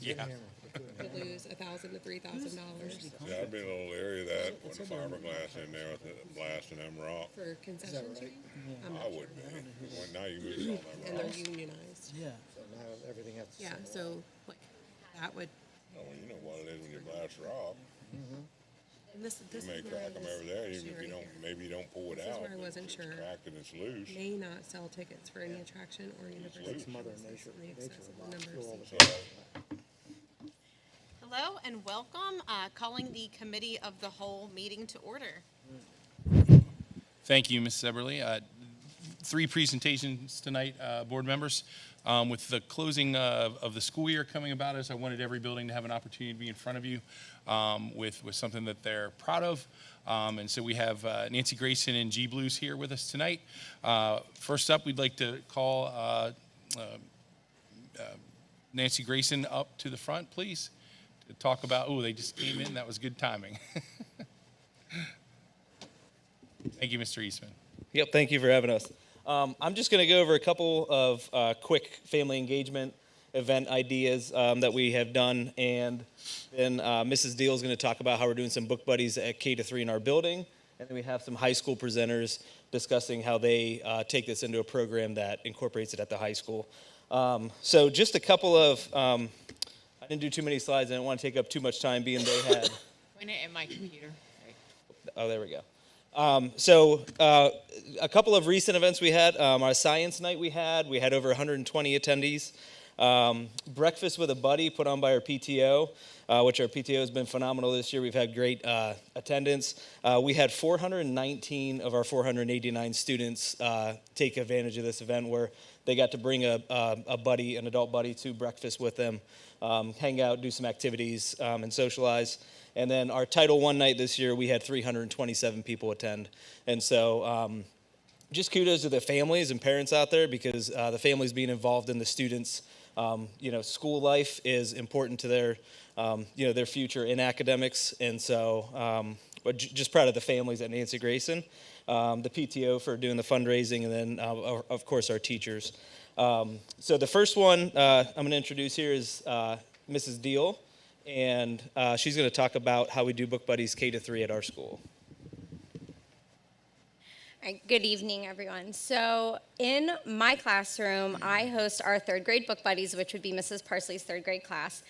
Yeah. To lose $1,000 to $3,000 Yeah, I'd be a little leery of that, putting fiberglass in there with it blasting them rocks. for concessions. right? I'm I not would sure. be. Well, now you lose all And them they're rocks. unionized. Yeah. So now everything has to Yeah, settle out. so like that would. Oh, well, you know what it is when you blast rock. And this You may is where I crack them was over there, even if you sharing. don't, maybe you don't pull it This is out. where I but wasn't if sure. it's cracked and it's loose. May not sell tickets for any attraction or university It's Mother campuses nature, in the nature excessive will number kill all of the seats. So, Hello and welcome. Calling the Committee of the Whole meeting to order. Thank you, Mrs. Eberly. Three presentations tonight, board members. With the closing of the school year coming about us, I wanted every building to have an opportunity to be in front of you with something that they're proud of. And so we have Nancy Grayson and G Blues here with us tonight. First up, we'd like to call Nancy Grayson up to the front, please, to talk about, oh, they just came in. That was good timing. Thank you, Mr. Eastman. Yep, thank you for having us. I'm just going to go over a couple of quick family engagement event ideas that we have done, and then Mrs. Deal is going to talk about how we're doing some book buddies at K-3 in our building, and then we have some high school presenters discussing how they take this into a program that incorporates it at the high school. So just a couple of, I didn't do too many slides, I didn't want to take up too much time being they had. Point it at my computer. Oh, there we go. So a couple of recent events we had. Our science night we had over 120 attendees. Breakfast with a Buddy put on by our PTO, which our PTO has been phenomenal this year. We've had great attendance. We had 419 of our 489 students take advantage of this event where they got to bring a buddy, an adult buddy, to breakfast with them, hang out, do some activities, and socialize. And then our Title I night this year, we had 327 people attend. And so just kudos to the families and parents out there because the families being involved in the students' school life is important to their, their future in academics. And so but just proud of the families at Nancy Grayson, the PTO for doing the fundraising, and then, of course, our teachers. So the first one I'm going to introduce here is Mrs. Deal. And she's going to talk about how we do book buddies K-3 at our school. All right, good evening, everyone. So in my classroom, I host our third grade book buddies, which would be Mrs. Parsley's third grade class.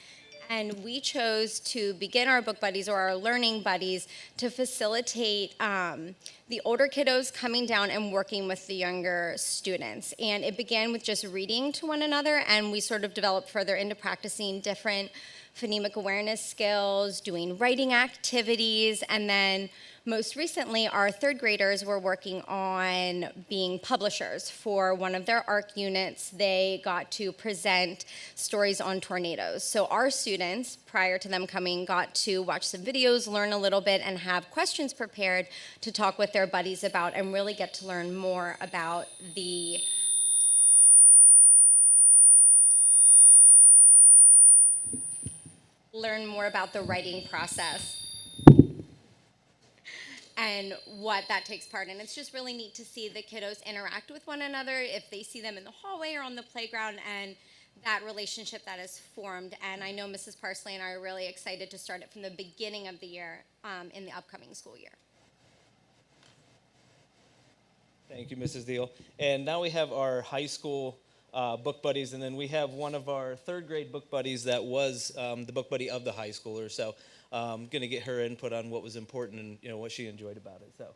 And we chose to begin our book buddies or our learning buddies to facilitate the older kiddos coming down and working with the younger students. And it began with just reading to one another, and we sort of developed further into practicing different phonemic awareness skills, doing writing activities, and then most recently, our third graders were working on being publishers. For one of their ARC units, they got to present stories on tornadoes. So our students, prior to them coming, got to watch some videos, learn a little bit, and have questions prepared to talk with their buddies about and really get to learn more about the writing process and what that takes part in. It's just really neat to see the kiddos interact with one another if they see them in the hallway or on the playground, and that relationship that is formed. And I know Mrs. Parsley and I are really excited to start it from the beginning of the year in the upcoming school year. Thank you, Mrs. Deal. And now we have our high school book buddies, and then we have one of our third grade book buddies that was the book buddy of the high schooler. So I'm going to get her input on what was important and what she enjoyed about it. So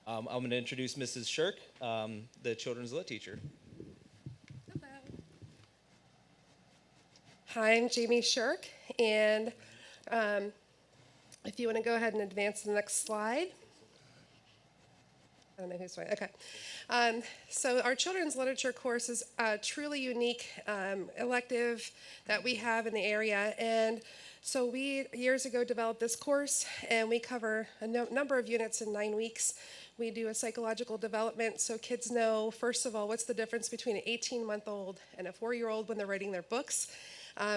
I'm going to introduce Mrs. Shirk, the children's lit teacher. Hello. Hi, I'm Jamie Shirk, and if you want to go ahead and advance to the next slide. I don't know who's doing. Okay. So our children's literature course is a truly unique elective that we have in the area. And so we, years ago, developed this course, and we cover a number of units in 9 weeks. We do a psychological development so kids know, first of all, what's the difference between an 18-month-old and a 4-year-old when they're writing their books.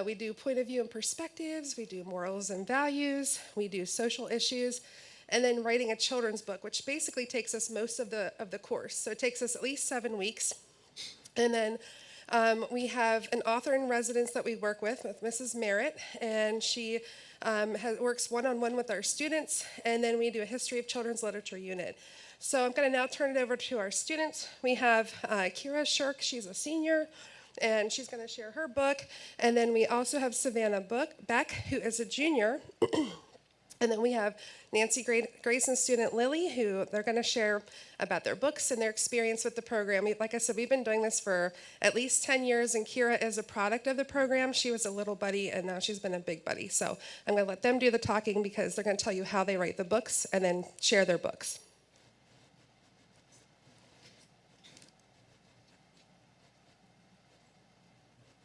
We do point of view and perspectives. We do morals and values. We do social issues. And then writing a children's book, which basically takes us most of the course. So it takes us at least 7 weeks. And then We have an author in residence that we work with Mrs. Merritt, and she works one-on-one with our students, and then we do a history of children's literature unit. So I'm going to now turn it over to our students. We have Kira Shirk, she's a senior, and she's going to share her book. And then we also have Savannah Beck, who is a junior. And then we have Nancy Grayson student Lily, who they're going to share about their books and their experience with the program. Like I said, we've been doing this for at least 10 years, and Kira is a product of the program. She was a little buddy, and now she's been a big buddy. So I'm going to let them do the talking because they're going to tell you how they write the books and then share their books.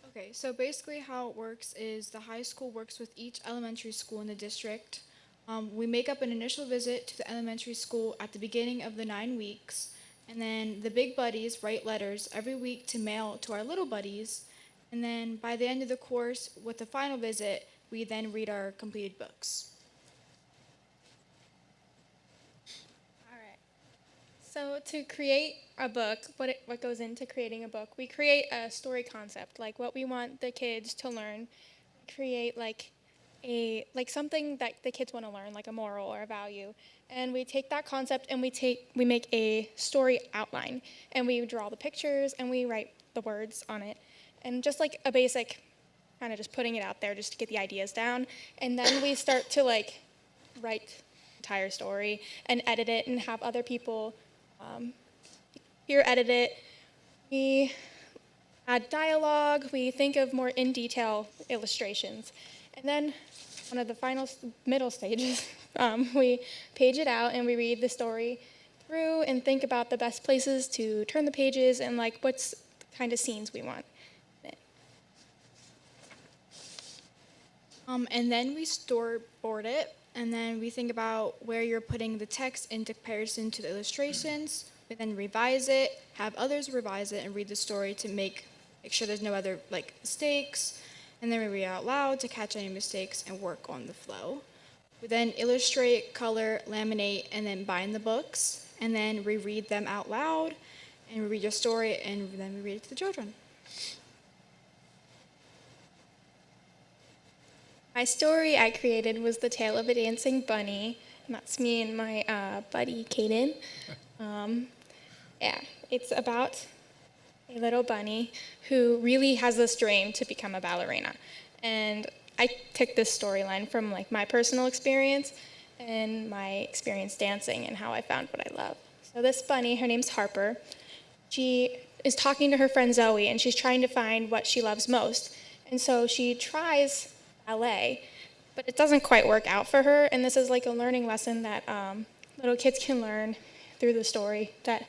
Okay, so basically how it works is the high school works with each elementary school in the district. We make up an initial visit to the elementary school at the beginning of the 9 weeks, and then the big buddies write letters every week to mail to our little buddies, and then by the end of the course, with the final visit, we then read our completed books. All right. So to create a book, what goes into creating a book? We create a story concept, like what we want the kids to learn. We create like something that the kids want to learn, like a moral or a value. And we take that concept and we make a story outline, and we draw the pictures and we write the words on it. And just like a basic kind of just putting it out there just to get the ideas down. And then we start to like write the entire story and edit it and have other people here edit it. We add dialogue. We think of more in detail illustrations. And then one of the final middle stages, we page it out and we read the story through and think about the best places to turn the pages and like what's the kind of scenes we want. And then we storyboard it, and then we think about where you're putting the text in comparison to the illustrations. We then revise it, have others revise it, and read the story to make sure there's no other like mistakes. And then we read out loud to catch any mistakes and work on the flow. We then illustrate, color, laminate, and then bind the books, and then reread them out loud, and we read your story, and then we read it to the children. My story I created was The Tale of a Dancing Bunny, and that's me and my buddy, Kaden. Yeah, it's about a little bunny who really has this dream to become a ballerina. And I took this storyline from like my personal experience and my experience dancing and how I found what I love. So this bunny, her name's Harper, she is talking to her friend Zoe, and she's trying to find what she loves most. And so she tries ballet, but it doesn't quite work out for her. And this is like a learning lesson that little kids can learn through the story, that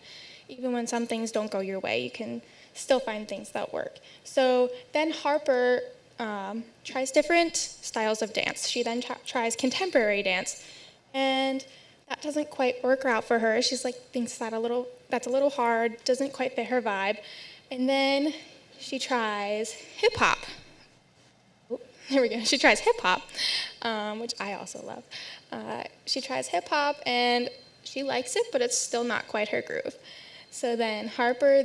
even when some things don't go your way, you can still find things that work. So then Harper tries different styles of dance. She then tries contemporary dance, and that doesn't quite work out for her. She's like, thinks that's a little hard, doesn't quite fit her vibe. And then she tries hip hop. There we go. She tries hip hop, which I also love. She tries hip hop, and she likes it, but it's still not quite her groove. So then Harper,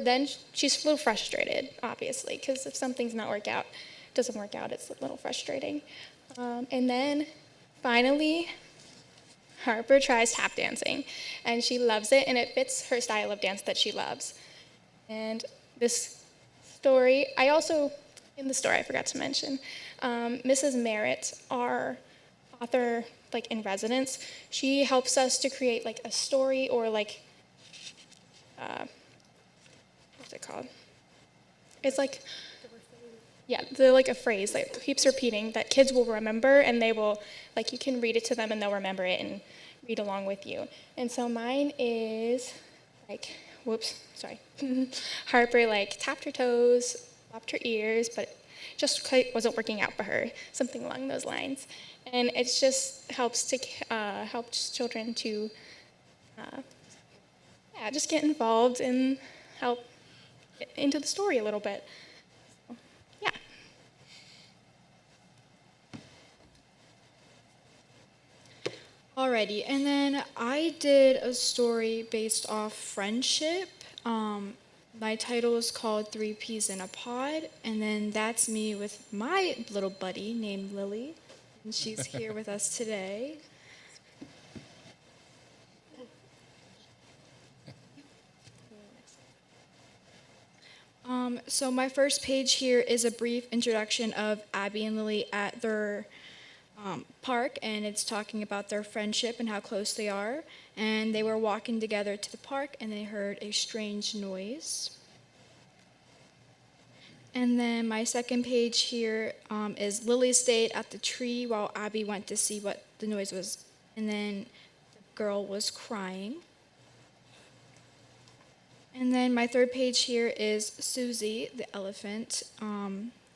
she's a little frustrated, obviously, because if something's doesn't work out, it's a little frustrating. And then finally, Harper tries tap dancing, and she loves it, and it fits her style of dance that she loves. And this story, in the story I forgot to mention, Mrs. Merritt, our author like in residence, she helps us to create like a story or like, what's it called? It's like, yeah, like a phrase that keeps repeating that kids will remember, and they will, like you can read it to them and they'll remember it and read along with you. And so mine is like, Harper like tapped her toes, flopped her ears, but just wasn't working out for her, something along those lines. And it just helps children to just get involved and help get into the story a little bit. So, yeah. Alrighty, and then I did a story based off friendship. My title is called Three Peas in a Pod, and then that's me with my little buddy named Lily, and she's here with us today. So my first page here is a brief introduction of Abby and Lily at their park, and it's talking about their friendship and how close they are. And they were walking together to the park, and they heard a strange noise. And then my second page here is Lily stayed at the tree while Abby went to see what the noise was, and then the girl was crying. And then my third page here is Susie, the elephant,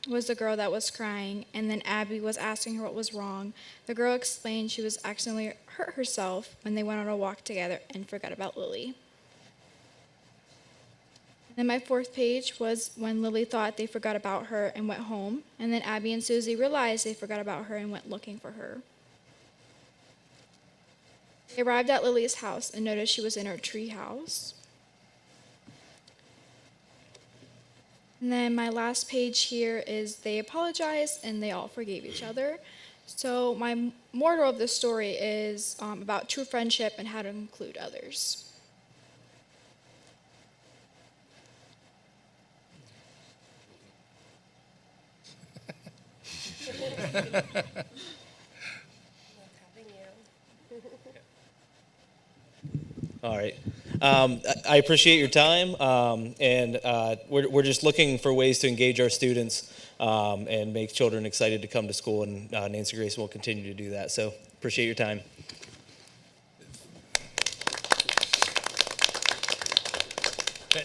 was the girl that was crying, and then Abby was asking her what was wrong. The girl explained she was accidentally hurt herself when they went on a walk together and forgot about Lily. Then my fourth page was when Lily thought they forgot about her and went home, and then Abby and Susie realized they forgot about her and went looking for her. They arrived at Lily's house and noticed she was in her tree house. And then my last page here is they apologized and they all forgave each other. So my moral of the story is about true friendship and how to include others. All right. I appreciate your time, and we're just looking for ways to engage our students and make children excited to come to school, and Nancy Grace will continue to do that. So appreciate your time.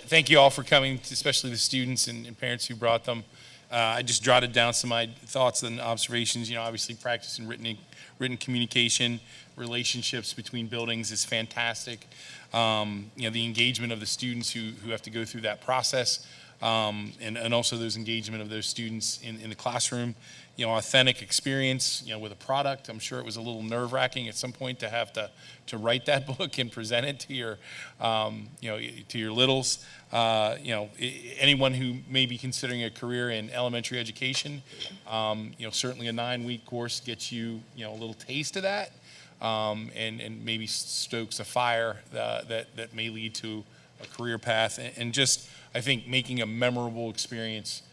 Thank you all for coming, especially the students and parents who brought them. I just jotted down some of my thoughts and observations. You know, obviously practicing written communication, relationships between buildings is fantastic. You know, the engagement of the students who have to go through that process, and also those engagement of those students in the classroom. You know, authentic experience, you know, with a product. I'm sure it was a little nerve-wracking at some point to have to write that book and present it to your, you know, to your littles. You know, anyone who may be considering a career in elementary education, you know, certainly a 9-week course gets you, you know, a little taste of that, and maybe stokes a fire that may lead to a career path, and just, I think, making a memorable experience.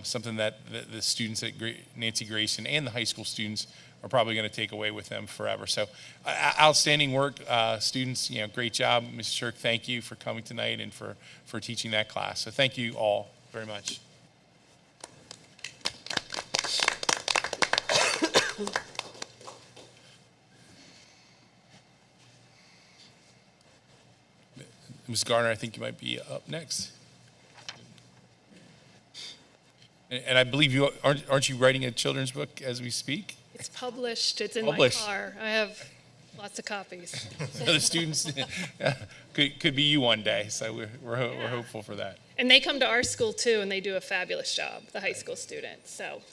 Something that the students at Nancy Grayson and the high school students are probably going to take away with them forever. So outstanding work, students, you know, great job. Mrs. Shirk, thank you for coming tonight and for teaching that class. So thank you all very much. Ms. Garner, I think you might be up next. And I believe you aren't you writing a children's book as we speak? It's published. It's in Published. my car. I have lots of copies. So the students could be you one day. So we're hopeful for that. And they come to our school too, and they do a fabulous job, the high school students. So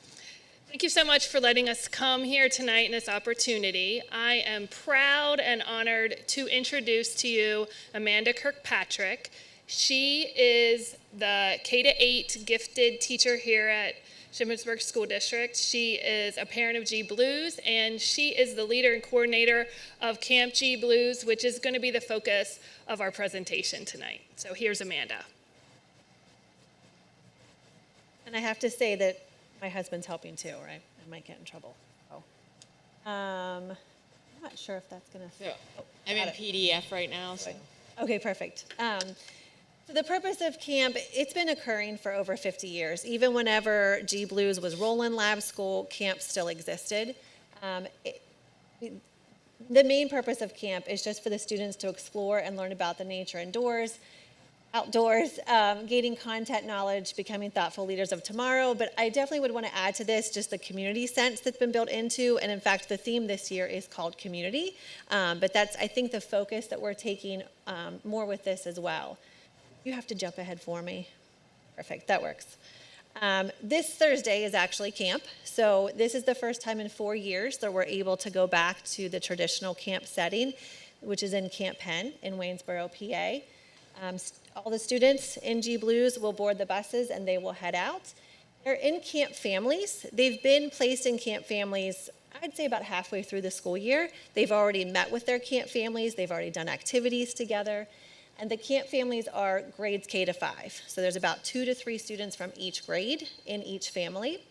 thank you so much for letting us come here tonight in this opportunity. I am proud and honored to introduce to you Amanda Kirkpatrick. She is the K-8 gifted teacher here at Shippensburg School District. She is a parent of G Blues, and she is the leader and coordinator of Camp G Blues, which is going to be the focus of our presentation tonight. So here's Amanda. And I have to say that my husband's helping too, right? I might get in trouble. I'm not sure if that's going to... So, I'm in PDF right now. So. Okay, perfect. So the purpose of camp, it's been occurring for over 50 years. Even whenever G Blues was Roland Lab School, camp still existed. The main purpose of camp is just for the students to explore and learn about the nature outdoors, gaining content knowledge, becoming thoughtful leaders of tomorrow. But I definitely would want to add to this just the community sense that's been built into, and in fact, the theme this year is called community. But that's, I think, the focus that we're taking more with this as well. You have to jump ahead for me. Perfect, that works. This Thursday is actually camp. So this is the first time in 4 years that we're able to go back to the traditional camp setting, which is in Camp Penn in Waynesboro, PA. all the students in G Blues will board the buses and they will head out. They're in camp families. They've been placed in camp families, I'd say about halfway through the school year. They've already met with their camp families. They've already done activities together. And the camp families are grades K to 5. So there's about 2 to 3 students from each grade in each family.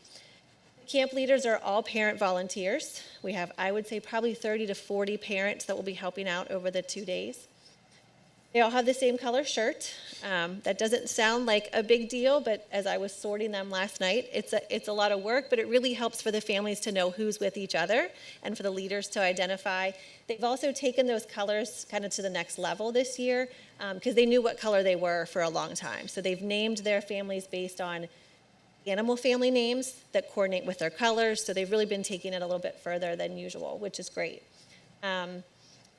The camp leaders are all parent volunteers. We have, I would say, probably 30 to 40 parents that will be helping out over the 2 days. They all have the same color shirt. That doesn't sound like a big deal, but as I was sorting them last night, it's a lot of work, but it really helps for the families to know who's with each other and for the leaders to identify. They've also taken those colors kind of to the next level this year because they knew what color they were for a long time. So they've named their families based on animal family names that coordinate with their colors. So they've really been taking it a little bit further than usual, which is great.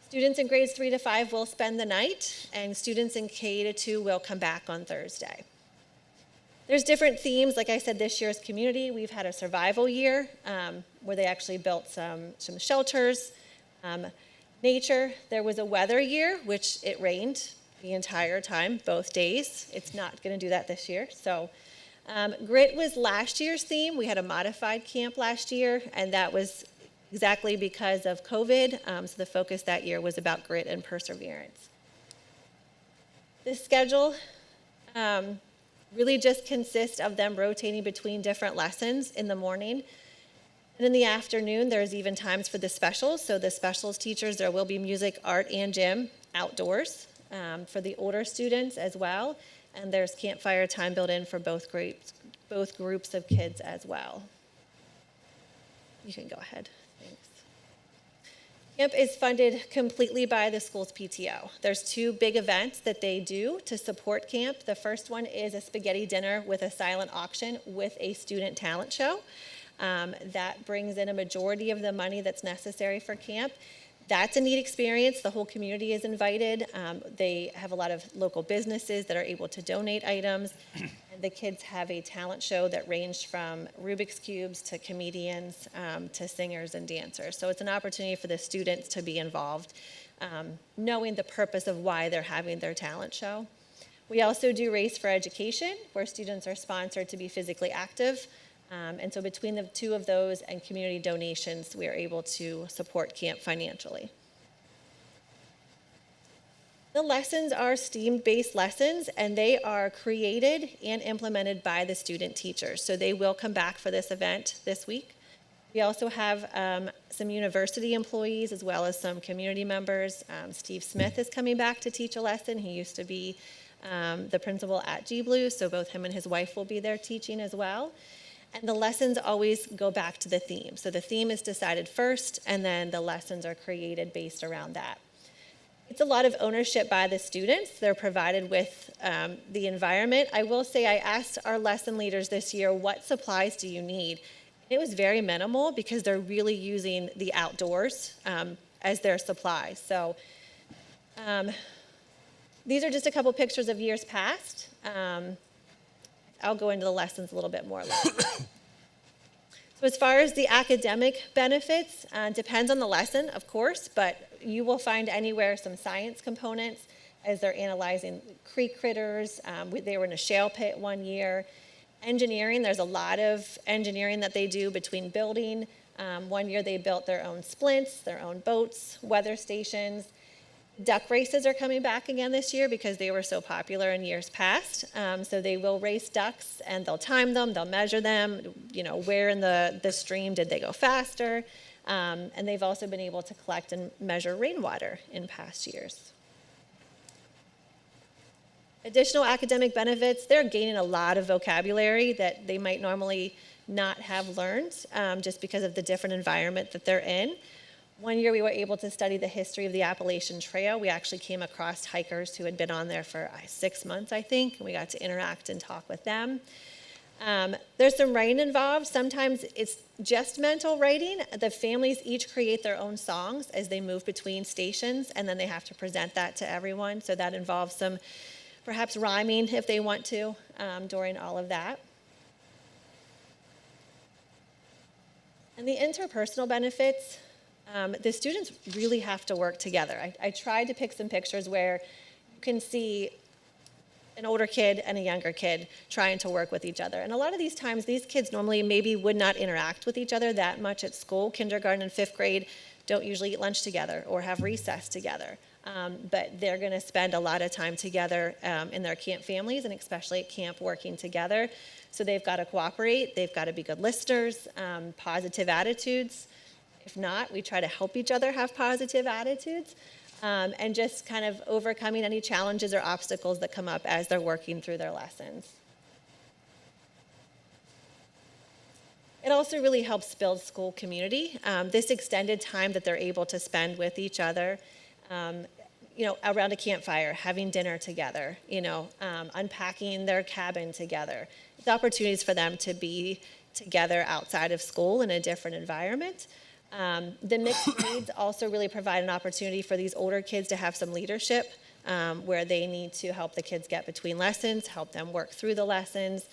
Students in grades 3 to 5 will spend the night, and students in K to 2 will come back on Thursday. There's different themes. Like I said, this year's community, we've had a survival year where they actually built some shelters. Nature, there was a weather year, which it rained the entire time, both days. It's not going to do that this year. So grit was last year's theme. We had a modified camp last year, and that was exactly because of COVID. So the focus that year was about grit and perseverance. The schedule really just consists of them rotating between different lessons in the morning. And in the afternoon, there's even times for the specials. So the specials teachers, there will be music, art, and gym outdoors for the older students as well. And there's campfire time built in for both groups of kids as well. You can go ahead. Thanks. Camp is funded completely by the school's PTO. There's 2 big events that they do to support camp. The first one is a spaghetti dinner with a silent auction with a student talent show. That brings in a majority of the money that's necessary for camp. That's a neat experience. The whole community is invited. They have a lot of local businesses that are able to donate items. And the kids have a talent show that ranged from Rubik's Cubes to comedians to singers and dancers. So it's an opportunity for the students to be involved, knowing the purpose of why they're having their talent show. We also do Race for Education, where students are sponsored to be physically active. And so between the 2 of those and community donations, we are able to support camp financially. The lessons are STEAM-based lessons, and they are created and implemented by the student teachers. So they will come back for this event this week. We also have some university employees as well as some community members. Steve Smith is coming back to teach a lesson. He used to be the principal at G Blues, so both him and his wife will be there teaching as well. And the lessons always go back to the theme. So the theme is decided first, and then the lessons are created based around that. It's a lot of ownership by the students. They're provided with the environment. I will say I asked our lesson leaders this year, what supplies do you need? It was very minimal because they're really using the outdoors as their supplies. So these are just a couple pictures of years past. I'll go into the lessons a little bit more later. So as far as the academic benefits, depends on the lesson, of course, but you will find anywhere some science components as they're analyzing creek critters. They were in a shale pit one year. Engineering, there's a lot of engineering that they do between building. One year they built their own splints, their own boats, weather stations. Duck races are coming back again this year because they were so popular in years past. So they will race ducks and they'll time them, they'll measure them, where in the stream did they go faster. And they've also been able to collect and measure rainwater in past years. Additional academic benefits, they're gaining a lot of vocabulary that they might normally not have learned just because of the different environment that they're in. One year we were able to study the history of the Appalachian Trail. We actually came across hikers who had been on there for 6 months, I think, and we got to interact and talk with them. There's some writing involved. Sometimes it's just mental writing. The families each create their own songs as they move between stations, and then they have to present that to everyone. So that involves some perhaps rhyming if they want to during all of that. And the interpersonal benefits, the students really have to work together. I tried to pick some pictures where you can see an older kid and a younger kid trying to work with each other. And a lot of these times, these kids normally maybe would not interact with each other that much at school. Kindergarten and fifth grade don't usually eat lunch together or have recess together. But they're going to spend a lot of time together in their camp families, and especially at camp working together. So they've got to cooperate. They've got to be good listeners, positive attitudes. If not, we try to help each other have positive attitudes. And just kind of overcoming any challenges or obstacles that come up as they're working through their lessons. It also really helps build school community. This extended time that they're able to spend with each other, around a campfire, having dinner together, unpacking their cabin together. It's opportunities for them to be together outside of school in a different environment. The mixed needs also really provide an opportunity for these older kids to have some leadership where they need to help the kids get between lessons, help them work through the lessons,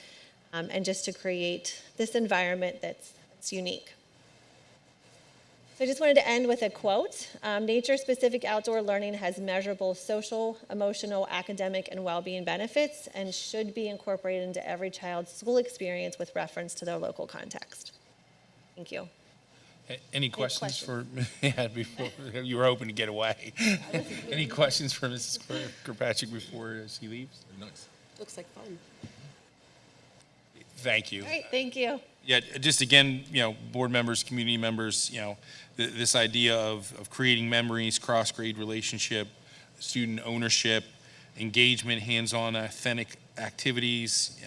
and just to create this environment that's unique. So I just wanted to end with a quote. Nature-specific outdoor learning has measurable social, emotional, academic, and well-being benefits and should be incorporated into every child's school experience with reference to their local context. Thank you. Any questions for before you were hoping to get away? Any questions for Mrs. Kirkpatrick before she leaves? Nice. Looks like fun. Thank you. All right, thank you. Yeah, just again, board members, community members, this idea of creating memories, cross-grade relationship, student ownership, engagement, hands-on, authentic activities,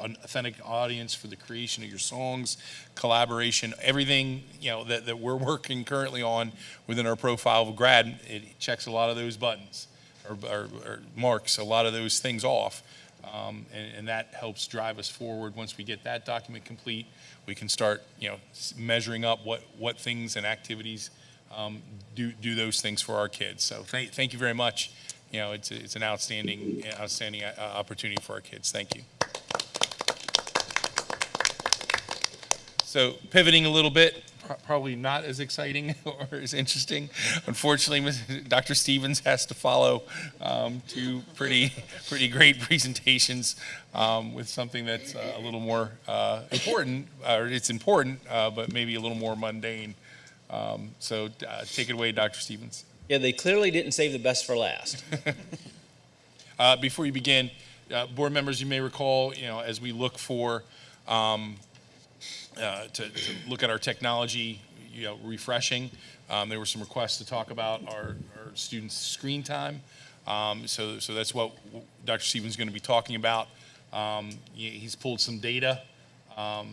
an authentic audience for the creation of your songs, collaboration, everything that we're working currently on within our profile of a grad. It checks a lot of those buttons or marks a lot of those things off, and that helps drive us forward. Once we get that document complete, we can start measuring up what things and activities do those things for our kids. So thank you very much. It's an outstanding opportunity for our kids. Thank you. So pivoting a little bit, probably not as exciting or as interesting. Unfortunately, Dr. Stevens has to follow two pretty great presentations with something that's a little more important, or it's important, but maybe a little more mundane. So take it away, Dr. Stevens. Yeah, they clearly didn't save the best for last. Before you begin, board members, you may recall, as we look for to look at our technology, refreshing, there were some requests to talk about our students' screen time. So that's what Dr. Stevens is going to be talking about. He's pulled some data, a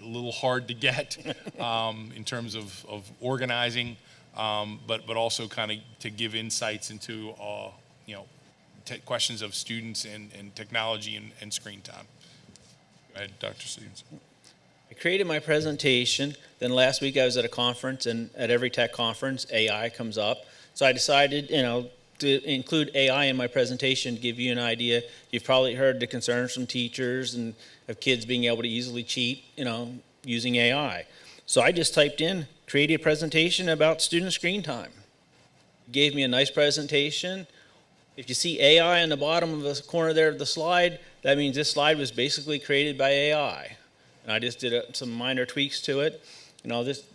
little hard to get in terms of organizing. But also kind of to give insights into questions of students and technology and screen time. Go ahead, Dr. Stevens. I created my presentation. Then last week I was at a conference, and at every tech conference, AI comes up. So I decided, to include AI in my presentation to give you an idea. You've probably heard the concerns from teachers and of kids being able to easily cheat, using AI. So I just typed in, created a presentation about student screen time. It gave me a nice presentation. If you see AI on the bottom of the corner there of the slide, that means this slide was basically created by AI. And I just did some minor tweaks to it.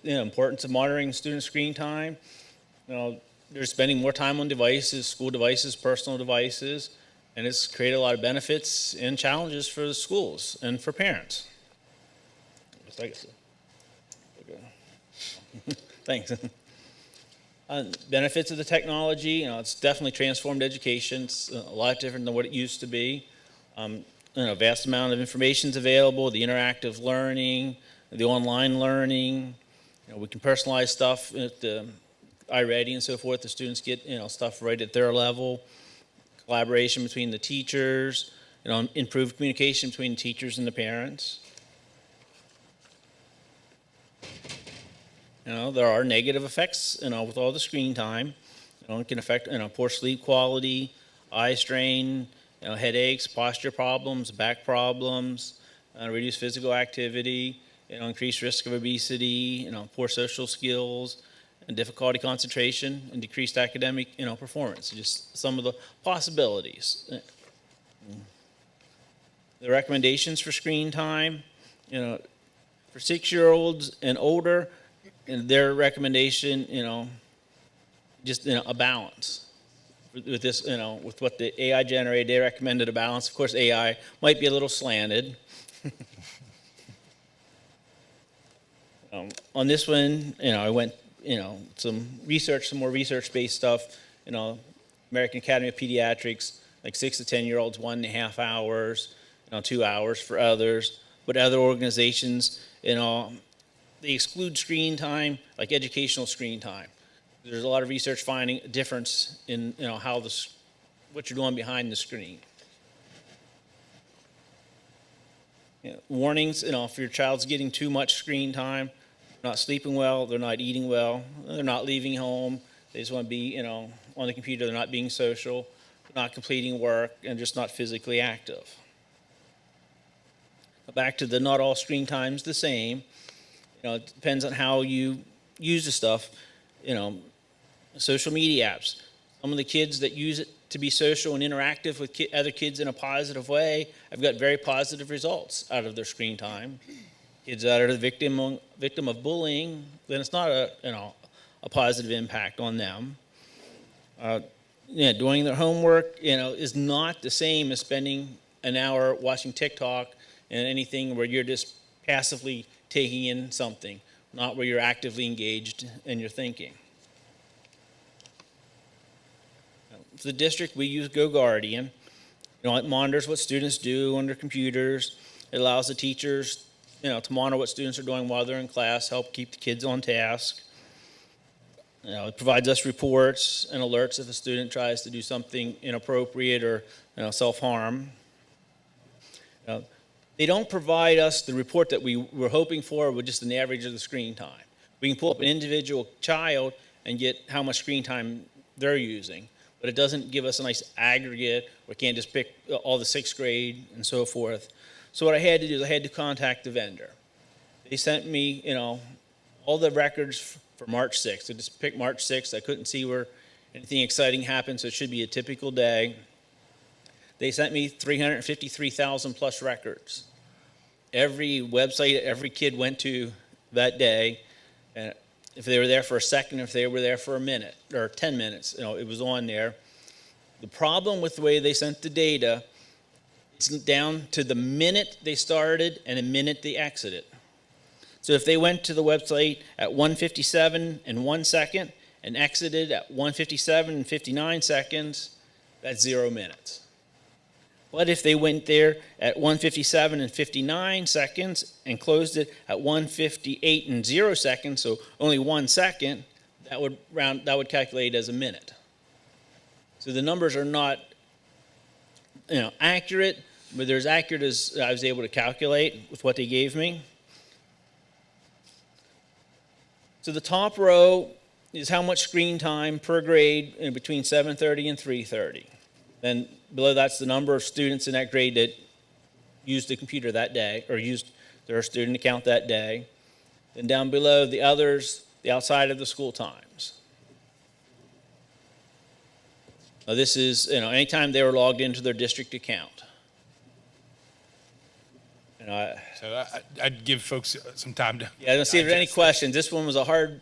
Importance of monitoring student screen time. They're spending more time on devices, school devices, personal devices, and it's created a lot of benefits and challenges for the schools and for parents. Just like I said. Thanks. Benefits of the technology, it's definitely transformed education. It's a lot different than what it used to be. A vast amount of information is available, the interactive learning, the online learning. We can personalize stuff at the iReady and so forth. The students get, stuff right at their level. Collaboration between the teachers, improved communication between the teachers and the parents. There are negative effects, with all the screen time. It can affect, poor sleep quality, eye strain, headaches, posture problems, back problems, reduced physical activity, increased risk of obesity, poor social skills, and difficulty concentration, and decreased academic, performance. Just some of the possibilities. The recommendations for screen time, for 6-year-olds and older, and their recommendation, just a balance with this, with what the AI generated. They recommended a balance. Of course, AI might be a little slanted. On this one, I went, some more research-based stuff. American Academy of Pediatrics, like 6 to 10-year-olds, 1.5 hours. 2 hours for others, but other organizations, they exclude screen time, like educational screen time. There's a lot of research finding a difference in, what you're doing behind the screen. Warnings, if your child's getting too much screen time, not sleeping well, they're not eating well, they're not leaving home, they just want to be, on the computer, they're not being social, they're not completing work, and just not physically active. Back to the not all screen time's the same. It depends on how you use the stuff. Social media apps. Some of the kids that use it to be social and interactive with other kids in a positive way have got very positive results out of their screen time. Kids that are the victim of bullying, then it's not a positive impact on them. Doing their homework, is not the same as spending an hour watching TikTok and anything where you're just passively taking in something, not where you're actively engaged in your thinking. For the district, we use GoGuardian. It monitors what students do on their computers. It allows the teachers, to monitor what students are doing while they're in class, help keep the kids on task. It provides us reports and alerts if a student tries to do something inappropriate or, self-harm. They don't provide us the report that we were hoping for with just an average of the screen time. We can pull up an individual child and get how much screen time they're using, but it doesn't give us a nice aggregate. We can't just pick all the 6th grade and so forth. So what I had to do is I had to contact the vendor. They sent me, all the records for March 6th. I just picked March 6th. I couldn't see where anything exciting happened, so it should be a typical day. They sent me 353,000 plus records. Every website every kid went to that day, and if they were there for a second, if they were there for a minute or 10 minutes, it was on there. The problem with the way they sent the data, it's down to the minute they started and the minute they exited. So if they went to the website at 1:57 and 1 second and exited at 1:57 and 59 seconds, that's 0 minutes. But if they went there at 1:57 and 59 seconds and closed it at 1:58 and 0 seconds, so only 1 second, that would calculate as a minute. So the numbers are not, accurate, but they're as accurate as I was able to calculate with what they gave me. So the top row is how much screen time per grade in between 7:30 and 3:30. Then below that's the number of students in that grade that used the computer that day or used their student account that day. Then down below the others, the outside of the school times. Now this is, anytime they were logged into their district account. So I'd give folks some time to. Yeah, let's see if there are any questions. This one was I had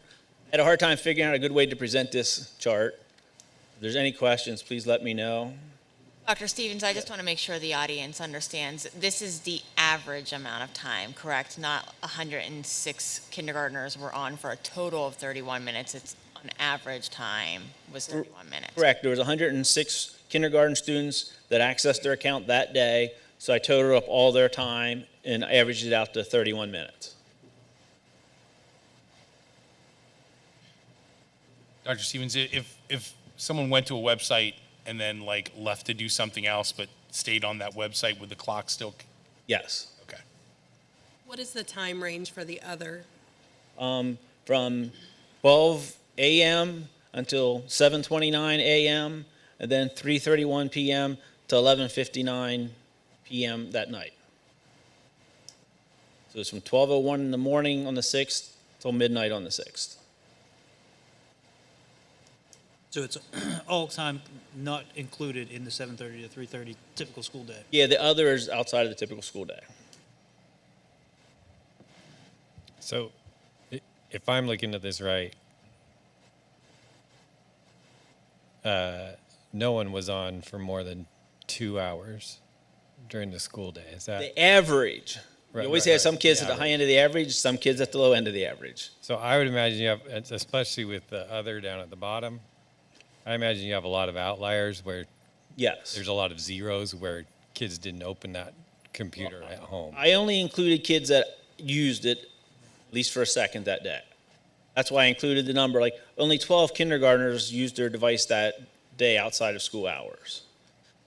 a hard time figuring out a good way to present this chart. If there's any questions, please let me know. Dr. Stevens, I just want to make sure the audience understands. This is the average amount of time, correct? Not 106 kindergartners were on for a total of 31 minutes. It's on average time was 31 minutes. Correct. There was 106 kindergarten students that accessed their account that day. So I totaled up all their time and averaged it out to 31 minutes. Dr. Stevens, if someone went to a website and then left to do something else but stayed on that website, would the clock still? Yes. Okay. What is the time range for the other? From 12 a.m. until 7:29 a.m. and then 3:31 p.m. to 11:59 p.m. that night. So it's from 12:01 in the morning on the 6th till midnight on the 6th. So it's all time not included in the 7:30 to 3:30 typical school day. Yeah, the other is outside of the typical school day. So, if I'm looking at this right, no one was on for more than 2 hours during the school day. Is that The average. Right, You always right, have some right. kids The at the high average. end of the average, some kids at the low end of the average. so? I would imagine you have, especially with the other down at the bottom. I imagine you have a lot of outliers where Yes. there's a lot of zeros where kids didn't open that computer at home. I only included kids that used it at least for a second that day. That's why I included the number, like only 12 kindergartners used their device that day outside of school hours.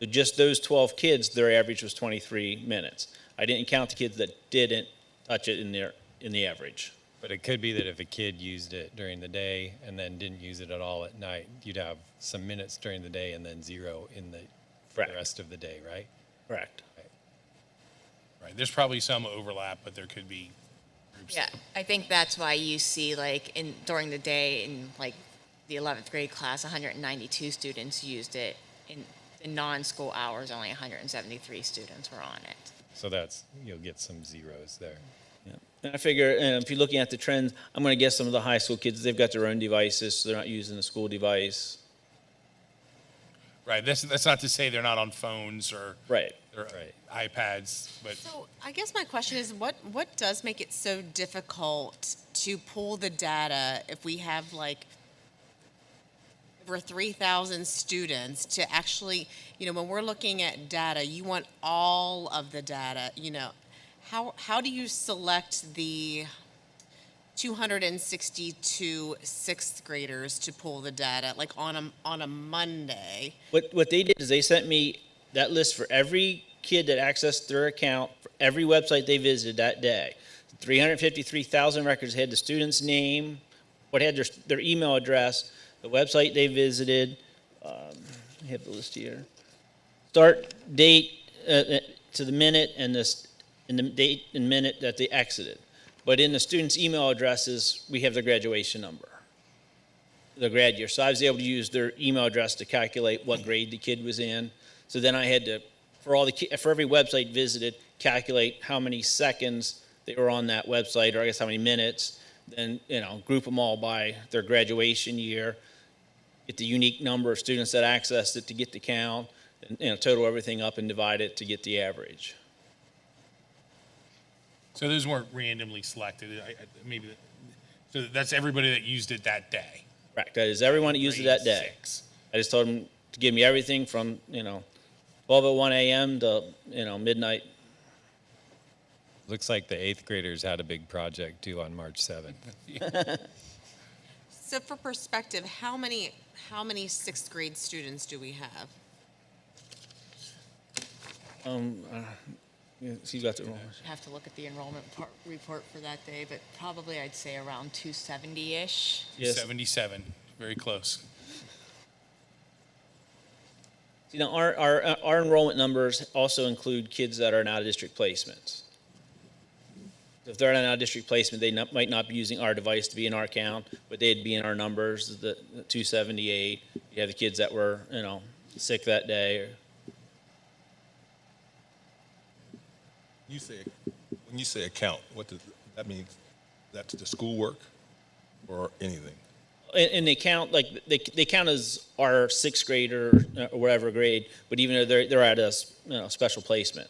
So just those 12 kids, their average was 23 minutes. I didn't count the kids that didn't touch it in the average. But it could be that if a kid used it during the day and then didn't use it at all at night, you'd have some minutes during the day and then zero in the rest of the day, right? Correct. Right, there's probably some overlap, but there could be groups. Yeah, I think that's why you see like during the day in like the 11th grade class, 192 students used it. In the non-school hours, only 173 students were on it. So you'll get some zeros there. Yeah. And I figure, if you're looking at the trends, I'm going to guess some of the high school kids, they've got their own devices, so they're not using the school device. Right, that's not to say they're not on phones or Right. iPads, but So I guess my question is, what does make it so difficult to pull the data if we have like over 3,000 students to actually, when we're looking at data, you want all of the data, how do you select the 262 sixth graders to pull the data, like on a Monday? What they did is they sent me that list for every kid that accessed their account, for every website they visited that day. 353,000 records had the student's name, what had their email address, the website they visited. I have the list here. Start date to the minute and the date and minute that they exited. But in the student's email addresses, we have their graduation number, the grad year. So I was able to use their email address to calculate what grade the kid was in. So then I had to, for every website visited, calculate how many seconds they were on that website, or I guess how many minutes. Then group them all by their graduation year, get the unique number of students that accessed it to get the count, and total everything up and divide it to get the average. so those weren't randomly selected. So that's everybody that used it that day. Correct. That is everyone that used it that day. Grade 6. I just told them to give me everything from 12:01 a.m. to midnight. Looks like the 8th graders had a big project due on March 7th. So for perspective, how many sixth grade students do we have? She's got the wrong. Have to look at the enrollment report for that day, but probably I'd say around 270-ish. Yes. 77, very close. Our enrollment numbers also include kids that are in out-of-district placements. If they're in an out-of-district placement, they might not be using our device to be in our count, but they'd be in our numbers, the 278. You have the kids that were, sick that day. When you say account, what does that mean? That's the schoolwork or anything? And they count, like, they count as our sixth grader or whatever grade, but even though they're at a special placement,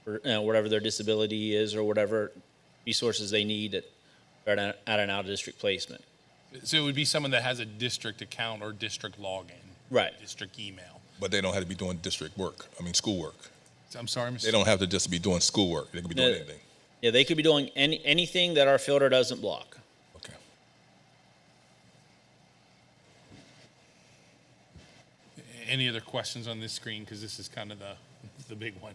or whatever their disability is or whatever resources they need at an out-of-district placement. So it would be someone that has a district account or district login. Right. District email. But they don't have to be doing district work, schoolwork. I'm sorry, Mr. They don't have to just be doing schoolwork, they could be doing anything. Yeah, they could be doing anything that our filter doesn't block. Okay. Any other questions on this screen? Because this is kind of the big one.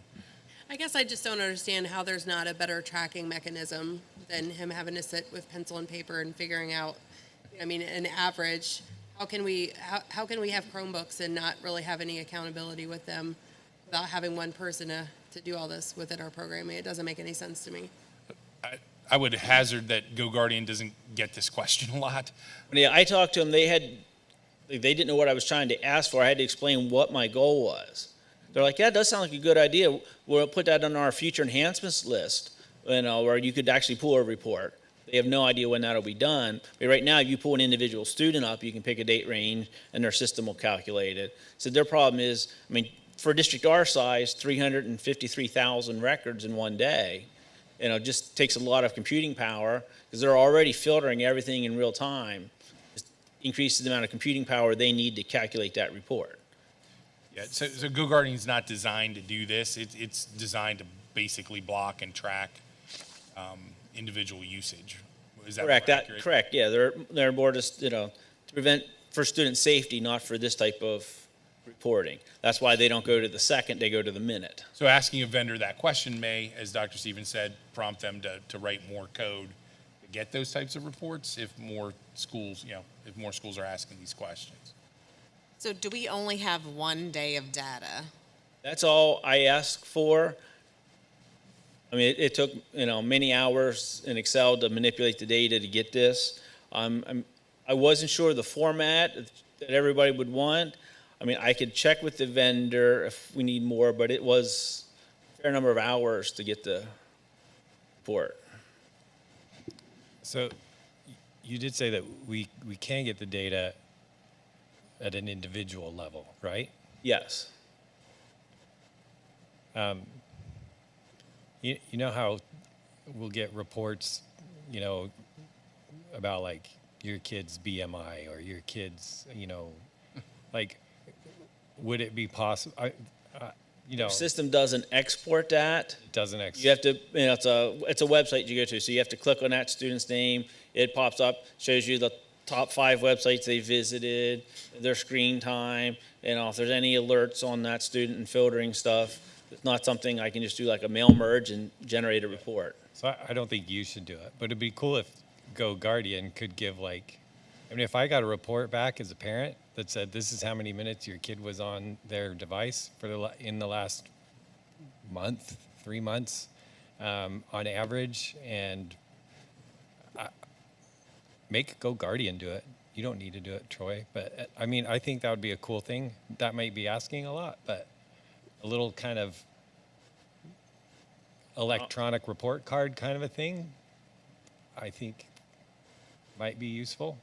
I guess I just don't understand how there's not a better tracking mechanism than him having to sit with pencil and paper and figuring out, an average. How can we have Chromebooks and not really have any accountability with them without having one person to do all this within our programming? It doesn't make any sense to me. I would hazard that GoGuardian doesn't get this question a lot. Yeah, I talked to them. They Like, they didn't know what I was trying to ask for. I had to explain what my goal was. They're like, yeah, it does sound like a good idea. We'll put that on our future enhancements list, where you could actually pull a report. They have no idea when that'll be done. But right now, if you pull an individual student up, you can pick a date range, and their system will calculate it. So their problem is, I mean, for a district our size, 353,000 records in one day, just takes a lot of computing power, because they're already filtering everything in real time. It increases the amount of computing power they need to calculate that report. Yeah, so Go Guardian's not designed to do this. It's designed to basically block and track individual usage. Is that Correct. more accurate? Correct. Yeah, they're more just to prevent for student safety, not for this type of reporting. That's why they don't go to the second; they go to the minute. So asking a vendor that question may, as Dr. Stevens said, prompt them to write more code to get those types of reports if more schools, if more schools are asking these questions. So do we only have 1 day of data? That's all I asked for. I mean, it took many hours in Excel to manipulate the data to get this. I wasn't sure of the format that everybody would want. I mean, I could check with the vendor if we need more, but it was a fair number of hours to get the report. So you did say that we can get the data at an individual level, right? Yes. You know how we'll get reports, about like your kid's BMI or your kid's, like, would it be possible? Our system doesn't export that. It doesn't export. You have to, it's a website you go to, so you have to click on that student's name. It pops up, shows you the top 5 websites they visited, their screen time, if there's any alerts on that student and filtering stuff. It's not something I can just do like a mail merge and generate a report. So I don't think you should do it, but it'd be cool if Go Guardian could give if I got a report back as a parent that said this is how many minutes your kid was on their device in the last month, 3 months, on average, and make Go Guardian do it. You don't need to do it, Troy. But I think that would be a cool thing. That might be asking a lot, but a little kind of electronic report card kind of a thing, I think might be useful.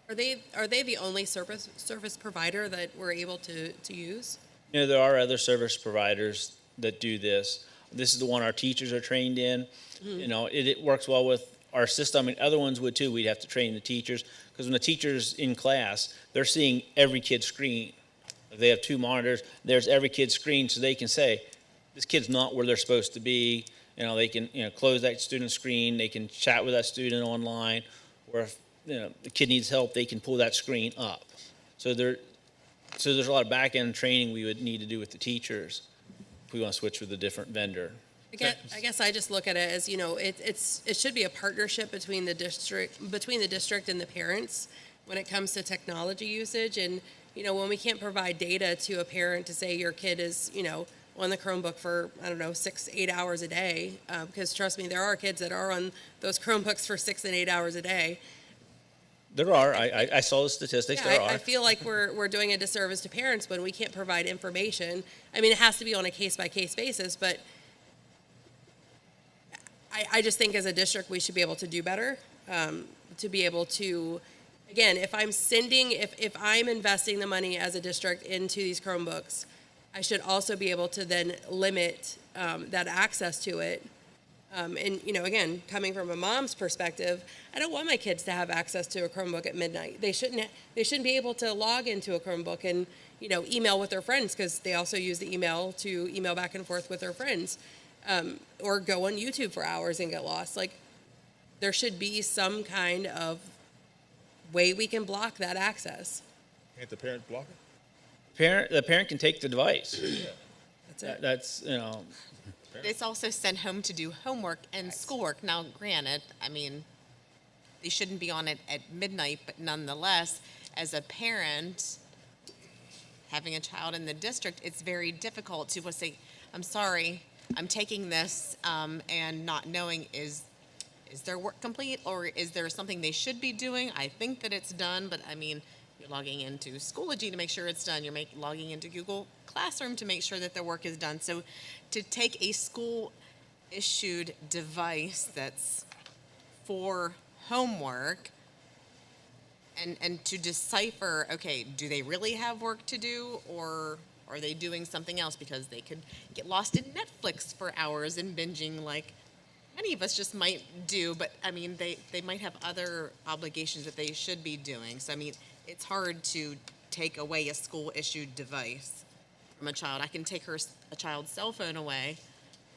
Are they the only service provider that we're able to use? There are other service providers that do this. This is the one our teachers are trained in. It works well with our system. Other ones would too. We'd have to train the teachers, because when the teacher's in class, they're seeing every kid's screen. If they have 2 monitors, there's every kid's screen, so they can say, this kid's not where they're supposed to be. They can close that student's screen. They can chat with that student online, or if the kid needs help, they can pull that screen up. So there's a lot of back-end training we would need to do with the teachers if we want to switch with a different vendor. I guess I just look at it as, it should be a partnership between the district and the parents when it comes to technology usage. And, when we can't provide data to a parent to say your kid is, on the Chromebook for, 6-8 hours a day, because trust me, there are kids that are on those Chromebooks for 6 and 8 hours a day. There are. I saw the statistics. Yeah, There are. I feel like we're doing a disservice to parents when we can't provide information. I mean, it has to be on a case-by-case basis, but I just think as a district, we should be able to do better, to be able to, again, if I'm investing the money as a district into these Chromebooks, I should also be able to then limit that access to it. And, again, coming from a mom's perspective, I don't want my kids to have access to a Chromebook at midnight. They shouldn't be able to log into a Chromebook and, email with their friends, because they also use the email to email back and forth with their friends, or go on YouTube for hours and get lost. Like, there should be some kind of way we can block that access. Can't the parent block it? The parent can take the device. That's it. That's It's also sent home to do homework and schoolwork. Now, granted, they shouldn't be on it at midnight, but nonetheless, as a parent, having a child in the district, it's very difficult to say, I'm sorry, I'm taking this, and not knowing is their work complete, or is there something they should be doing? I think that it's done, but You're logging into Schoology to make sure it's done. You're logging into Google Classroom to make sure that their work is done. So to take a school-issued device that's for homework and to decipher, okay, do they really have work to do, or are they doing something else? Because they could get lost in Netflix for hours and binging like many of us just might do, but I mean, they might have other obligations that they should be doing. So I mean, it's hard to take away a school-issued device from a child. I can take a child's cell phone away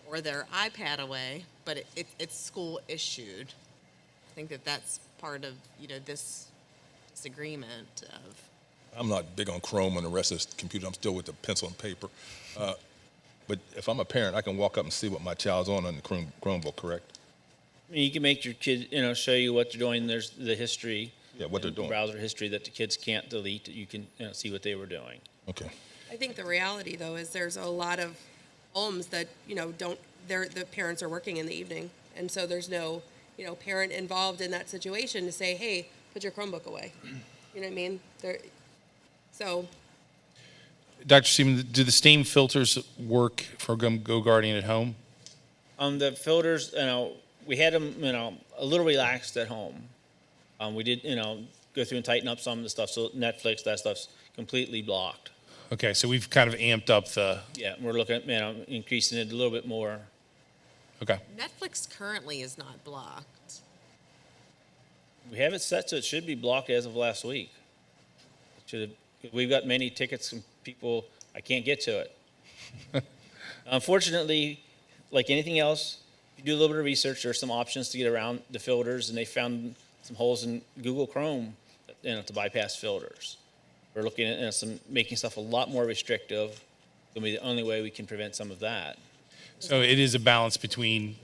or their iPad away, but it's school-issued. I think that's part of, this disagreement of. I'm not big on Chrome and the rest of the computer. I'm still with the pencil and paper. But if I'm a parent, I can walk up and see what my child's on the Chromebook, correct? I mean, you can make your kid, show you what they're doing. There's the history. Yeah, what they're doing. Browser history that the kids can't delete. You can see what they were doing. Okay. I think the reality, though, is there's a lot of homes that, the parents are working in the evening. And so there's no, parent involved in that situation to say, hey, put your Chromebook away. You know what I mean? So. Dr. Seaman, do the STEAM filters work for Go Guardian at home? The filters, we had them, a little relaxed at home. We did, go through and tighten up some of the stuff. So Netflix, that stuff's completely blocked. Okay, so we've kind of amped up the. Yeah, we're looking at, increasing it a little bit more. Okay. Netflix currently is not blocked. We have it set so it should be blocked as of last week. We've got many tickets from people, I can't get to it. Unfortunately, like anything else, if you do a little bit of research, there's some options to get around the filters, and they found some holes in Google Chrome, to bypass filters. We're looking at making stuff a lot more restrictive. It'll be the only way we can prevent some of that. So it is a balance between,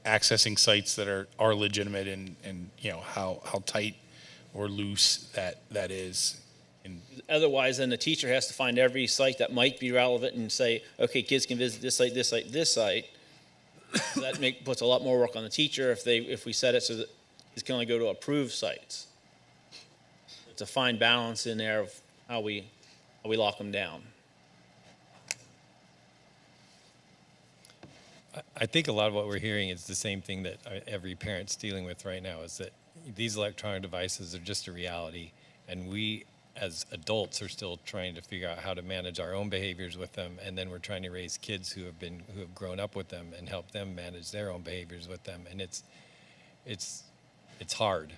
accessing sites that are legitimate and how tight or loose that is. Otherwise, then the teacher has to find every site that might be relevant and say, okay, kids can visit this site, this site, this site. That puts a lot more work on the teacher if we set it so that kids can only go to approved sites. It's a fine balance in there of how we lock them down. I think a lot of what we're hearing is the same thing that every parent's dealing with right now, is that these electronic devices are just a reality, and we as adults are still trying to figure out how to manage our own behaviors with them, and then we're trying to raise kids who have grown up with them and help them manage their own behaviors with them, and it's hard.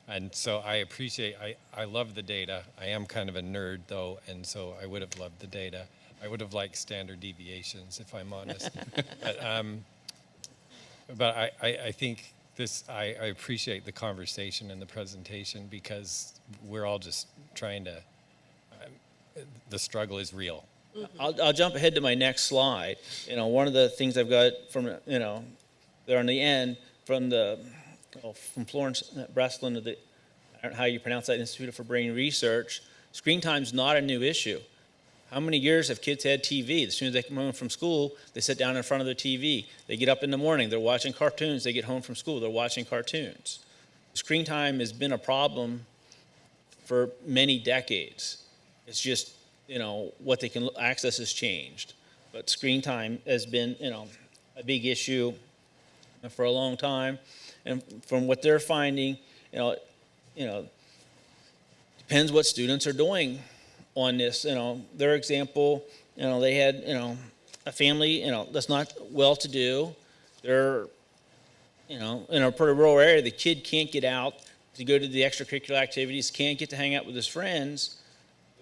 And so I love the data. I am kind of a nerd though, and so I would have loved the data. I would have liked standard deviations, if I'm honest. But I think I appreciate the conversation and the presentation, because we're all just trying to, the struggle is real. I'll jump ahead to my next slide. One of the things I've got from, there on the end, from Florence Breslin of the, I don't know how you pronounce that, Institute for Brain Research, screen time's not a new issue. How many years have kids had TV? As soon as they come home from school, they sit down in front of their TV. They get up in the morning, they're watching cartoons. They get home from school, they're watching cartoons. Screen time has been a problem for many decades. It's just, what they can access has changed. But screen time has been, a big issue for a long time. And from what they're finding, depends what students are doing on this. Their example, they had, a family, that's not well-to-do. They're, in a pretty rural area. The kid can't get out to go to the extracurricular activities, can't get to hang out with his friends.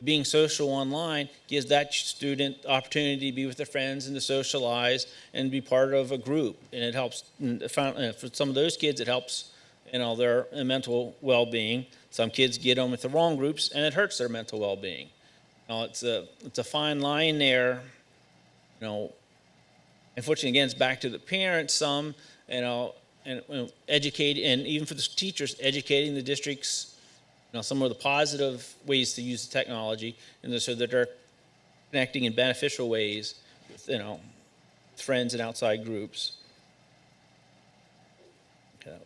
Being social online gives that student the opportunity to be with their friends and to socialize and be part of a group. And it helps, for some of those kids, it helps, their mental well-being. Some kids get them with the wrong groups, and it hurts their mental well-being. It's a fine line there. Unfortunately, again, it's back to the parents. Some, and educate, and even for the teachers, educating the districts, some of the positive ways to use the technology, and so that they're connecting in beneficial ways with, friends and outside groups. Okay,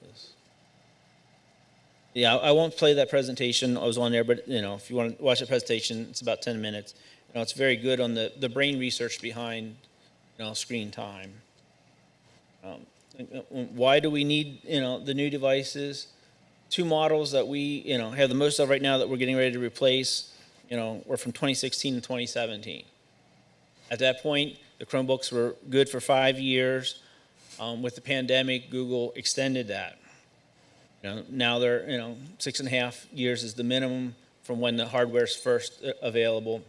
Yeah, I won't play that presentation. I was on there, but if you want to watch the presentation, it's about 10 minutes. It's very good on the brain research behind, screen time. Why do we need, the new devices? Two models that we, have the most of right now that we're getting ready to replace, were from 2016 and 2017. At that point, the Chromebooks were good for 5 years. With the pandemic, Google extended that. Now they're, 6.5 years is the minimum from when the hardware is first available.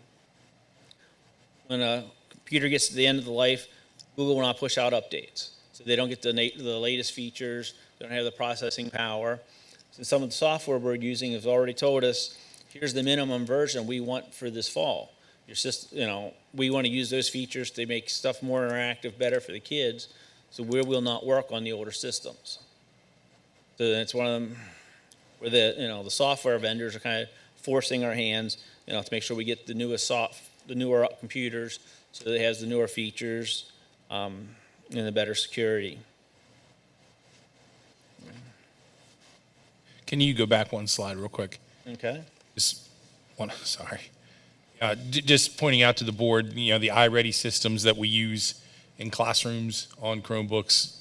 When a computer gets to the end of the life, Google will not push out updates. So they don't get the latest features, they don't have the processing power. So some of the software we're using has already told us, here's the minimum version we want for this fall. Your system, we want to use those features to make stuff more interactive, better for the kids, so we will not work on the older systems. So it's one of them where the software vendors are kind of forcing our hands, to make sure we get the newer computers, so it has the newer features and the better security. Can you go back one slide real quick? Okay. Sorry. Just pointing out to the board, the iReady systems that we use in classrooms on Chromebooks,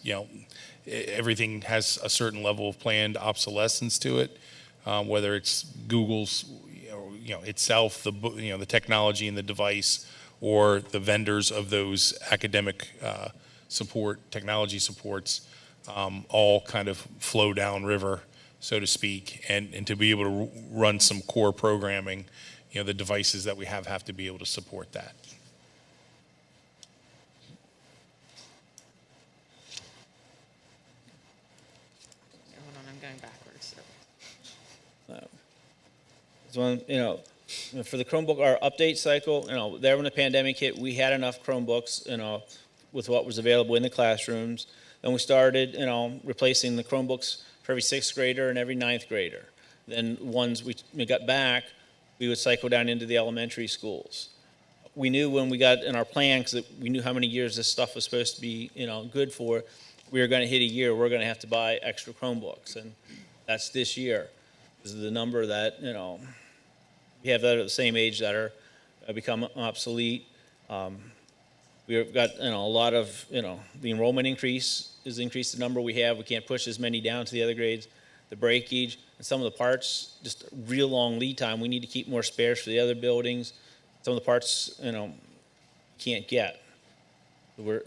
everything has a certain level of planned obsolescence to it, whether it's Google's, itself, the technology and the device, or the vendors of those academic technology supports, all kind of flow downriver, so to speak, and to be able to run some core programming, the devices that we have to be able to support that. Hold on, I'm going backwards. So, for the Chromebook, our update cycle, there when the pandemic hit, we had enough Chromebooks, with what was available in the classrooms. Then we started, replacing the Chromebooks for every 6th grader and every 9th grader. Then ones we got back, we would cycle down into the elementary schools. We knew when we got in our plan, because we knew how many years this stuff was supposed to be, good for, we were going to hit a year, we're going to have to buy extra Chromebooks, and that's this year. This is the number that, we have that at the same age that are become obsolete. We've got, a lot of, the enrollment increase has increased the number we have. We can't push as many down to the other grades. The breakage, and some of the parts, just real long lead time. We need to keep more spares for the other buildings. Some of the parts, can't get. We're,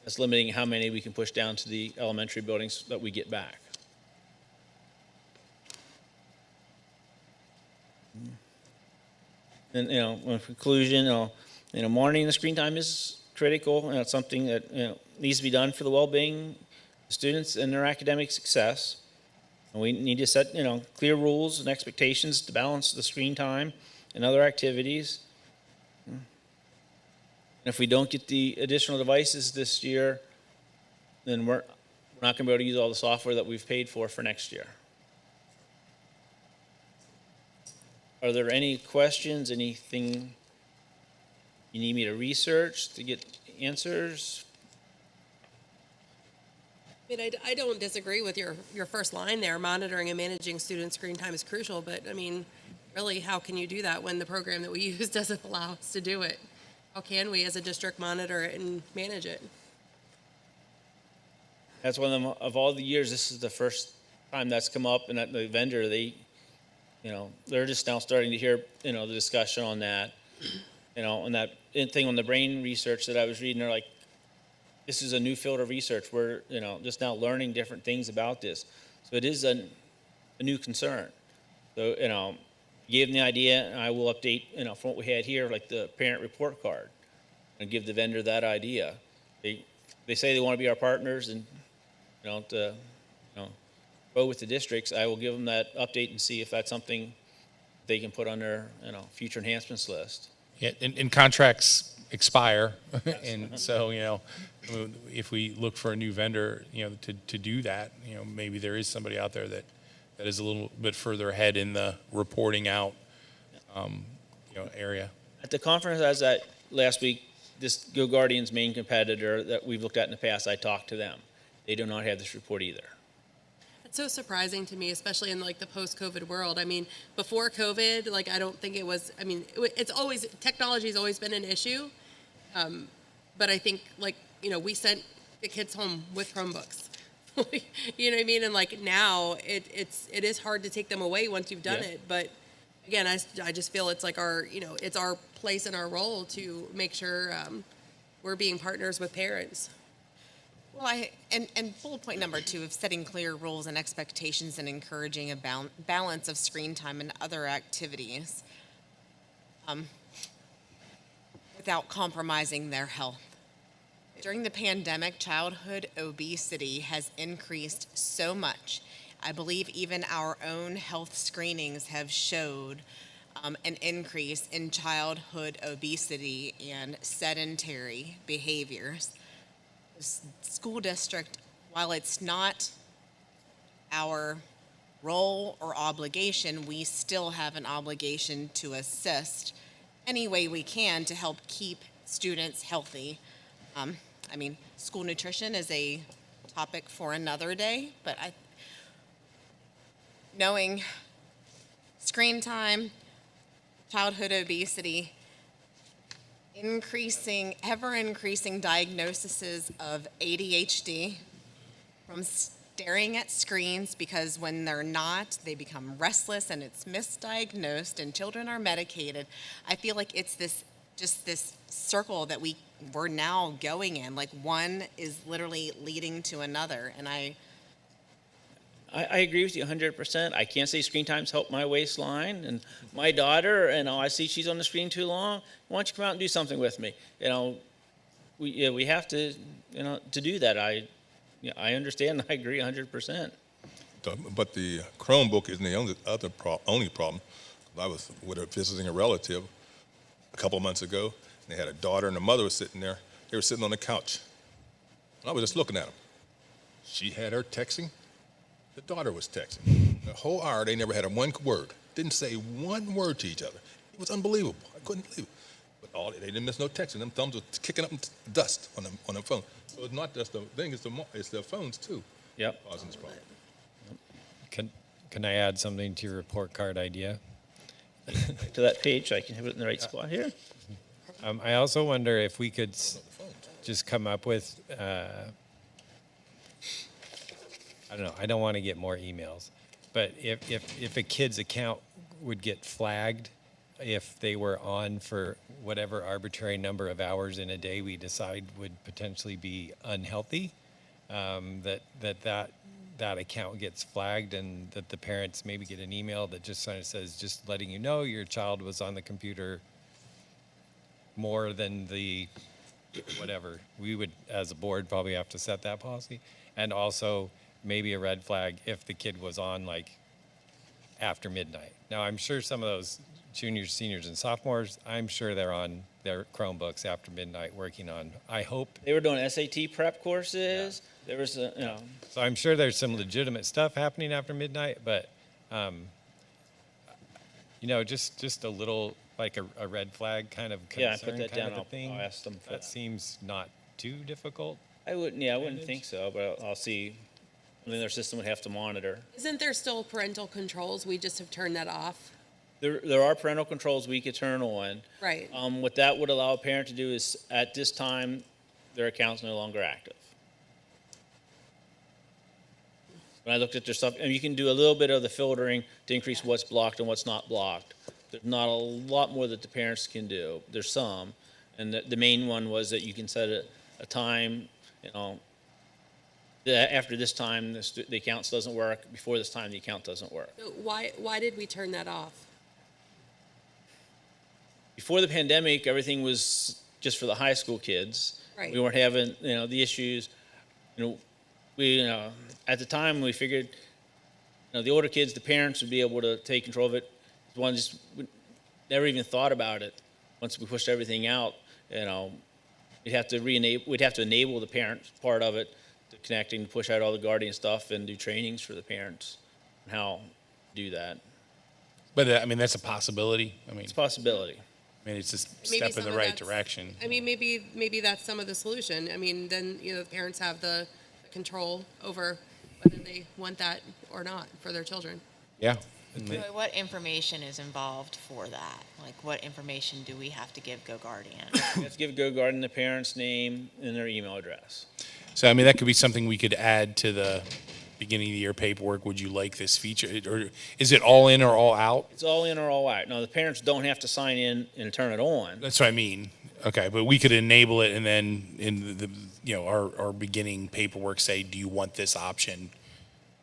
that's limiting how many we can push down to the elementary buildings that we get back. And, in conclusion, monitoring the screen time is critical, and it's something that, needs to be done for the well-being of students and their academic success. And we need to set, clear rules and expectations to balance the screen time and other activities. And if we don't get the additional devices this year, then we're not going to be able to use all the software that we've paid for next year. Are there any questions, anything you need me to research to get answers? I don't disagree with your first line there. Monitoring and managing student screen time is crucial, but really, how can you do that when the program that we use doesn't allow us to do it? How can we as a district monitor it and manage it? That's one of all the years, this is the first time that's come up, and that the vendor, they're just now starting to hear, the discussion on that, and that thing on the brain research that I was reading, they're like, this is a new field of research. We're, just now learning different things about this. So it is a new concern. So, gave them the idea, and I will update, from what we had here, like the parent report card, and give the vendor that idea. They say they want to be our partners and, to go with the districts. I will give them that update and see if that's something they can put on their, future enhancements list. Yeah, and contracts expire, and so if we look for a new vendor, to do that, maybe there is somebody out there that is a little bit further ahead in the reporting out, area. At the conference I was at last week, this GoGuardian's main competitor that we've looked at in the past, I talked to them. They do not have this report either. so surprising to me, especially in like the post-COVID world. I mean, before COVID, like I don't think it was. I mean, it's always technology's always been an issue, but I think like we sent the kids home with Chromebooks. You know what I mean? And like now, it is hard to take them away once you've done it. But again, I just feel it's like our it's our place and our role to make sure we're being partners with parents. Well, and bullet point number 2 of setting clear rules and expectations and encouraging a balance of screen time and other activities without compromising their health. During the pandemic, childhood obesity has increased so much. I believe even our own health screenings have showed an increase in childhood obesity and sedentary behaviors. The school district, while it's not our role or obligation, we still have an obligation to assist any way we can to help keep students healthy. I mean, school nutrition is a topic for another day, but knowing screen time, childhood obesity, ever increasing diagnoses of ADHD from staring at screens, because when they're not, they become restless and it's misdiagnosed and children are medicated. I feel like it's this circle that we're now going in, like one is literally leading to another. And I agree with you 100%. I can't say screen times help my waistline and my daughter, and I see she's on the screen too long. Why don't you come out and do something with me? We have to, to do that. I understand. I agree 100%. But the Chromebook isn't the only problem. I was visiting a relative a couple of months ago. They had a daughter and a mother was sitting there. They were sitting on the couch. I was just looking at them. She had her texting. The daughter was texting. The whole hour, they never had one word. Didn't say one word to each other. It was unbelievable. I couldn't believe it. But they didn't miss no texting. Them thumbs were kicking up dust on them phone. So it's not just the thing, it's the phones too. Yep. Causing this problem. Can I add something to your report card idea? To that page, so I can have it in the right spot here. I also wonder if we could just come up with, I don't know, I don't want to get more emails, but if a kid's account would get flagged if they were on for whatever arbitrary number of hours in a day we decide would potentially be unhealthy, that account gets flagged and that the parents maybe get an email that just sort of says, just letting you know your child was on the computer more than the whatever. We would, as a board, probably have to set that policy. And also maybe a red flag if the kid was on like after midnight. Now, I'm sure some of those juniors, seniors, and sophomores, I'm sure they're on their Chromebooks after midnight working on, I hope. They were doing SAT prep courses. Yeah. There was So I'm sure there's some legitimate stuff happening after midnight, but, just a little, like a red flag kind of concern. Yeah, I put that kind down. of a thing. I'll ask them for that. Seems not too difficult. I wouldn't think so, but I'll see. I mean, their system would have to monitor. Isn't there still parental controls? We just have turned that off. There are parental controls we could turn on. Right. What that would allow a parent to do is, at this time, their account's no longer active. When I looked at their stuff, and you can do a little bit of the filtering to increase what's blocked and what's not blocked. There's not a lot more that the parents can do. There's some, and the main one was that you can set a time, after this time the account doesn't work. Before this time the account doesn't work. So why did we turn that off? Before the pandemic, everything was just for the high school kids. Right. We weren't having the issues. We at the time we figured the older kids, the parents would be able to take control of it. One just never even thought about it. Once we pushed everything out, we'd have to enable the parents part of it, to connecting, to push out all the guardian stuff and do trainings for the parents on how to do that. But I mean, that's a possibility. It's a possibility. I mean, it's just Maybe step in some the of right that's- direction. I mean, maybe that's some of the solution. I mean, then the parents have the control over whether they want that or not for their children. Yeah. Joy, what information is involved for that? Like, what information do we have to give GoGuardian? Let's give GoGuardian the parent's name and their email address. So, I mean, that could be something we could add to the beginning of the year paperwork. Would you like this feature? Or is it all in or all out? It's all in or all out. No, the parents don't have to sign in and turn it on. That's what I mean. Okay, but we could enable it and then in the our beginning paperwork say, do you want this option?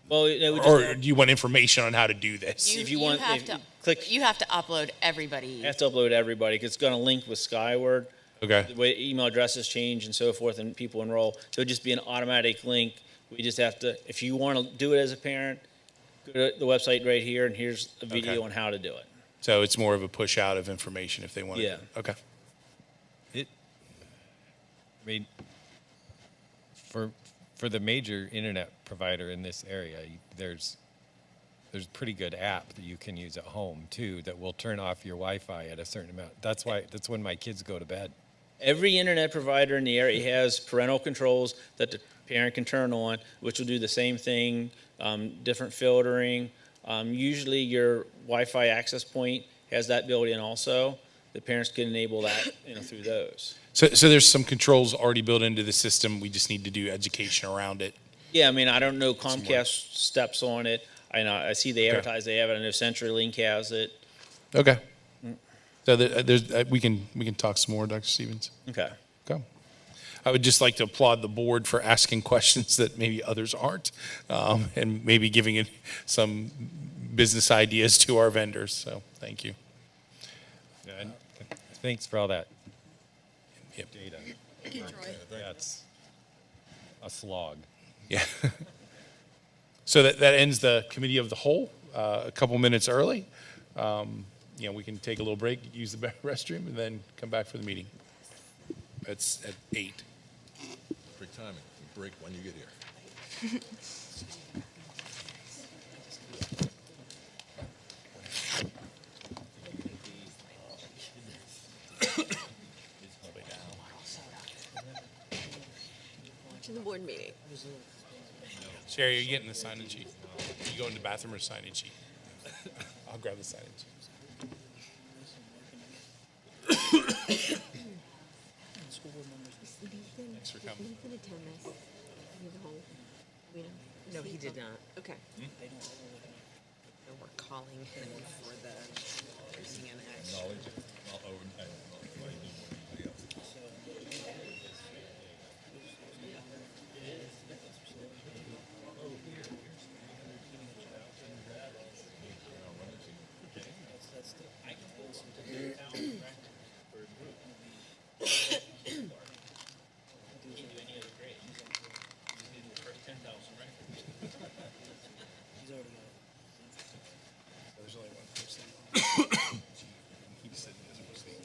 Well, it would Or just, do you want information on how to do this? if you want, have if to, you click, you have to upload everybody. you have to upload everybody because it's going to link with Skyward. Okay. The way email addresses change and so forth, and people enroll. So it'd just be an automatic link. We just have to, if you want to do it as a parent, go to the website right here, and here's a video Okay. on how to do it. So it's more of a push out of information if they want Yeah. to. Okay. I mean, for the major internet provider in this area, there's a pretty good app that you can use at home too that will turn off your Wi-Fi at a certain amount. That's when my kids go to bed. Every internet provider in the area has parental controls that the parent can turn on, which will do the same thing, different filtering. Usually your Wi-Fi access point has that built in also. The parents can enable that, through those. So there's some controls already built into the system. We just need to do education around it. Yeah, I mean, I don't know Comcast steps on it. I see they Okay. advertise they have it. I know CenturyLink has it. Okay. So we can talk some more, Dr. Stevens. Okay. Okay. I would just like to applaud the board for asking questions that maybe others aren't, and maybe giving it some business ideas to our vendors. So thank you. Yeah, and thanks for all that Yep. data. Thank you, Troy. That's a slog. Yeah. So that ends the committee of the whole, a couple minutes early. We can take a little break, use the restroom, and then come back for the meeting. It's at 8. Perfect timing. Break when you get here. Watching the board meeting. Sherry, are you getting the sign-in sheet? You go in the bathroom or sign-in sheet? I'll grab the sign-in sheet. Thanks for coming. No, he did not. Okay. No, we're calling him for the nursing and action. There's only one person. He's sitting in his seat.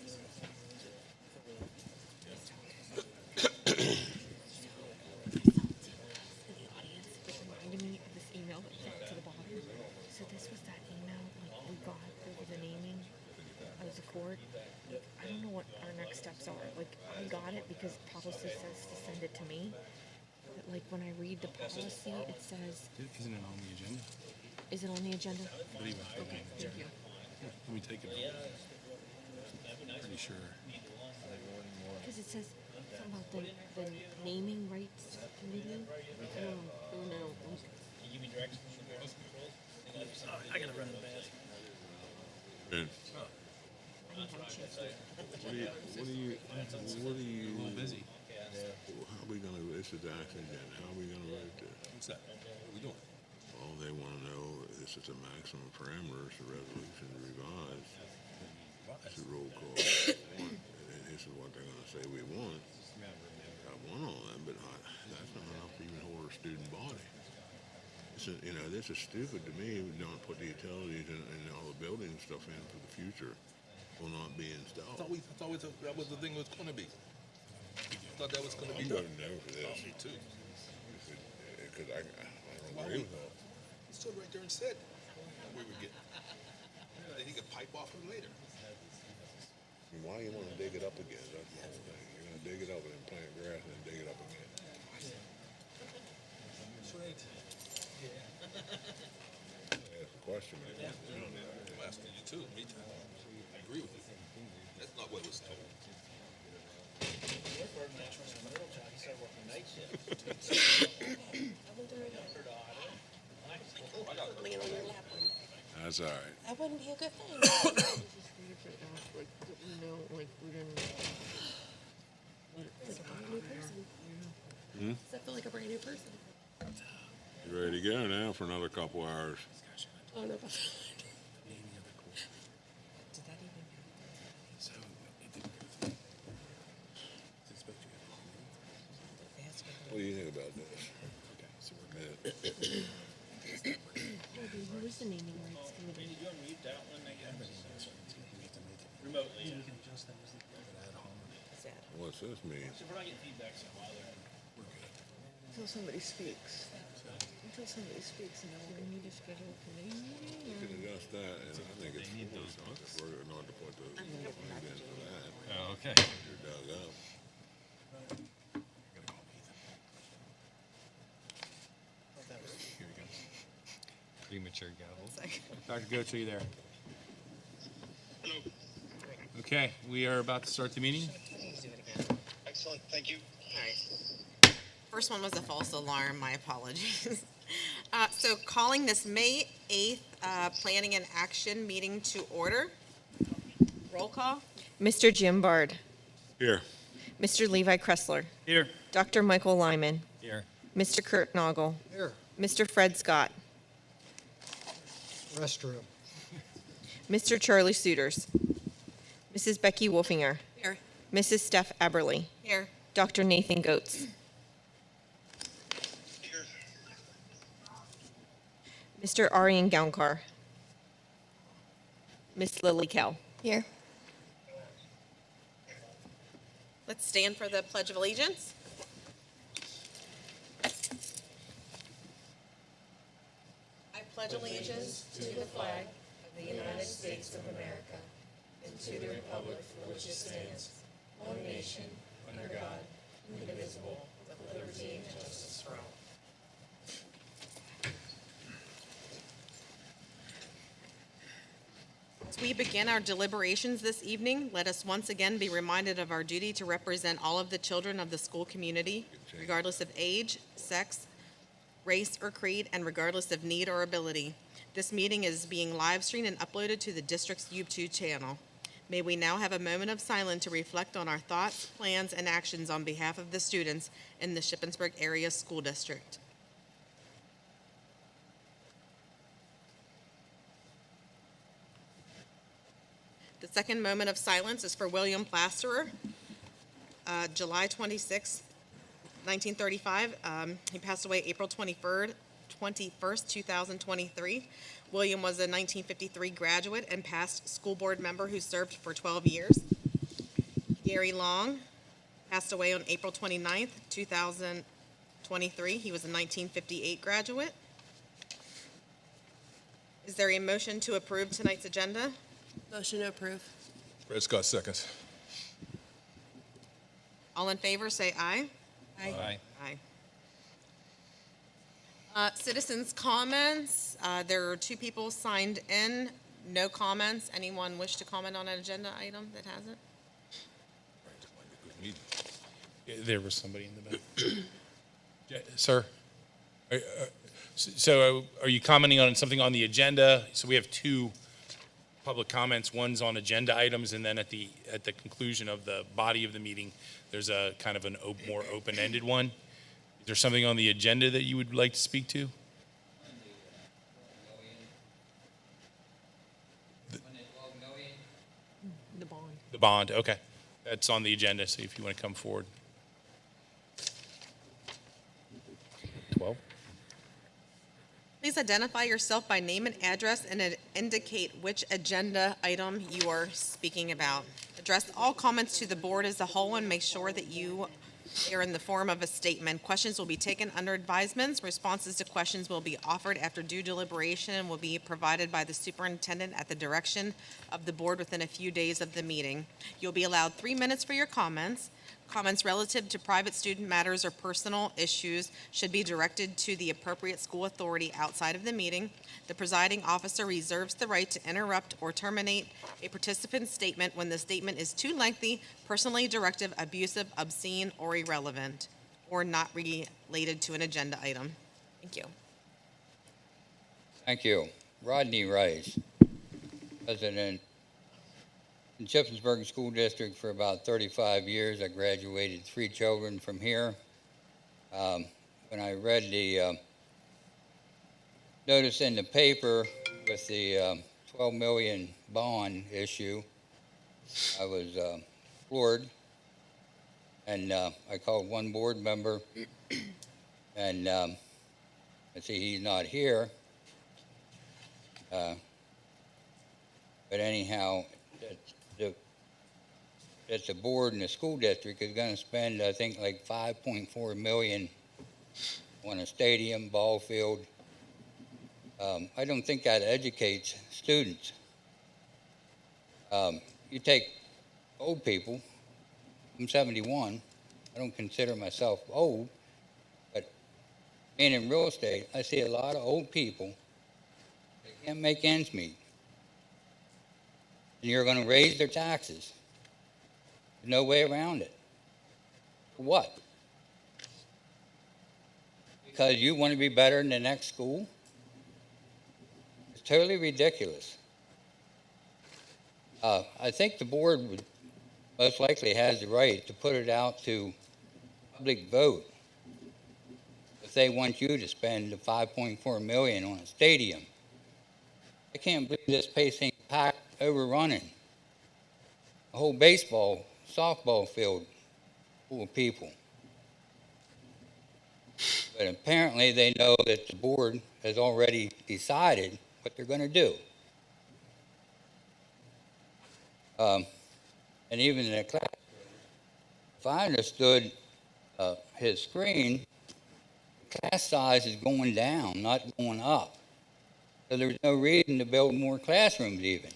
Reminded me of this email that sent to the bottom. So this was that email like we got over the naming of the court. Like, I don't know what our next steps are. Like I got it because policy says to send it to me. But like when I read the policy, it says, Isn't it on the agenda? is it on the agenda? I believe it. Okay, thank you. Let me take it. Pretty sure. Because it says something about the naming rights committee. Oh no. I gotta run to the bathroom. Good. I didn't have a chance to. What are you? A little busy. How are we gonna, this is the action agenda, how are we gonna vote this? What's that? What we doing? All they wanna know, this is the maximum parameters, the resolution revised, it's a roll call. And this is what they're gonna say we want. I want all that, but that's not enough to even hold a student body. This is stupid to me, we don't put the utilities and all the building stuff in for the future, will not be installed. I thought that was the thing it was gonna be. I thought that was gonna be I'm done. voting no for this. Me too. Because I don't agree with that. He stood right there and said we would get. Then he could pipe off him later. Why you wanna dig it up again, that's the whole thing. You're gonna dig it up and then plant grass and then dig it up again. That's right. Ask a question. I'm asking you too, me too. I agree with you. That's not what was told. That's all right. That wouldn't be a good thing. Hmm? Does that feel like a brand new person? You ready to go now for another couple hours? I don't know about that. What do you think about this? Who is the naming rights committee? What's this mean? Until somebody speaks. Until somebody speaks, and then we need to schedule a committee meeting. You can adjust that, and I think it's we're not to put the lead in for that. Oh, okay. You're dug up. Premature gavel. Dr. Goetz, are you there? Hello. Okay, we are about to start the meeting. Excellent, thank you. All right. First one was a false alarm, my apologies. So calling this May 8th Planning and Action meeting to order. Roll call. Mr. Jim Bard. Here. Mr. Levi Kressler. Here. Dr. Michael Lyman. Here. Mr. Kurt Noggle. Here. Mr. Fred Scott. Restroom. Mr. Charlie Suiters. Mrs. Becky Wolfinger. Here. Mrs. Steph Eberly. Here. Dr. Nathan Goetz. Here. Mr. Aryan Gaunkar. Miss Lily Kell. Here. Let's stand for the Pledge of Allegiance. I pledge allegiance to the flag of the United States of America and to the republic for which it stands, one nation, under God, indivisible, with liberty and justice for all. As we begin our deliberations this evening, let us once again be reminded of our duty to represent all of the children of the school community, regardless of age, sex, race, or creed, and regardless of need or ability. This meeting is being live streamed and uploaded to the district's YouTube channel. May we now have a moment of silence to reflect on our thoughts, plans, and actions on behalf of the students in the Shippensburg Area School District. The second moment of silence is for William Plasterer, July 26, 1935. He passed away April 21st, 2023. William was a 1953 graduate and past school board member who served for 12 years. Gary Long passed away on April 29th, 2023. He was a 1958 graduate. Is there a motion to approve tonight's agenda? Motion to approve. Fred Scott seconds. All in favor, say aye. Aye. Aye. Citizens' comments. There are 2 people signed in. No comments. Anyone wish to comment on an agenda item that hasn't? Yeah, there was somebody in the back. Yeah, sir? So are you commenting on something on the agenda? So we have 2 public comments. One's on agenda items, and then at the conclusion of the body of the meeting, there's a kind of more open-ended one. Is there something on the agenda that you would like to speak to? The bond. The bond, okay. That's on the agenda, so if you want to come forward. 12? Please identify yourself by name and address and indicate which agenda item you are speaking about. Address all comments to the board as a whole and make sure that you are in the form of a statement. Questions will be taken under advisements. Responses to questions will be offered after due deliberation and will be provided by the superintendent at the direction of the board within a few days of the meeting. You'll be allowed 3 minutes for your comments. Comments relative to private student matters or personal issues should be directed to the appropriate school authority outside of the meeting. The presiding officer reserves the right to interrupt or terminate a participant's statement when the statement is too lengthy, personally directive, abusive, obscene, or irrelevant, or not related to an agenda item. Thank you. Thank you. Rodney Rice, President in Shippensburg School District for about 35 years. I graduated 3 children from here. When I read the notice in the paper with the 12 million bond issue, I was floored. And I called one board member, and I see he's not here. But anyhow, that the board and the school district is going to spend, I think, like $5.4 million on a stadium, ball field. I don't think that educates students. You take old people. I'm 71. I don't consider myself old, but being in real estate, I see a lot of old people that can't make ends meet. And you're going to raise their taxes. There's no way around it. For what? Because you want to be better than the next school? It's totally ridiculous. I think the board would most likely has the right to put it out to public vote if they want you to spend the $5.4 million on a stadium. I can't believe this place ain't packed, overrunning. A whole baseball, softball field full of people. But apparently they know that the board has already decided what they're going to do. And even in the class, if I understood his screen, class size is going down, not going up. So there's no reason to build more classrooms even.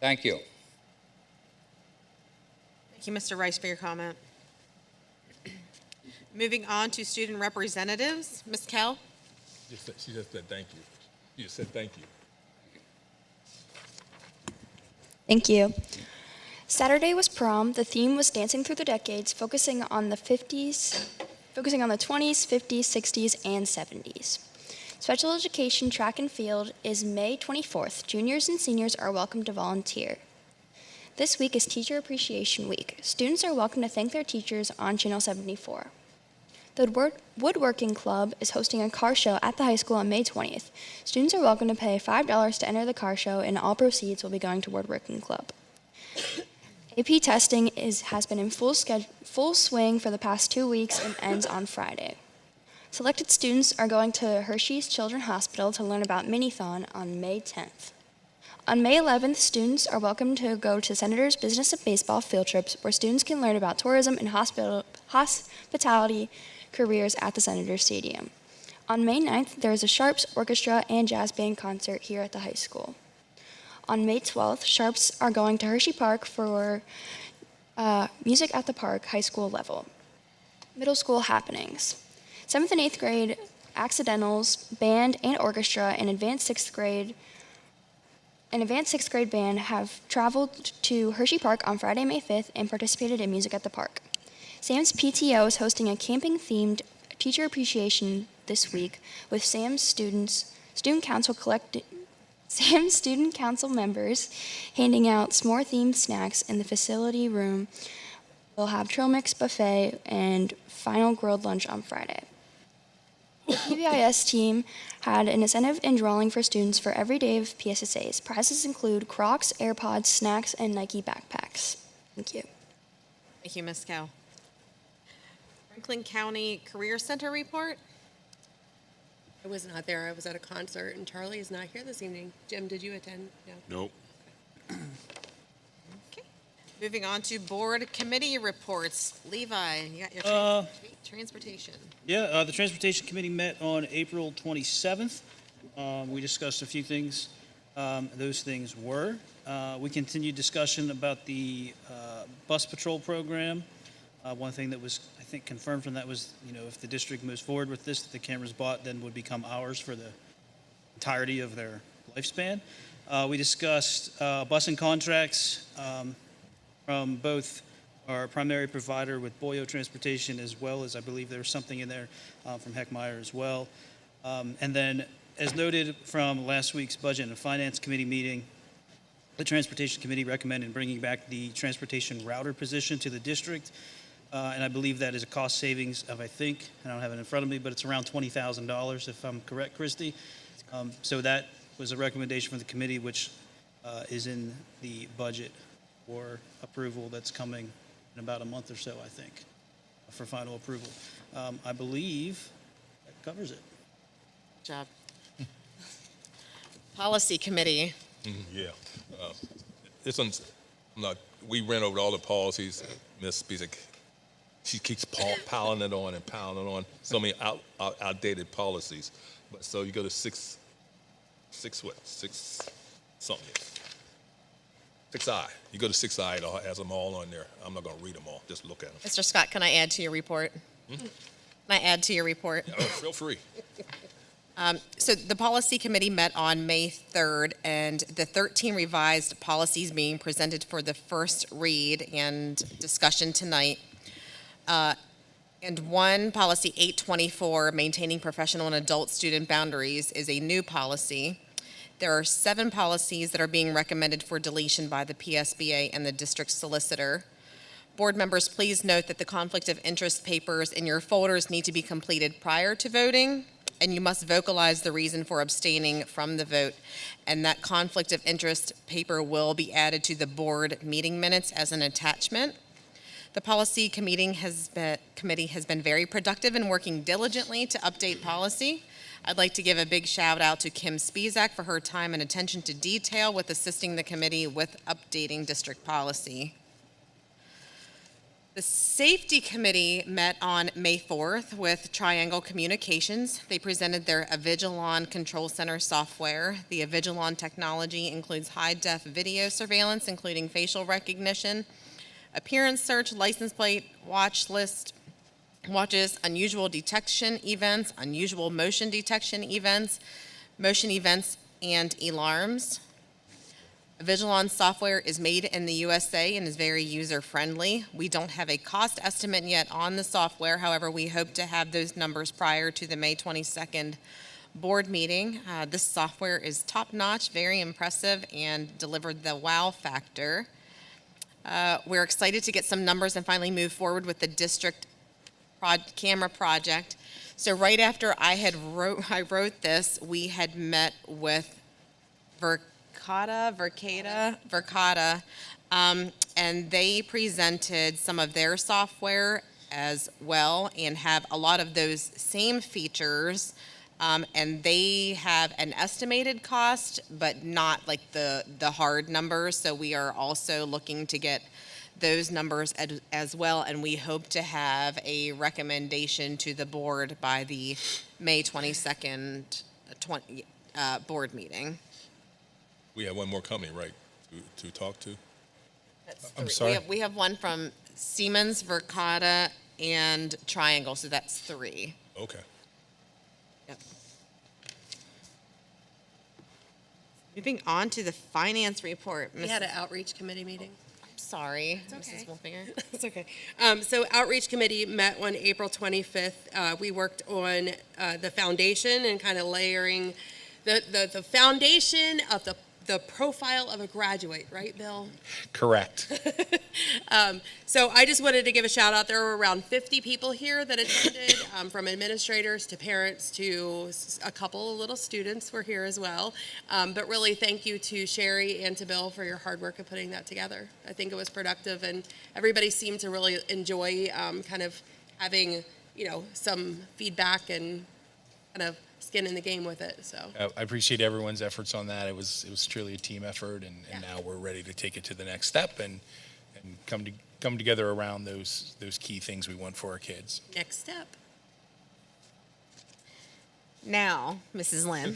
Thank you. Thank you, Mr. Rice, for your comment. Moving on to student representatives. Ms. Kell? She just said thank you. You just said thank you. Thank you. Saturday was prom. The theme was Dancing Through the Decades, focusing on the 20s, 50s, 60s, and 70s. Special education track and field is May 24th. Juniors and seniors are welcome to volunteer. This week is Teacher Appreciation Week. Students are welcome to thank their teachers on Channel 74. The Woodworking Club is hosting a car show at the high school on May 20th. Students are welcome to pay $5 to enter the car show, and all proceeds will be going to Woodworking Club. AP testing has been in full swing for the past 2 weeks and ends on Friday. Selected students are going to Hershey's Children's Hospital to learn about Minithon on May 10th. On May 11th, students are welcome to go to Senator's Business of Baseball field trips, where students can learn about tourism and hospitality careers at the Senator Stadium. On May 9th, there is a Sharps Orchestra and Jazz Band concert here at the high school. On May 12th, Sharps are going to Hershey Park for Music at the Park high school level. Middle school happenings. 7th and 8th grade accidentals, band, and orchestra, and advanced 6th grade band have traveled to Hershey Park on Friday, May 5th, and participated in Music at the Park. Sam's PTO is hosting a camping-themed teacher appreciation this week with Sam's student council members handing out s'more-themed snacks in the facility room. We'll have trail mix buffet and final grilled lunch on Friday. The PBIS team had an incentive in drawing for students for every day of PSSAs. Prizes include Crocs, AirPods, snacks, and Nike backpacks. Thank you. Thank you, Ms. Cow. Franklin County Career Center report. I was not there. I was at a concert, and Charlie is not here this evening. Jim, did you attend? No. Nope. Okay. Moving on to board committee reports. Levi, you got your transportation. Yeah, the Transportation Committee met on April 27th. We discussed a few things. Those things were. We continued discussion about the bus patrol program. One thing that was, I think, confirmed from that was, if the district moves forward with this, the cameras bought then would become ours for the entirety of their lifespan. We discussed busing contracts from both our primary provider with Boyo Transportation, as well as I believe there's something in there from Heckmeyer as well. And then, as noted from last week's Budget and Finance Committee meeting, the Transportation Committee recommended bringing back the transportation router position to the district. And I believe that is a cost savings of, I don't have it in front of me, but it's around $20,000, if I'm correct, Christy. So that was a recommendation from the committee, which is in the budget for approval that's coming in about a month or so, I think, for final approval. I believe that covers it. Good job. Policy Committee. Yeah. We ran over all the policies. Ms. Spisak, she keeps piling it on and piling it on. So many outdated policies. But so you go to six something. 6I. You go to 6I, it has them all on there. I'm not going to read them all. Just look at them. Mr. Scott, can I add to your report? Can I add to your report? Oh, feel free. So the Policy Committee met on May 3rd, and the 13 revised policies being presented for the first read and discussion tonight. And one, Policy 824, Maintaining Professional and Adult Student Boundaries, is a new policy. There are 7 policies that are being recommended for deletion by the PSBA and the district solicitor. Board members, please note that the conflict of interest papers in your folders need to be completed prior to voting, and you must vocalize the reason for abstaining from the vote. And that conflict of interest paper will be added to the board meeting minutes as an attachment. The Policy Committee has been very productive in working diligently to update policy. I'd like to give a big shout out to Kim Spisak for her time and attention to detail with assisting the committee with updating district policy. The Safety Committee met on May 4th with Triangle Communications. They presented their Avigilon Control Center software. The Avigilon technology includes high-def video surveillance, including facial recognition, appearance search, license plate, watch list, watches, unusual detection events, unusual motion detection events, motion events, and alarms. Avigilon software is made in the USA and is very user-friendly. We don't have a cost estimate yet on the software. However, we hope to have those numbers prior to the May 22nd board meeting. This software is top-notch, very impressive, and delivered the wow factor. We're excited to get some numbers and finally move forward with the district camera project. So right after I wrote this, we had met with Verkada, and they presented some of their software as well and have a lot of those same features. And they have an estimated cost, but not like the hard numbers. So we are also looking to get those numbers as well, and we hope to have a recommendation to the board by the May 22nd board meeting. We have one more company, right, to talk to? That's I'm 3. sorry? We have one from Siemens, Verkada, and Triangle, so that's 3. Okay. Yep. Moving on to the finance report. We had an outreach committee meeting. Sorry, It's okay. Mrs. Wolfinger. It's okay. So Outreach Committee met on April 25th. We worked on the foundation and kind of layering the foundation of the profile of a graduate, right, Bill? Correct. So I just wanted to give a shout out. There were around 50 people here that attended, from administrators to parents to a couple of little students were here as well. But really thank you to Sherry and to Bill for your hard work of putting that together. I think it was productive and everybody seemed to really enjoy kind of having, some feedback and kind of skin in the game with it. So I appreciate everyone's efforts on that. It was truly a team effort, and now we're ready to take it to the next step and come together around those key things we want for our kids. next step. Now, Mrs. Lynn,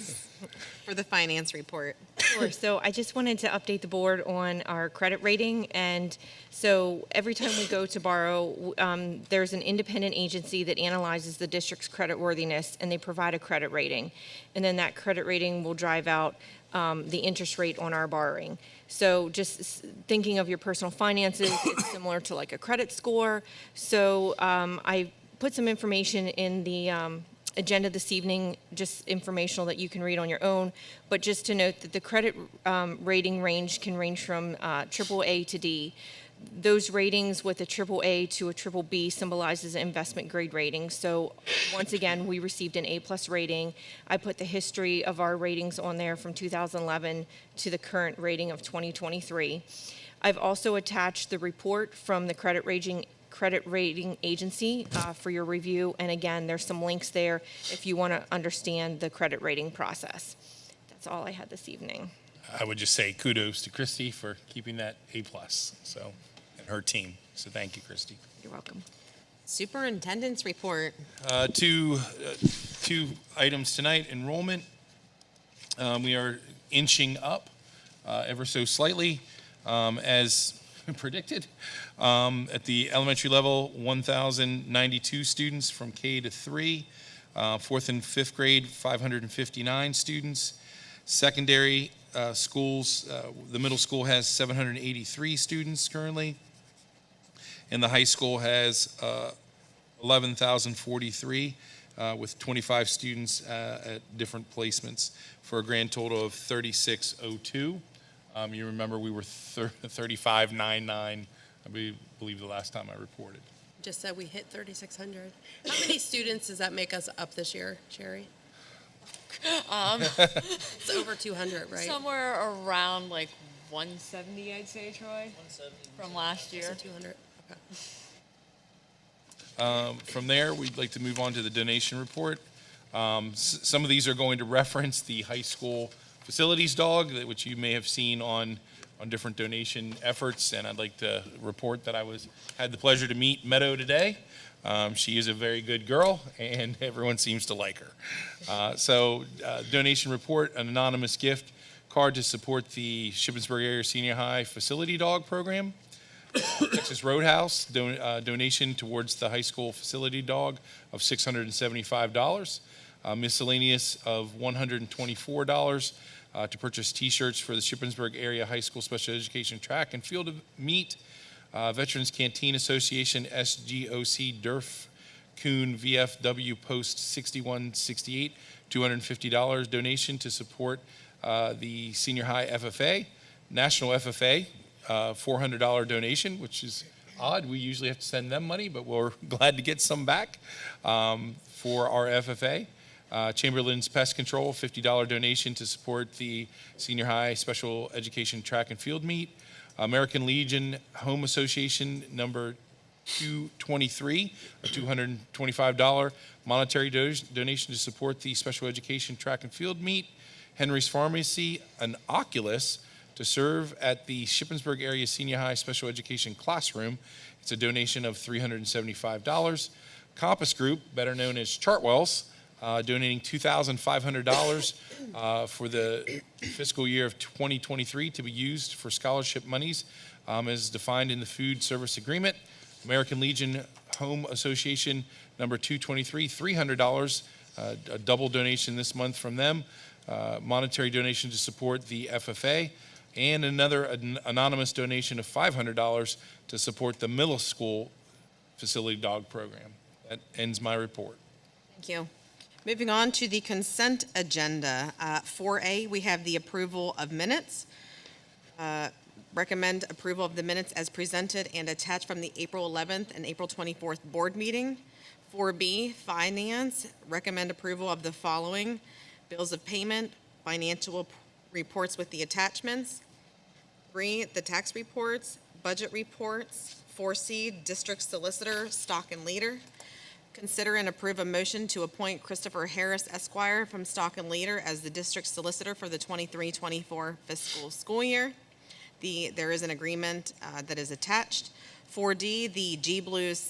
for the finance report. Sure. So I just wanted to update the board on our credit rating. And so every time we go to borrow, there's an independent agency that analyzes the district's credit worthiness, and they provide a credit rating. And then that credit rating will drive out the interest rate on our borrowing. So just thinking of your personal finances, it's similar to like a credit score. So I put some information in the agenda this evening, just informational that you can read on your own, but just to note that the credit rating range can range from AAA to D. Those ratings with a AAA to a BBB symbolizes an investment grade rating. So once again, we received an A+ rating. I put the history of our ratings on there from 2011 to the current rating of 2023. I've also attached the report from the credit rating agency for your review. And again, there's some links there if you want to understand the credit rating process. That's all I had this evening. I would just say kudos to Christy for keeping that A+, so, and her team. So thank you, Christy. You're welcome. Superintendent's report. Two items tonight. Enrollment, we are inching up ever so slightly, as predicted. At the elementary level, 1,092 students from K to 3. Fourth and fifth grade, 559 students. Secondary schools, the middle school has 783 students currently, and the high school has 11,043 with 25 students at different placements for a grand total of 3,602. You remember we were 3599, I believe the last time I reported. Just said we hit 3,600. How many students does that make us up this year, Sherry? It's over 200, right? Somewhere around like 170, I'd say, Troy, from last year. So 200, okay. From there, we'd like to move on to the donation report. Some of these are going to reference the high school facilities dog, which you may have seen on different donation efforts, and I'd like to report that I had the pleasure to meet Meadow today. She is a very good girl, and everyone seems to like her. Donation report, an anonymous gift card to support the Shippensburg Area Senior High Facility Dog Program. Texas Roadhouse, donation towards the high school facility dog of $675. Miscellaneous of $124 to purchase T-shirts for the Shippensburg Area High School Special Education Track and Field Meet. Veterans Canteen Association, SGOC, DERF, Coon, VFW, Post 6168, $250 donation to support the Senior High FFA. National FFA, $400 donation, which is odd. We usually have to send them money, but we're glad to get some back for our FFA. Chamberlain's Pest Control, $50 donation to support the Senior High Special Education Track and Field Meet. American Legion Home Association, number 223, a $225 monetary donation to support the Special Education Track and Field Meet. Henry's Pharmacy, an Oculus to serve at the Shippensburg Area Senior High Special Education Classroom. It's a donation of $375. Compass Group, better known as Chartwells, donating $2,500 for the fiscal year of 2023 to be used for scholarship monies as defined in the Food Service Agreement. American Legion Home Association, number 223, $300, a double donation this month from them. Monetary donation to support the FFA, and another anonymous donation of $500 to support the middle school facility dog program. That ends my report. Thank you. Moving on to the consent agenda. 4A, we have the approval of minutes. Recommend approval of the minutes as presented and attached from the April 11th and April 24th board meeting. 4B, finance, recommend approval of the following: bills of payment, financial reports with the attachments. 3, the tax reports, budget reports. 4C, district solicitor, Stock and Leader. Consider and approve a motion to appoint Christopher Harris Esquire from Stock and Leader as the district solicitor for the 23-24 fiscal school year. There is an agreement that is attached. 4D, the G Blues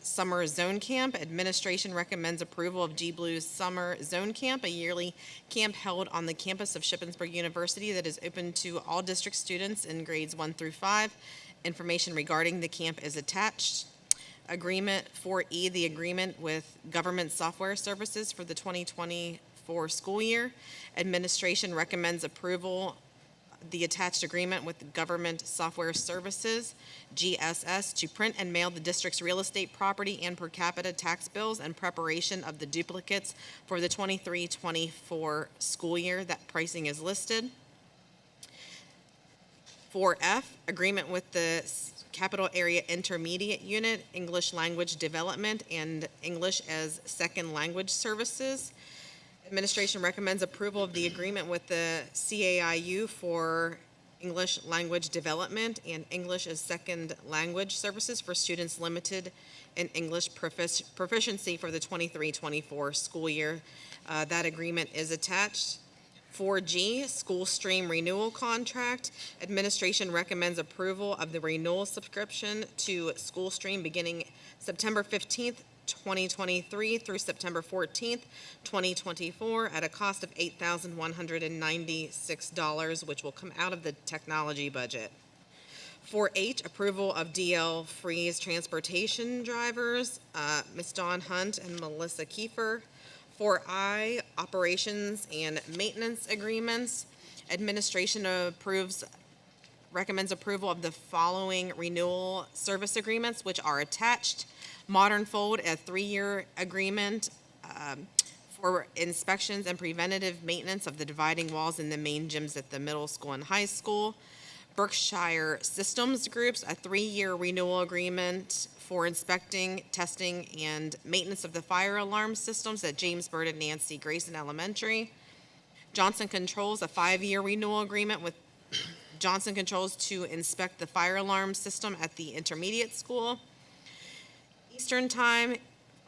Summer Zone Camp. Administration recommends approval of G Blues Summer Zone Camp, a yearly camp held on the campus of Shippensburg University that is open to all district students in grades 1 through 5. Information regarding the camp is attached. Agreement 4E, the agreement with Government Software Services for the 2024 school year. Administration recommends approval the attached agreement with Government Software Services, GSS, to print and mail the district's real estate property and per capita tax bills and preparation of the duplicates for the 23-24 school year. That pricing is listed. 4F, agreement with the Capital Area Intermediate Unit, English Language Development, and English as Second Language Services. Administration recommends approval of the agreement with the CAIU for English Language Development and English as Second Language Services for students limited in English proficiency for the 23-24 school year. That agreement is attached. 4G, School Stream Renewal Contract. Administration recommends approval of the renewal subscription to School Stream beginning September 15th, 2023 through September 14th, 2024 at a cost of $8,196, which will come out of the technology budget. 4H, approval of DL Freeze transportation drivers, Ms. Dawn Hunt and Melissa Kiefer. 4I, operations and maintenance agreements. Administration recommends approval of the following renewal service agreements, which are attached. Modern Fold, a 3-year agreement for inspections and preventative maintenance of the dividing walls in the main gyms at the middle school and high school. Berkshire Systems Groups, a 3-year renewal agreement for inspecting, testing, and maintenance of the fire alarm systems at James Byrd and Nancy Grayson Elementary. Johnson Controls, a 5-year renewal agreement with Johnson Controls to inspect the fire alarm system at the intermediate school. Eastern Time,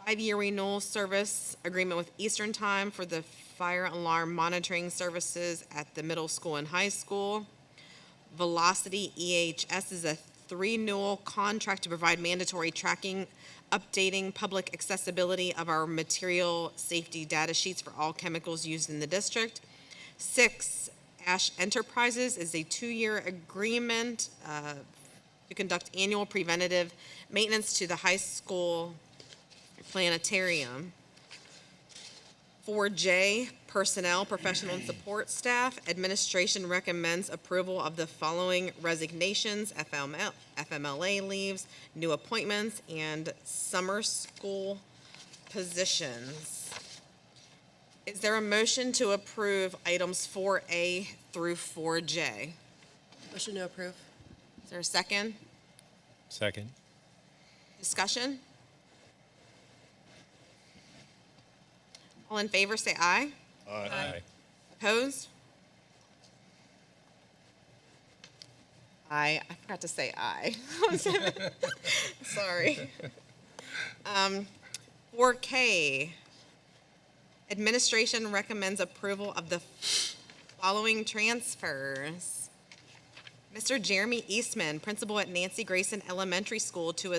5-year renewal service agreement with Eastern Time for the fire alarm monitoring services at the middle school and high school. Velocity EHS is a 3-renewal contract to provide mandatory tracking, updating public accessibility of our material safety data sheets for all chemicals used in the district. 6, Ash Enterprises is a 2-year agreement to conduct annual preventative maintenance to the high school planetarium. 4J, personnel, professional and support staff. Administration recommends approval of the following resignations, FMLA leaves, new appointments, and summer school positions. Is there a motion to approve items 4A through 4J? Motion to approve. Is there a second? Second. Discussion? All in favor, say aye. Aye. Opposed? Aye. I forgot to say aye. Sorry. 4K. Administration recommends approval of the following transfers. Mr. Jeremy Eastman, principal at Nancy Grayson Elementary School, to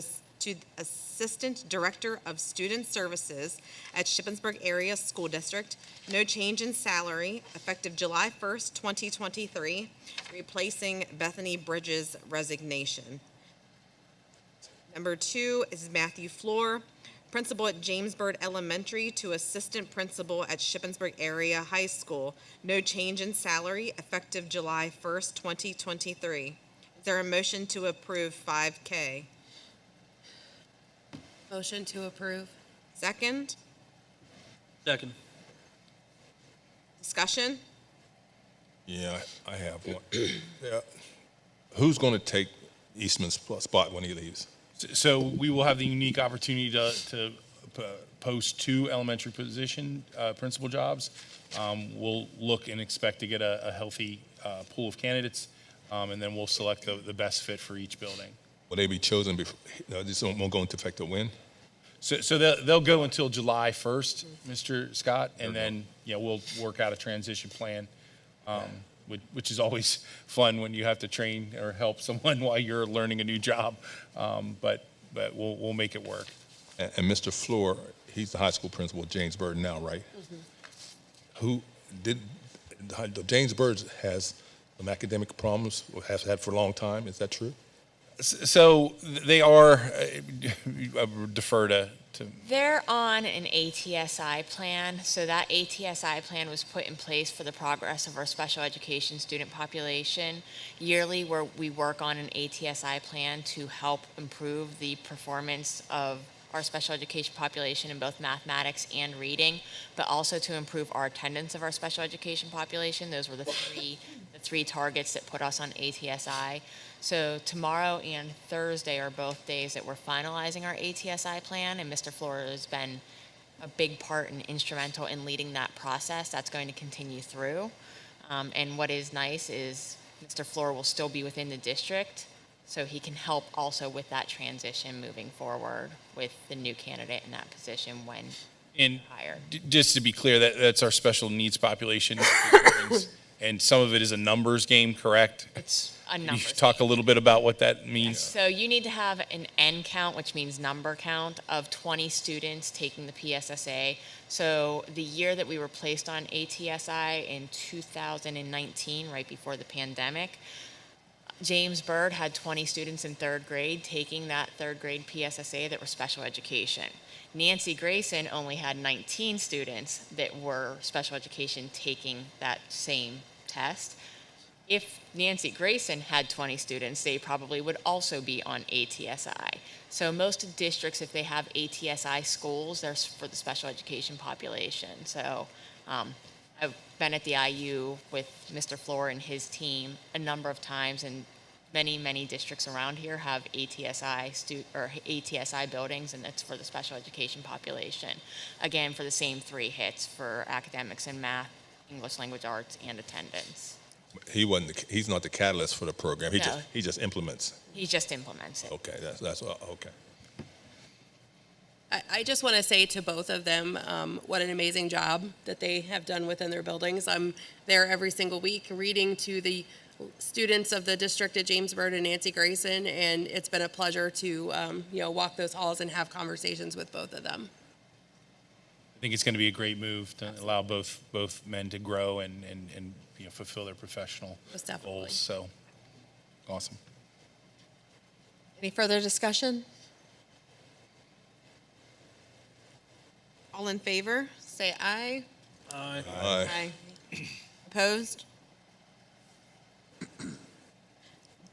Assistant Director of Student Services at Shippensburg Area School District. No change in salary, effective July 1st, 2023, replacing Bethany Bridges' resignation. Number 2 is Matthew Floor, principal at James Byrd Elementary, to Assistant Principal at Shippensburg Area High School. No change in salary, effective July 1st, 2023. Is there a motion to approve 5K? Motion to approve. Second? Second. Discussion? Yeah, I have one. Yeah. Who's going to take Eastman's spot when he leaves? So we will have the unique opportunity to post 2 elementary position principal jobs. We'll look and expect to get a healthy pool of candidates, and then we'll select the best fit for each building. Will they be chosen before, this won't go into effect till when? So they'll go until July 1st, Mr. Scott, and then we'll work out a transition plan, which is always fun when you have to train or help someone while you're learning a new job. But we'll make it work. And Mr. Floor, he's the high school principal at James Byrd now, right? Who did, James Byrd has some academic problems, or has had for a long time. Is that true? So they are, I would defer to They're on an ATSI plan. So that ATSI plan was put in place for the progress of our special education student population. Yearly, where we work on an ATSI plan to help improve the performance of our special education population in both mathematics and reading, but also to improve our attendance of our special education population. Those were the three targets that put us on ATSI. So tomorrow and Thursday are both days that we're finalizing our ATSI plan, and Mr. Floor has been a big part and instrumental in leading that process. That's going to continue through. And what is nice is Mr. Floor will still be within the district, so he can help also with that transition moving forward with the new candidate in that position when And hired. just to be clear, that's our special needs population. And some of it is a numbers game, correct? It's a You numbers talk a little bit about what that means? So you need to have an N count, which means number count, of 20 students taking the PSSA. So the year that we were placed on ATSI in 2019, right before the pandemic, James Byrd had 20 students in third grade taking that third grade PSSA that were special education. Nancy Grayson only had 19 students that were special education taking that same test. If Nancy Grayson had 20 students, they probably would also be on ATSI. So most districts, if they have ATSI schools, they're for the special education population. So I've been at the IU with Mr. Floor and his team a number of times, and many districts around here have ATSI buildings, and it's for the special education population. Again, for the same 3 hits for academics and math, English language arts, and attendance. He's not the catalyst for the program. He No. just implements. He just implements it. Okay, that's okay. I just want to say to both of them, what an amazing job that they have done within their buildings. I'm there every single week reading to the students of the district at James Byrd and Nancy Grayson, and it's been a pleasure to walk those halls and have conversations with both of them. I think it's going to be a great move to allow both men to grow and fulfill their professional Most definitely. goals. So, awesome. Any further discussion? All in favor, say aye. Aye. Aye. Opposed?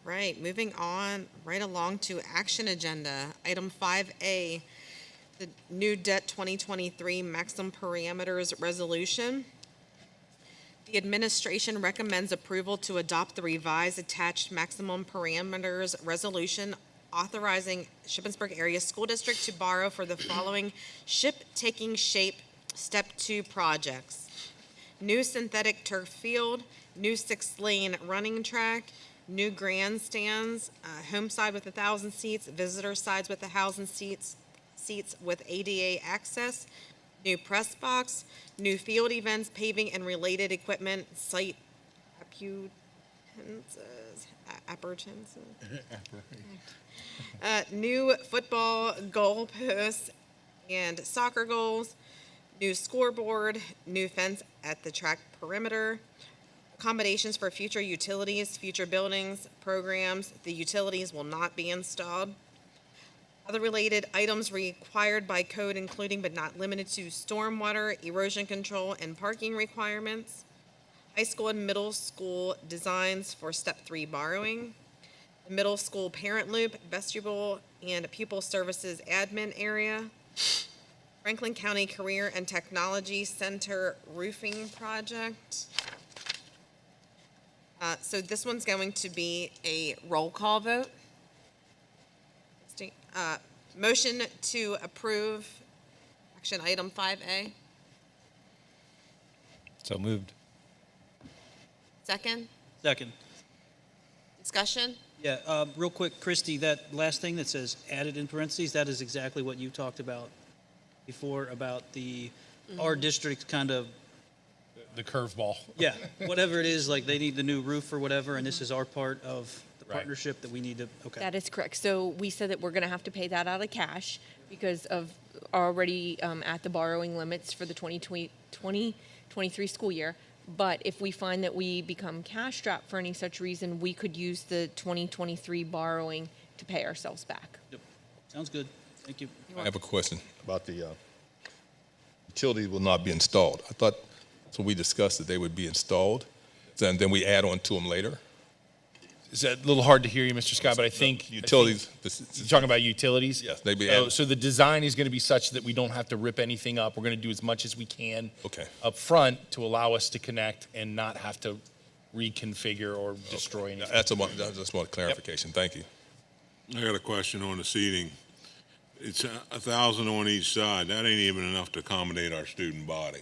Right, moving on right along to action agenda. Item 5A, the new debt 2023 maximum parameters resolution. The administration recommends approval to adopt the revised attached maximum parameters resolution authorizing Shippensburg Area School District to borrow for the following ship-taking shape Step 2 projects: new synthetic turf field, new 6-lane running track, new grandstands, home side with 1,000 seats, visitor sides with 1,000 seats with ADA access, new press box, new field events, paving and related equipment, site appurtenances, new football goal posts and soccer goals, new scoreboard, new fence at the track perimeter, accommodations for future utilities, future buildings, programs. The utilities will not be installed. Other related items required by code, including but not limited to stormwater, erosion control, and parking requirements. High school and middle school designs for Step 3 borrowing. The middle school parent loop, vestibule, and pupil services admin area. Franklin County Career and Technology Center roofing project. So this one's going to be a roll call vote. Motion to approve action item 5A. So moved. Second, Second. discussion? Yeah, real quick, Christy, that last thing that says added in parentheses, that is exactly what you talked about before, about our district kind of, The curveball. yeah, whatever it is, like they need the new roof or whatever, and this is our part of the Right. partnership that we need to, okay. That is correct. So we said that we're going to have to pay that out of cash because of already at the borrowing limits for the 2023 school year. But if we find that we become cash strapped for any such reason, we could use the 2023 borrowing to pay ourselves back. Yep. Sounds good. Thank you. I have a question about the utilities will not be installed. I thought that's what we discussed, that they would be installed, and then we add on to them later. Is that a little hard to hear you, Mr. Scott, but I think. Utilities. You're talking about utilities? Yes, they'd be So, added. so the design is going to be such that we don't have to rip anything up. We're going to do as much as we can. Okay. Up front to allow us to connect and not have to reconfigure or destroy anything. That's just one clarification. Thank you. I got a question on the seating. It's 1,000 on each side. That ain't even enough to accommodate our student body.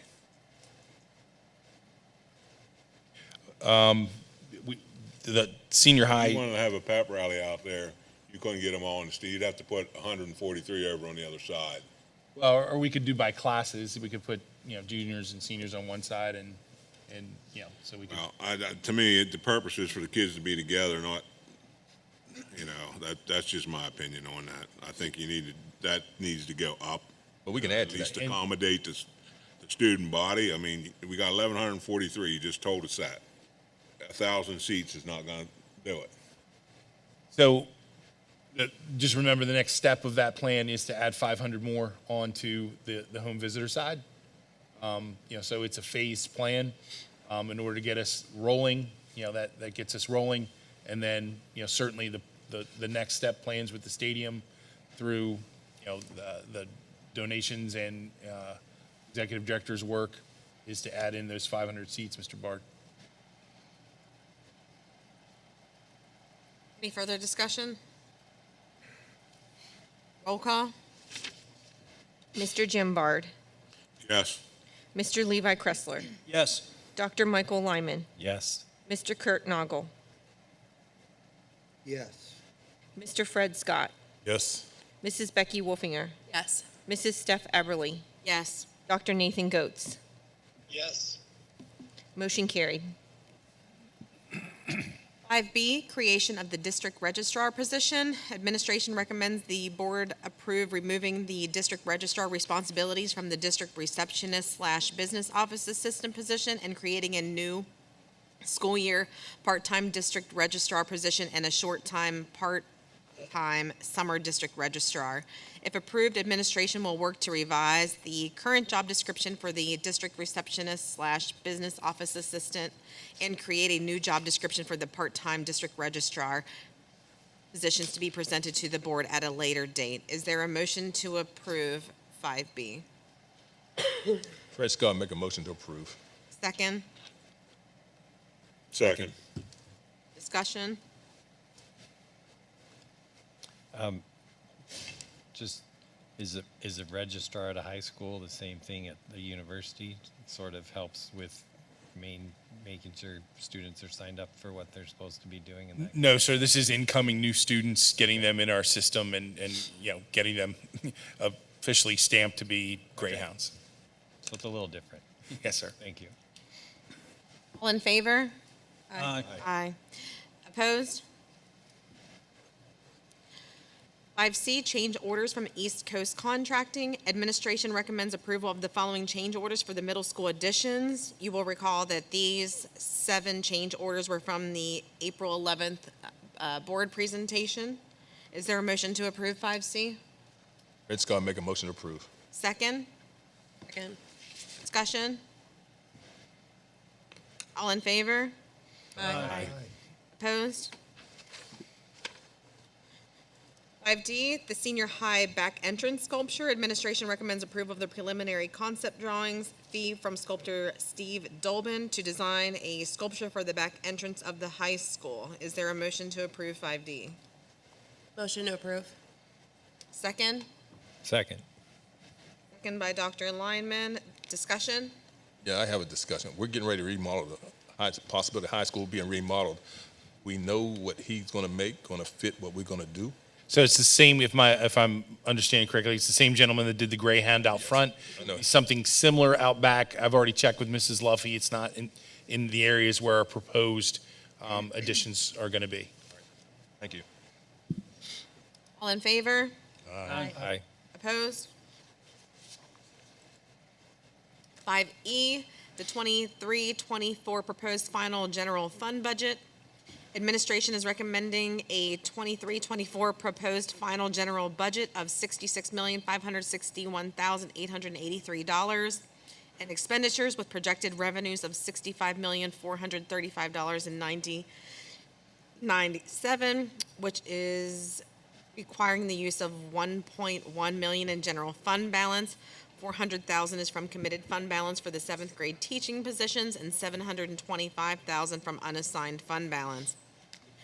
The senior high. You wanted to have a pep rally out there, you couldn't get them all on the seat. You'd have to put 143 over on the other side. Well, or we could do by classes. We could put, juniors and seniors on one side and so we could. Well, to me, the purpose is for the kids to be together, not, that's just my opinion on that. I think that needs to go up. But we can add At to least that. accommodate the student body. I mean, we got 1,143, you just told us that. 1,000 seats is not gonna do it. So just remember the next step of that plan is to add 500 more onto the home visitor side. So it's a phased plan in order to get us rolling, that gets us rolling. And then, certainly the next step plans with the stadium through, the donations and executive director's work is to add in those 500 seats, Mr. Bard. Any further discussion? Roll call? Mr. Jim Bard, Yes. Mr. Levi Kressler, Yes. Dr. Michael Lyman, Yes. Mr. Kurt Noggle, Yes. Mr. Fred Scott, Yes. Mrs. Becky Wolfinger, Yes. Mrs. Steph Eberly, Yes. Dr. Nathan Goetz. Yes. Motion carried. 5B, creation of the district registrar position. Administration recommends the board approve removing the district registrar responsibilities from the district receptionist/business office assistant position and creating a new school year part-time district registrar position and a short-time part-time summer district registrar. If approved, administration will work to revise the current job description for the district receptionist/business office assistant and create a new job description for the part-time district registrar positions to be presented to the board at a later date. Is there a motion to approve 5B? Fred Scott, make a motion to approve. Second, Second. discussion? Just, is a registrar at a high school the same thing at the university? It sort of helps with making sure students are signed up for what they're supposed to be doing in that. No, sir, this is incoming new students, getting them in our system and getting them officially stamped to be Greyhounds. So it's a little different. Yes, sir. Thank you. All in favor? Aye. Aye. Opposed? 5C, change orders from East Coast Contracting. Administration recommends approval of the following change orders for the middle school additions. You will recall that these 7 change orders were from the April 11th board presentation. Is there a motion to approve 5C? Fred Scott, make a motion to approve. Second? Second. Discussion? All in favor? Aye. Opposed? 5D, the senior high back entrance sculpture. Administration recommends approval of the preliminary concept drawings. Fee from sculptor Steve Dolbin to design a sculpture for the back entrance of the high school. Is there a motion to approve 5D? Motion to approve. Second? Second. Second by Dr. Lyman. Discussion? Yeah, I have a discussion. We're getting ready to remodel the possibility of high school being remodeled. We know what he's going to make, going to fit what we're going to do. So it's the same, if I'm understanding correctly, it's the same gentleman that did the Greyhound out front. I know. Something similar out back. I've already checked with Mrs. Luffy. It's not in the areas where our proposed additions are going to be. Thank you. All in favor? Aye. Opposed? 5E, the 23-24 proposed final general fund budget. Administration is recommending a 23-24 proposed final general budget of $66,561,883 and expenditures with projected revenues of $65,435.97, which is requiring the use of $1.1 million in general fund balance. $400,000 is from committed fund balance for the 7th grade teaching positions and $725,000 from unassigned fund balance.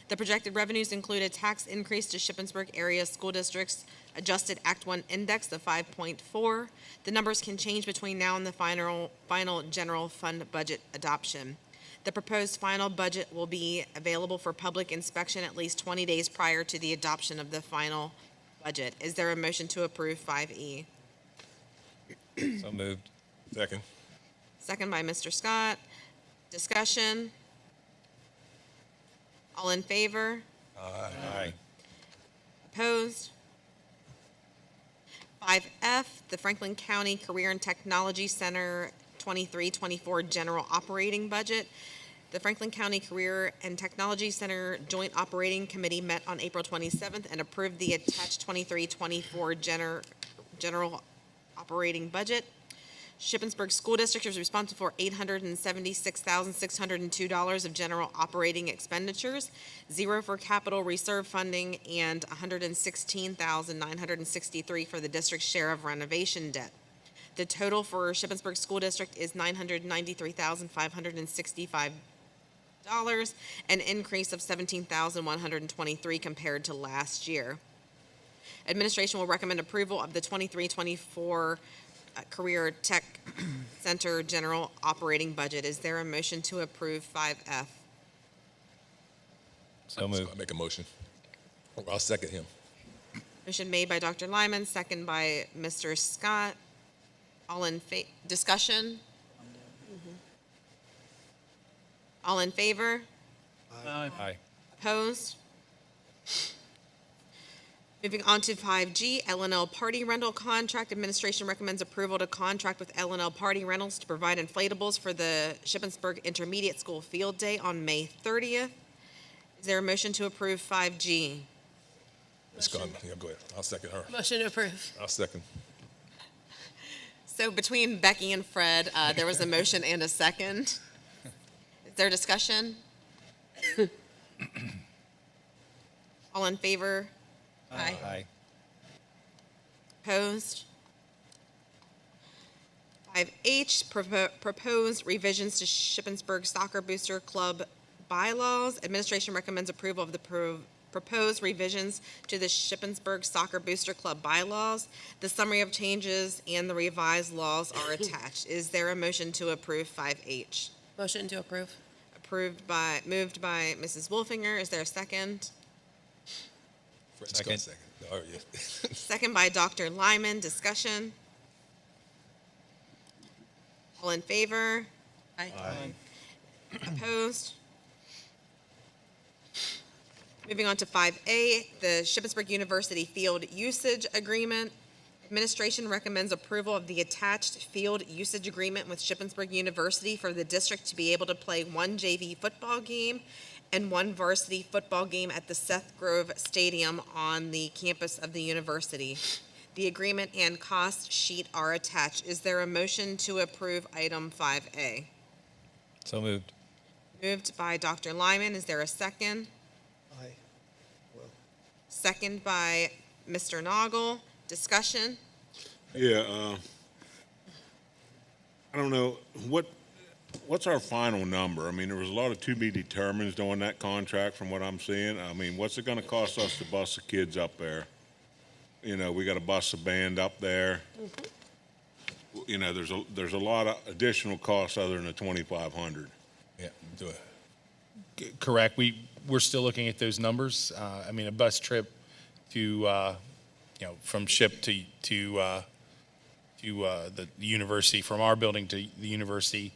The projected revenues include a tax increase to Shippensburg area school districts adjusted Act 1 index of 5.4. The numbers can change between now and the final general fund budget adoption. The proposed final budget will be available for public inspection at least 20 days prior to the adoption of the final budget. Is there a motion to approve 5E? So moved. Second. Second by Mr. Scott. Discussion? All in favor? Aye. Opposed? 5F, the Franklin County Career and Technology Center 23-24 General Operating Budget. The Franklin County Career and Technology Center Joint Operating Committee met on April 27th and approved the attached 23-24 General Operating Budget. Shippensburg School District is responsible for $876,602 of general operating expenditures, 0 for capital reserve funding, and $116,963 for the district's share of renovation debt. The total for Shippensburg School District is $993,565, an increase of $17,123 compared to last year. Administration will recommend approval of the 23-24 Career Tech Center General Operating Budget. Is there a motion to approve 5F? So moved. I'll make a motion. I'll second him. Motion made by Dr. Lyman, second by Mr. Scott. All in discussion? All in favor? Aye. Opposed? Moving on to 5G, L&L Party Rental Contract. Administration recommends approval to contract with L&L Party Rentals to provide inflatables for the Shippensburg Intermediate School Field Day on May 30th. Is there a motion to approve 5G? Ms. Scott, yeah, go ahead. I'll second her. Motion to approve. I'll second. So between Becky and Fred, there was a motion and a second. Is there discussion? All in favor? Aye. Aye. Opposed? 5H, proposed revisions to Shippensburg Soccer Booster Club bylaws. Administration recommends approval of the proposed revisions to the Shippensburg Soccer Booster Club bylaws. The summary of changes and the revised laws are attached. Is there a motion to approve 5H? Motion to approve. Moved by Mrs. Wolfinger. Is there a second? Fred Second. Scott, second. Oh, yeah. Second by Dr. Lyman. Discussion? All in favor? Aye. Opposed? Moving on to 5A, the Shippensburg University Field Usage Agreement. Administration recommends approval of the attached field usage agreement with Shippensburg University for the district to be able to play 1 JV football game and 1 varsity football game at the Seth Grove Stadium on the campus of the university. The agreement and cost sheet are attached. Is there a motion to approve item 5A? So moved. Moved by Dr. Lyman. Is there a second? Aye. Second by Mr. Noggle. Discussion? Yeah, I don't know, what's our final number? I mean, there was a lot of to be determined on that contract from what I'm seeing. I mean, what's it gonna cost us to bus the kids up there? You know, we gotta bus a band up there. You know, there's a lot of additional costs other than the 2,500. Yeah, do it. Correct. We're still looking at those numbers. I mean, a bus trip to, from SHIP to the university, from our building to the university,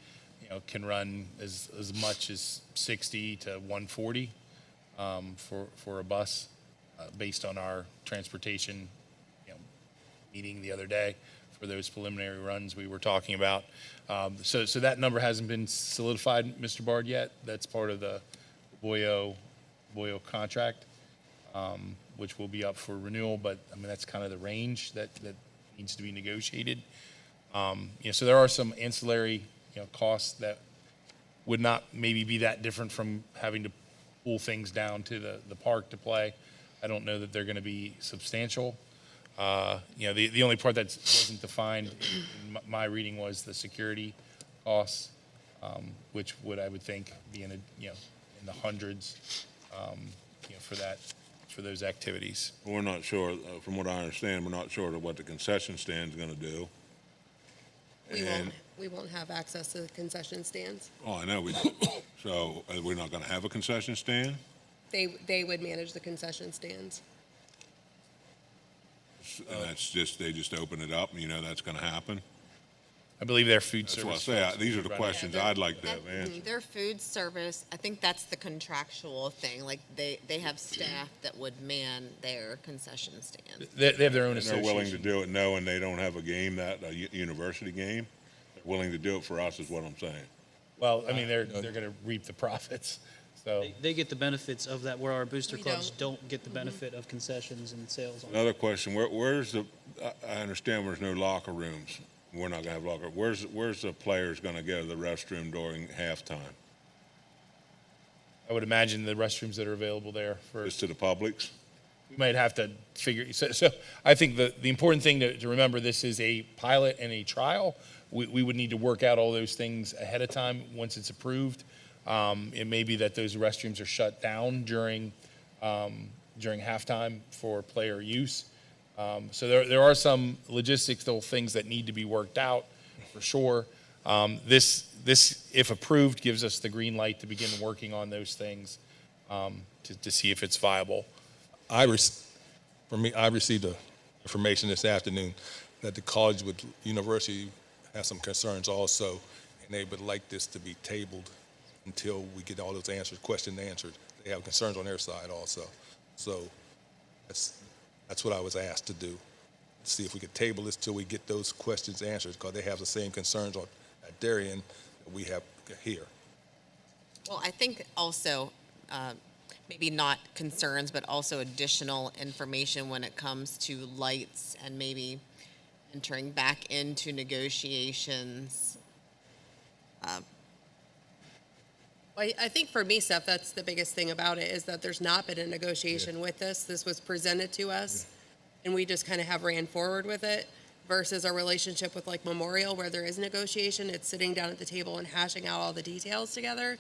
can run as much as 60 to 140 for a bus, based on our transportation, meeting the other day for those preliminary runs we were talking about. So that number hasn't been solidified, Mr. Bard, yet. That's part of the Boyo contract, which will be up for renewal, but I mean, that's kind of the range that needs to be negotiated. So there are some ancillary, costs that would not maybe be that different from having to pull things down to the park to play. I don't know that they're going to be substantial. The only part that wasn't defined in my reading was the security costs, which I would think be in the hundreds, for those activities. We're not sure, from what I understand, we're not sure of what the concession stand's gonna do. We won't have access to the concession stands. Oh, I know we don't. So, we're not gonna have a concession stand? They would manage the concession stands. And they just open it up, and that's gonna happen? I believe their food That's what I service. say, folks these will are the be running it. questions I'd like to have answered. Their food service, I think that's the contractual thing, like they have staff that would man their concession stand. They have their own And they're willing to association. do it knowing they don't have a game, a university game? They're willing to do it for us, is what I'm saying. Well, I mean, they're going to reap the profits. So They get the benefits of that, where our booster We clubs don't get the benefit of concessions and sales. on Another question, where's I understand there's no locker rooms. We're not gonna have locker, where's the players gonna go to the restroom during halftime? I would imagine the restrooms that are available there for. Just to the publics? We might have to figure, so I think the important thing to remember, this is a pilot and a trial. We would need to work out all those things ahead of time, once it's approved. It may be that those restrooms are shut down during halftime for player use. So there are some logistical things that need to be worked out, for sure. This, if approved, gives us the green light to begin working on those things, to see if it's viable. I received information this afternoon that the college with university has some concerns also, and they would like this to be tabled until we get all those questions answered. They have concerns on their side also. So that's what I was asked to do. See if we could table this till we get those questions answered, because they have the same concerns at their end that we have here. Well, I think also, maybe not concerns, but also additional information when it comes to lights and maybe entering back into negotiations. I think for me, Steph, that's the biggest thing about it, is that there's not been a negotiation with this. This was presented to us, and we just kind of have ran forward with it, versus our relationship with like Memorial, where there is negotiation. It's sitting down at the table and hashing out all the details together.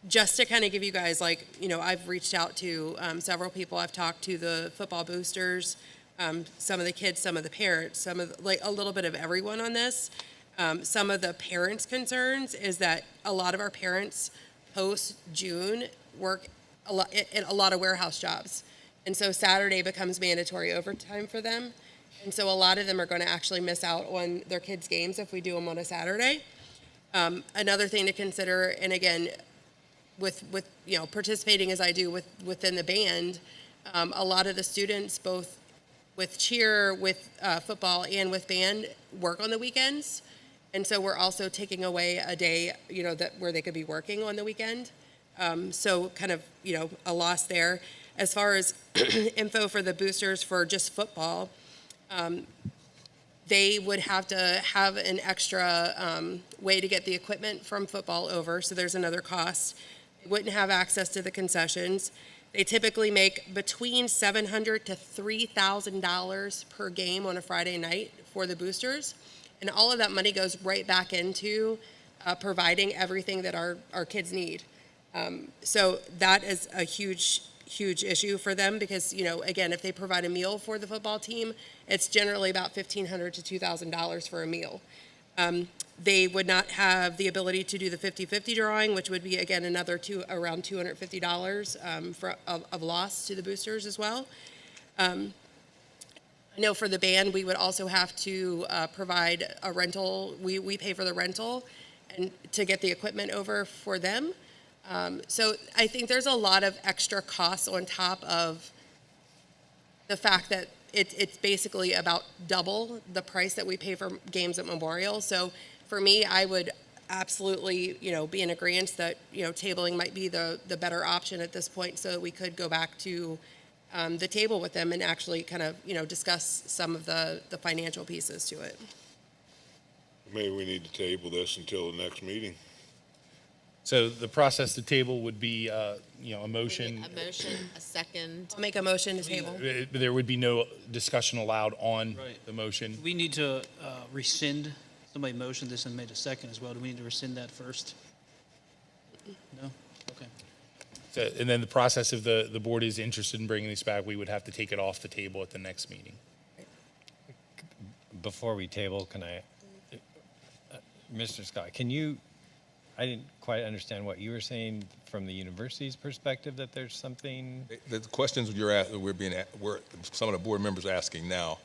Just to kind of give you guys, I've reached out to several people. I've talked to the football boosters, some of the kids, some of the parents, a little bit of everyone on this. Some of the parents' concerns is that a lot of our parents post-June work in a lot of warehouse jobs. And so Saturday becomes mandatory overtime for them. And so a lot of them are going to actually miss out on their kids' games if we do them on a Saturday. Another thing to consider, and again, with participating as I do within the band, a lot of the students, both with cheer, with football, and with band, work on the weekends. And so we're also taking away a day, where they could be working on the weekend. So kind of, a loss there. As far as info for the boosters for just football, they would have to have an extra way to get the equipment from football over. So there's another cost. They wouldn't have access to the concessions. They typically make between $700 to $3,000 per game on a Friday night for the boosters. And all of that money goes right back into providing everything that our kids need. So that is a huge issue for them, because, again, if they provide a meal for the football team, it's generally about $1,500 to $2,000 for a meal. They would not have the ability to do the 50-50 drawing, which would be, again, another around $250 of loss to the boosters as well. I know for the band, we would also have to provide a rental. We pay for the rental and to get the equipment over for them. So I think there's a lot of extra costs on top of the fact that it's basically about double the price that we pay for games at Memorial. So for me, I would absolutely, be in agreement that, tabling might be the better option at this point, so that we could go back to the table with them and actually kind of, discuss some of the financial pieces to it. Maybe we need to table this until the next meeting. So the process to table would be, a motion. A motion, a second. I'll make a motion to table. There would be no discussion allowed on Right. the motion. We need to rescind, somebody motioned this and made a second as well. Do we need to rescind that first? No? Okay. So, and then the process, if the board is interested in bringing this back, we would have to take it off the table at the next meeting. Before we table, can I, Mr. Scott, I didn't quite understand what you were saying from the university's perspective, that there's something. The questions some of the board members asking now,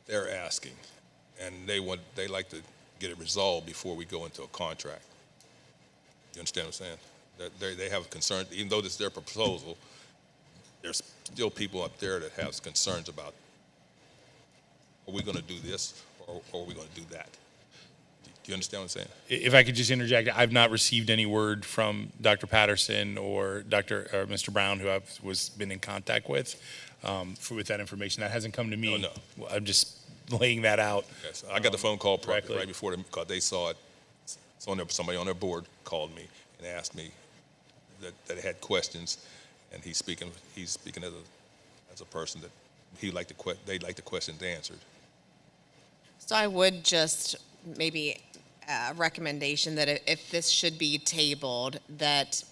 they're asking, and they like to get it resolved before we go into a contract. You understand what I'm saying? They have concerns, even though this is their proposal, there's still people up there that have concerns about, are we going to do this or are we going to do that? Do you understand what I'm saying? If I could just interject, I've not received any word from Dr. Patterson or Mr. Brown, who I've been in contact with with that information. That hasn't come to me. No. I'm just laying that out. Yes, I got the phone call correctly. right before because they saw it. Somebody on their board called me and asked me that they had questions, and he's speaking as a person that they'd like the questions answered. So I would just maybe a recommendation that if this should be tabled, that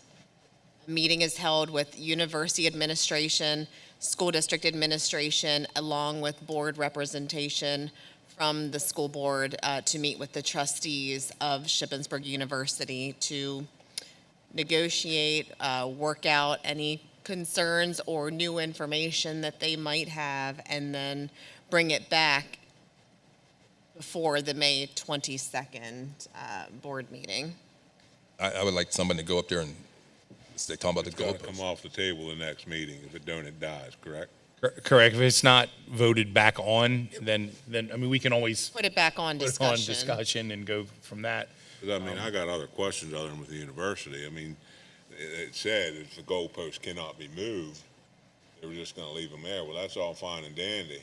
a meeting is held with university administration, school district administration, along with board representation from the school board to meet with the trustees of Shippensburg University to negotiate, work out any concerns or new information that they might have, and then bring it back before the May 22nd board meeting. I would like somebody to go up there and they talking about the It's gotta goalposts. come off the table the next meeting. If it don't, it dies, correct? Correct. If it's not voted back on, then I mean, we can always Put it back on put it on discussion. discussion and go from that. 'Cause I mean, I got other questions other than with the university. I mean, it said if the goalpost cannot be moved, they were just gonna leave them there. Well, that's all fine and dandy.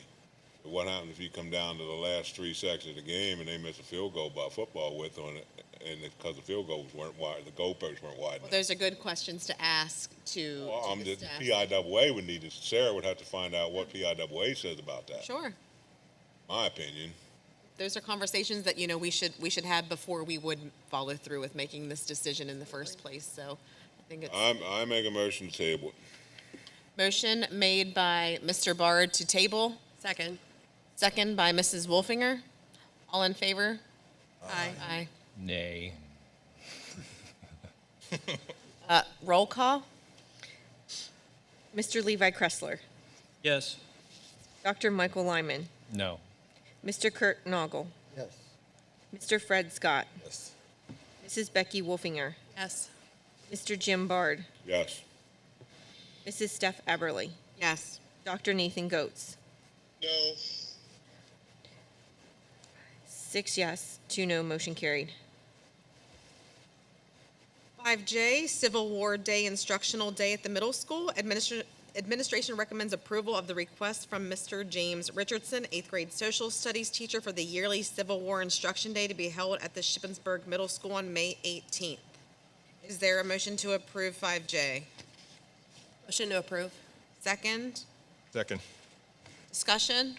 But what happens if you come down to the last 3 seconds of the game and they miss a field goal by football width on it, and it's because the field goals weren't wide, the goalposts weren't wide Well, enough? those are good questions to ask to Well, the the staff. PIAA would need to, Sarah would have to find out what PIAA says about that. Sure. My opinion. Those are conversations that, we should have before we would follow through with making this decision in the first place. So I think it's I make a motion to table it. motion made by Mr. Bard to table, Second. second by Mrs. Wolfinger. All in favor? Aye. Aye. Nay. Roll call? Mr. Levi Kressler, Yes. Dr. Michael Lyman, No. Mr. Kurt Noggle, Yes. Mr. Fred Scott, Yes. Mrs. Becky Wolfinger, Yes. Mr. Jim Bard, Yes. Mrs. Steph Eberly, Yes. Dr. Nathan Goetz. No. 6 yes, 2 no, motion carried. 5J, Civil War Day Instructional Day at the middle school. Administration recommends approval of the request from Mr. James Richardson, 8th grade social studies teacher, for the yearly Civil War Instruction Day to be held at the Shippensburg Middle School on May 18th. Is there a motion to approve 5J? Motion to approve. Second? Second. Discussion?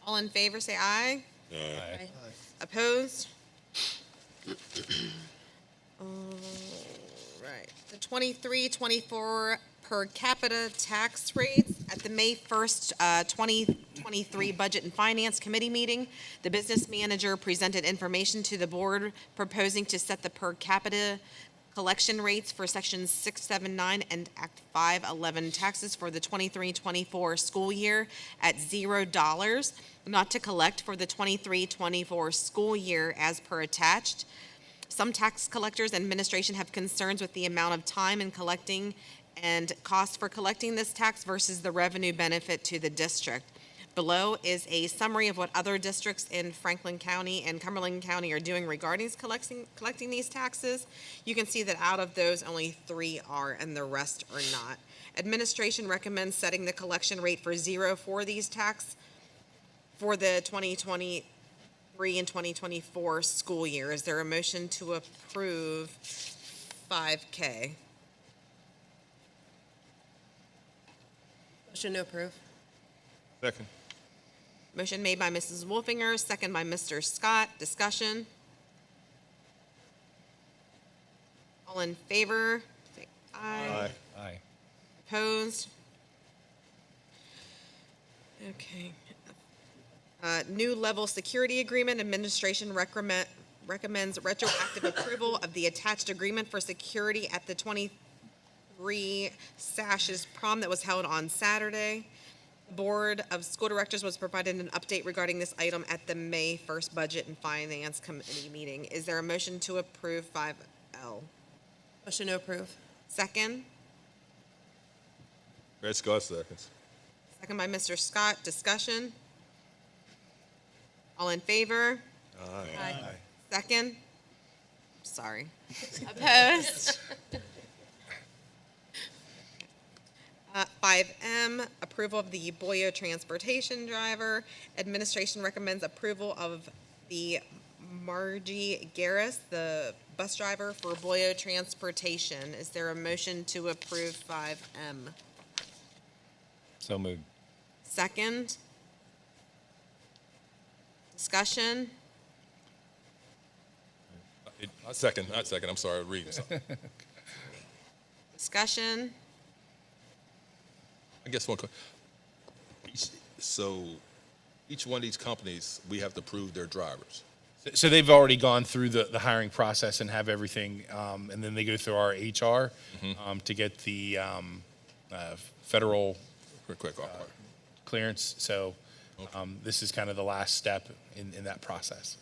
All in favor, say aye. Aye. Opposed? All right. The 23-24 per capita tax rates at the May 1st, 2023 Budget and Finance Committee meeting. The business manager presented information to the board proposing to set the per capita collection rates for Sections 679 and Act 511 taxes for the 23-24 school year at $0, not to collect for the 23-24 school year as per attached. Some tax collectors and administration have concerns with the amount of time in collecting and cost for collecting this tax versus the revenue benefit to the district. Below is a summary of what other districts in Franklin County and Cumberland County are doing regarding collecting these taxes. You can see that out of those, only 3 are and the rest are not. Administration recommends setting the collection rate for 0 for these tax for the 2023 and 2024 school year. Is there a motion to approve 5K? Motion to approve. Second. Motion made by Mrs. Wolfinger, second by Mr. Scott. Discussion? All in favor? Say aye. Aye. Opposed? Okay. New level security agreement. Administration recommends retroactive approval of the attached agreement for security at the 23 Sashes prom that was held on Saturday. The Board of School Directors was provided an update regarding this item at the May 1st Budget and Finance Committee meeting. Is there a motion to approve 5L? Motion to approve. Second? Red Scott seconds. Second by Mr. Scott. Discussion? All in favor? Aye. Second? Sorry. Opposed? 5M, approval of the Boyo transportation driver. Administration recommends approval of the Margie Garris, the bus driver for Boyo transportation. Is there a motion to approve 5M? So moved. Second? Discussion? Second, I'm sorry, reading something. Discussion? I guess so each one of these companies, we have to approve their drivers. So they've already gone through the hiring process and have everything, and then they go through our HR to get the federal Quick. clearance. So this is kind of the last step in that process.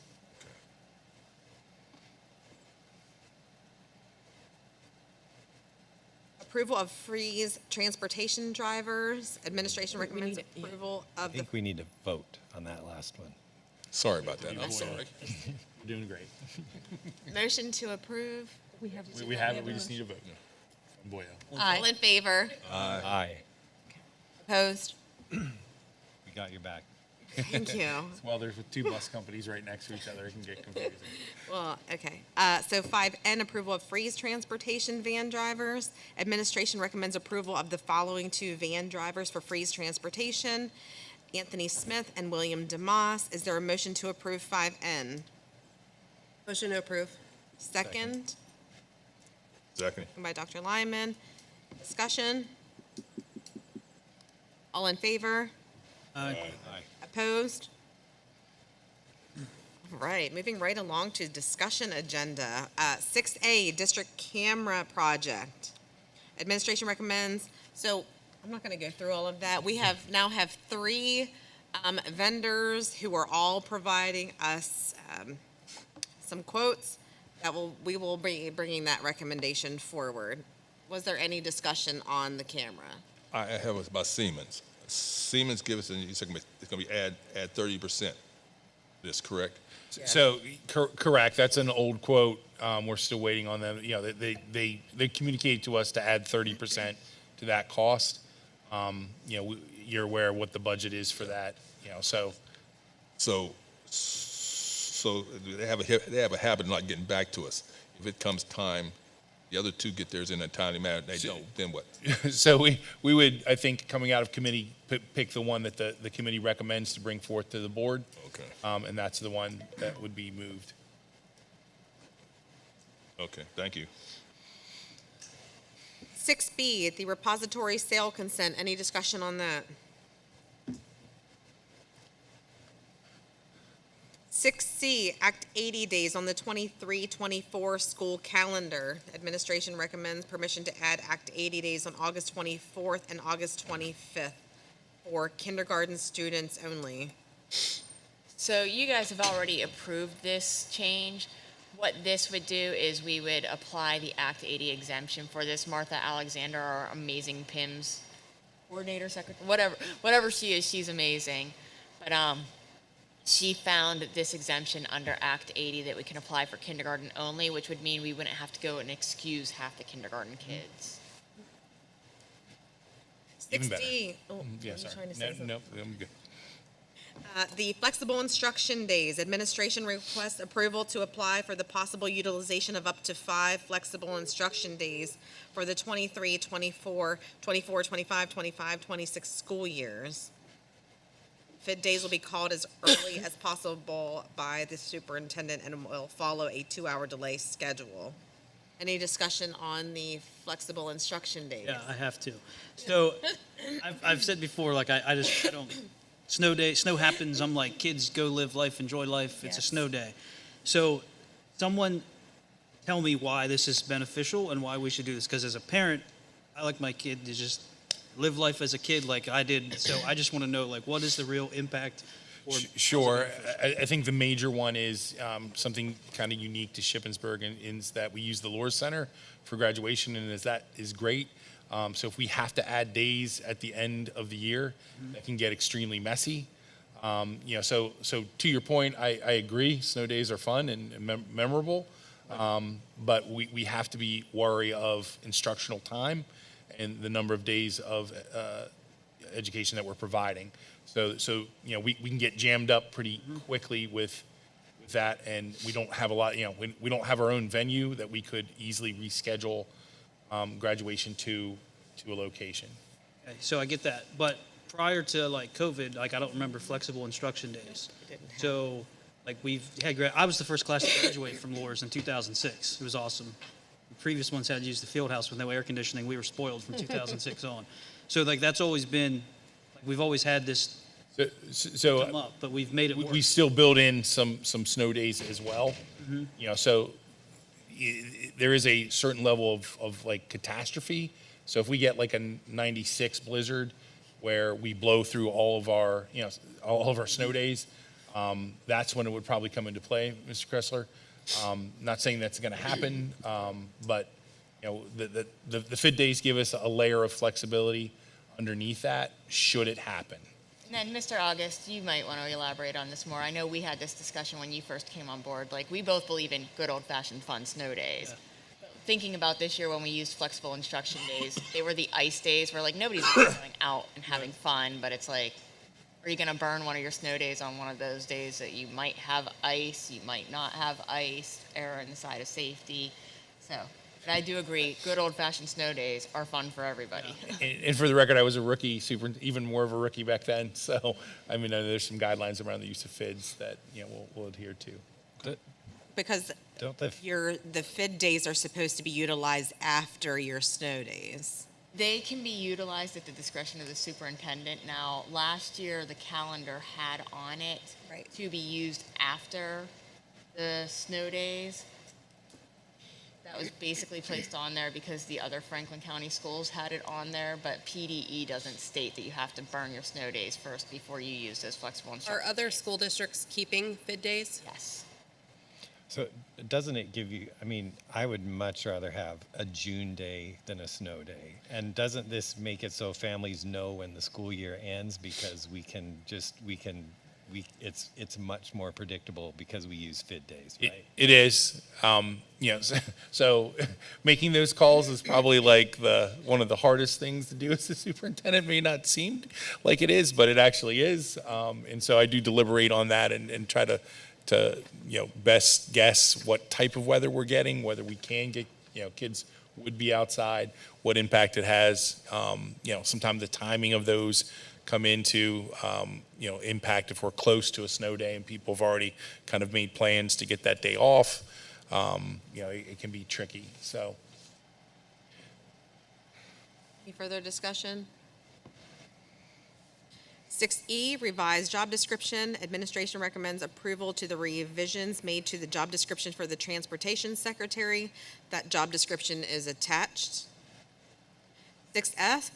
Approval of Freeze transportation drivers. Administration recommends need it, approval I of the, think we need to vote on that last one. Sorry about that, I'm sorry. We're doing great. motion to approve. We have. We have it, we just need a vote. From Boyo. All in favor? Aye. Opposed? We got your back. Thank you. Well, there's 2 bus companies right next to each other, it can get confusing. Well, okay. So 5N, approval of Freeze transportation van drivers. Administration recommends approval of the following 2 van drivers for Freeze transportation, Anthony Smith and William DeMoss. Is there a motion to approve 5N? Motion to approve. Second? Second. By Dr. Lyman. Discussion? All in favor? Aye. Opposed? All right, moving right along to discussion agenda. 6A, district camera project. Administration recommends, so I'm not going to go through all of that. We now have 3 vendors who are all providing us some quotes that we will be bringing that recommendation forward. Was there any discussion on the camera? I have it about Siemens. Siemens gives us, it's going to be add 30%. This correct? So, correct, that's an old quote, we're still waiting on them, you know, they communicated to us to add 30% to that cost. You know, you're aware of what the budget is for that, you know, so. So they have a habit of not getting back to us. If it comes time, the other 2 get theirs in a timely manner. They don't, then what? So we would, I think, coming out of committee, pick the one that the committee recommends to bring forth to the board. Okay. And that's the one that would be moved. Okay, thank you. 6B, the repository sale consent. Any discussion on that? 6C, act 80 days on the 23-24 school calendar. Administration recommends permission to add act 80 days on August 24th and August 25th for kindergarten students only. So you guys have already approved this change. What this would do is we would apply the Act 80 exemption for this. Martha Alexander, our amazing PIMS coordinator, secretary, whatever she is, she's amazing. But she found this exemption under Act 80 that we can apply for kindergarten only, which would mean we wouldn't have to go and excuse half the kindergarten kids. Even better. 60. Oh, Yeah, were you sorry. trying to say No, something? no, I'm good. The flexible instruction days, administration requests approval to apply for the possible utilization of up to 5 flexible instruction days for the 23, 24, 24, 25, 25, 26 school years. FID days will be called as early as possible by the superintendent and will follow a 2-hour delay schedule. Any discussion on the flexible instruction days? Yeah, I have to. So I've said before, like I don't, snow day, snow happens. I'm like, kids, go live life, enjoy life. It's a snow day. So someone tell me why this is beneficial and why we should do this. Because as a parent, I like my kid to just live life as a kid like I did. So I just want to know, like, what is the real impact? Or Sure. I think the major one is something kind of unique to Shippensburg, and is that we use the Lohr Center for graduation, and that is great. So if we have to add days at the end of the year, that can get extremely messy. So to your point, I agree. Snow days are fun and memorable, but we have to be wary of instructional time and the number of days of education that we're providing. So we can get jammed up pretty quickly with that, and we don't have a lot. We don't have our own venue that we could easily reschedule graduation to a location. Okay, so I get that, but prior to like COVID, like I don't remember flexible instruction days. So like we've had, I was the first class to graduate from Lohr's in 2006. It was awesome. The previous ones had to use the field house with no air conditioning. We were spoiled from 2006 on. So like that's always been, like, we've always had this So come up, but we've made it work. we still build in some snow days as well. So there is a certain level of like catastrophe. So if we get like a 96 blizzard where we blow through all of our snow days, that's when it would probably come into play, Mr. Kressler. Not saying that's going to happen, but the FID days give us a layer of flexibility underneath that should it happen. And then, Mr. August, you might want to elaborate on this more. I know we had this discussion when you first came on board. Like, we both believe in good old-fashioned fun snow days. Yeah. Thinking about this year when we used flexible instruction days, they were the ice days where, like, nobody's really going out and having fun, but it's like, are you going to burn one of your snow days on one of those days that you might have ice, you might not have ice, err on the side of safety? So, but I do agree, good old-fashioned snow days are fun for everybody. And for the record, I was a rookie, even more of a rookie back then. So, I mean, there's some guidelines around the use of FIDs that we'll adhere to. Because the FID days are supposed to be utilized after your snow days. They can be utilized at the discretion of the superintendent. Now, last year, the calendar had on it to be used after the snow days. That was basically placed on there because the other Franklin County schools had it on there, but PDE doesn't state that you have to burn your snow days first before you use those flexible instruction. Are other school districts keeping FID days? Yes. So doesn't it give you, I mean, I would much rather have a June day than a snow day. And doesn't this make it so families know when the school year ends because it's much more predictable because we use FID days, right? It is. So making those calls is probably like one of the hardest things to do as a superintendent. May not seem like it is, but it actually is. And so I do deliberate on that and try to best guess what type of weather we're getting, whether we can get, kids would be outside, what impact it has. Sometimes the timing of those come into, impact if we're close to a snow day and people have already kind of made plans to get that day off. It can be tricky, so. Any further discussion? 6E, revised job description. Administration recommends approval to the revisions made to the job description for the transportation secretary. That job description is attached. 6F,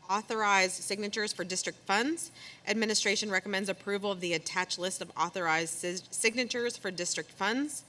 authorized signatures for district funds. Administration recommends approval of the attached list of authorized signatures for district funds.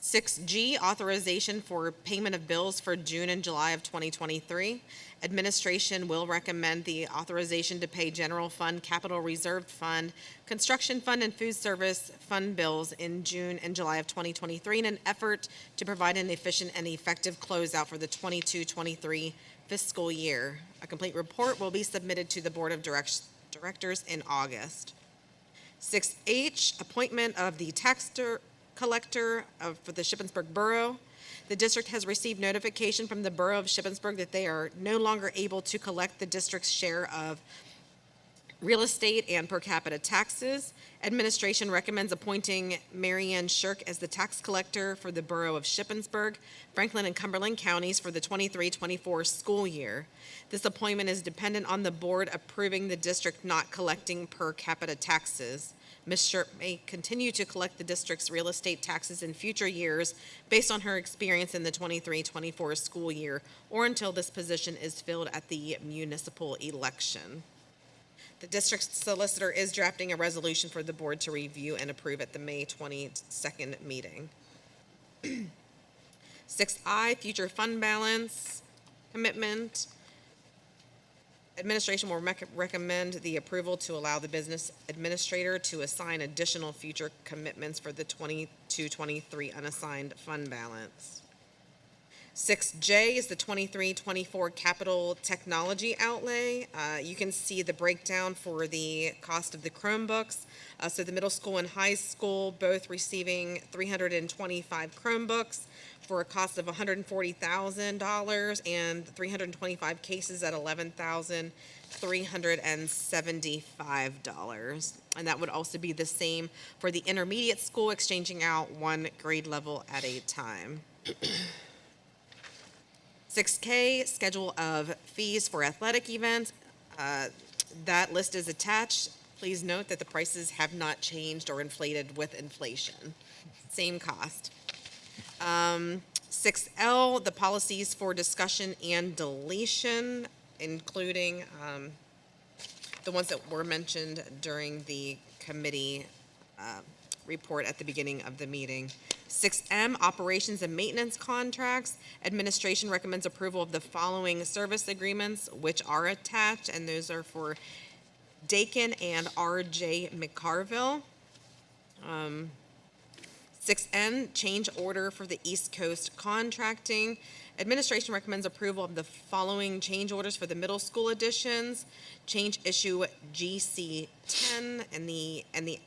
6G, authorization for payment of bills for June and July of 2023. Administration will recommend the authorization to pay general fund, capital reserve fund, construction fund, and food service fund bills in June and July of 2023 in an effort to provide an efficient and effective closeout for the 22-23 fiscal year. A complete report will be submitted to the Board of Directors in August. 6H, appointment of the tax collector for the Shippensburg Borough. The district has received notification from the Borough of Shippensburg that they are no longer able to collect the district's share of real estate and per capita taxes. Administration recommends appointing Marianne Shirk as the tax collector for the Borough of Shippensburg, Franklin, and Cumberland counties for the 23-24 school year. This appointment is dependent on the board approving the district not collecting per capita taxes. Ms. Shirk may continue to collect the district's real estate taxes in future years based on her experience in the 23-24 school year or until this position is filled at the municipal election. The district solicitor is drafting a resolution for the board to review and approve at the May 22nd meeting. 6I, future fund balance commitment. Administration will recommend the approval to allow the business administrator to assign additional future commitments for the 22-23 unassigned fund balance. 6J is the 23-24 capital technology outlay. You can see the breakdown for the cost of the Chromebooks. So the middle school and high school both receiving 325 Chromebooks for a cost of $140,000 and 325 cases at $11,375. And that would also be the same for the intermediate school, exchanging out one grade level at a time. 6K, schedule of fees for athletic events. That list is attached. Please note that the prices have not changed or inflated with inflation. Same cost. 6L, the policies for discussion and deletion, including the ones that were mentioned during the committee report at the beginning of the meeting. 6M, operations and maintenance contracts. Administration recommends approval of the following service agreements, which are attached, and those are for Dakin and R.J. McCarville. 6N, change order for the East Coast Contracting. Administration recommends approval of the following change orders for the middle school additions. Change issue GC10, and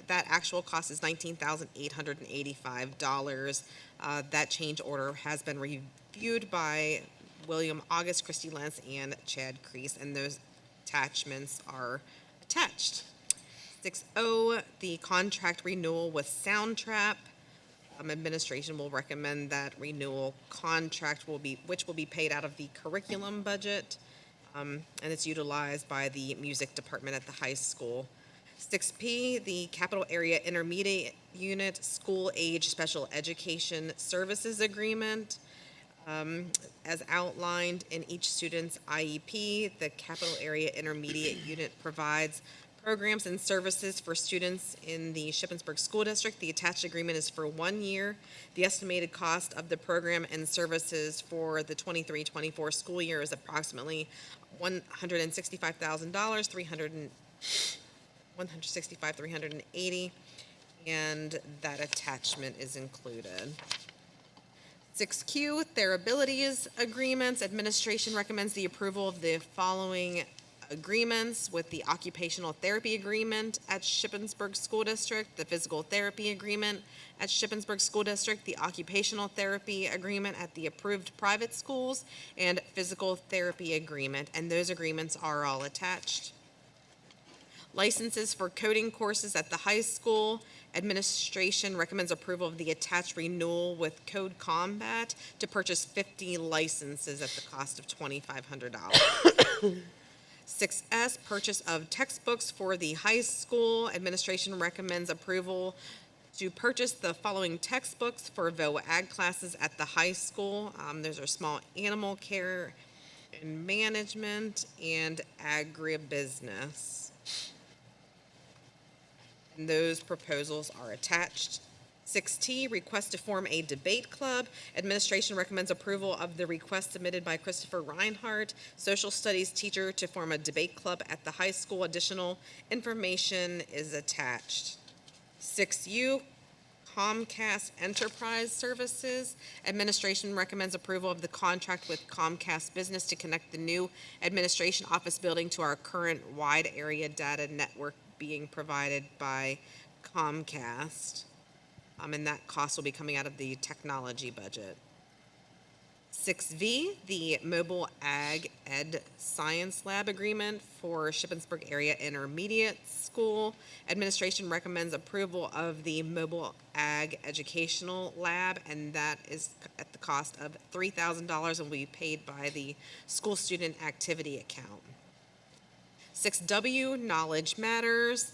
that actual cost is $19,885. That change order has been reviewed by William August, Christy Lentz, and Chad Crease, and those attachments are attached. 6O, the contract renewal with Soundtrap. Administration will recommend that renewal contract which will be paid out of the curriculum budget, and it's utilized by the music department at the high school. 6P, the capital area intermediate unit school age special education services agreement. As outlined in each student's IEP, the capital area intermediate unit provides programs and services for students in the Shippensburg School District. The attached agreement is for 1 year. The estimated cost of the program and services for the 23-24 school year is approximately $165,000, $380, and that attachment is included. 6Q, Therabilties agreements. Administration recommends the approval of the following agreements with the occupational therapy agreement at Shippensburg School District, the physical therapy agreement at Shippensburg School District, the occupational therapy agreement at the approved private schools, and physical therapy agreement, and those agreements are all attached. Licenses for coding courses at the high school. Administration recommends approval of the attached renewal with Code Combat to purchase 50 licenses at the cost of $2,500. 6S, purchase of textbooks for the high school. Administration recommends approval to purchase the following textbooks for VOAG classes at the high school. Those are small animal care and management and agribusiness. And those proposals are attached. 6T, request to form a debate club. Administration recommends approval of the request submitted by Christopher Reinhardt, social studies teacher, to form a debate club at the high school. Additional information is attached. 6U, Comcast Enterprise Services. Administration recommends approval of the contract with Comcast Business to connect the new administration office building to our current wide area data network being provided by Comcast. And that cost will be coming out of the technology budget. 6V, the Mobile Ag Ed Science Lab Agreement for Shippensburg Area Intermediate School. Administration recommends approval of the Mobile Ag Educational Lab, and that is at the cost of $3,000 and will be paid by the School Student Activity Account. 6W, Knowledge Matters.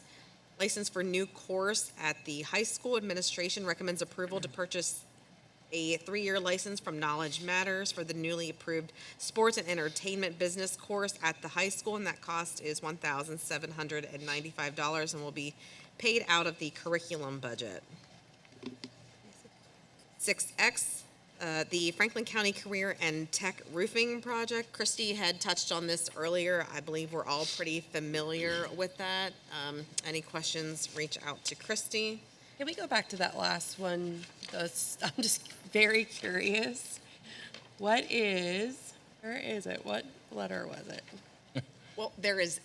License for new course at the high school. Administration recommends approval to purchase a 3-year license from Knowledge Matters for the newly approved sports and entertainment business course at the high school, and that cost is $1,795 and will be paid out of the curriculum budget. 6X, the Franklin County Career and Tech Roofing Project. Christy had touched on this earlier. I believe we're all pretty familiar with that. Any questions, reach out to Christy. Can we go back to that last one? I'm just very curious. Where is it? What letter was it? Well, there is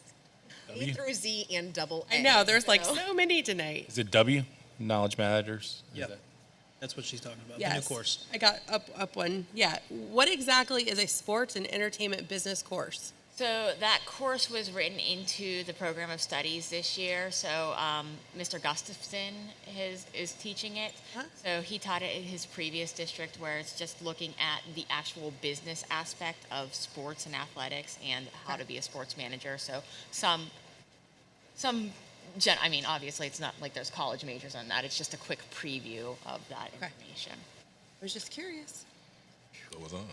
A W? through Z and double A. I know, there's like so many tonight. Is it W? Knowledge Matters? Is Yep. that- That's what she's talking about, Yes. the new course. I got up one. Yeah. What exactly is a sports and entertainment business course? So that course was written into the program of studies this year. So Mr. Gustafson is teaching it. So he taught it in his previous district, where it's just looking at the actual business aspect of sports and athletics and how to be a sports manager. So I mean, obviously, it's not like there's college majors on that. It's just a quick preview of that information. I was just curious. What was on?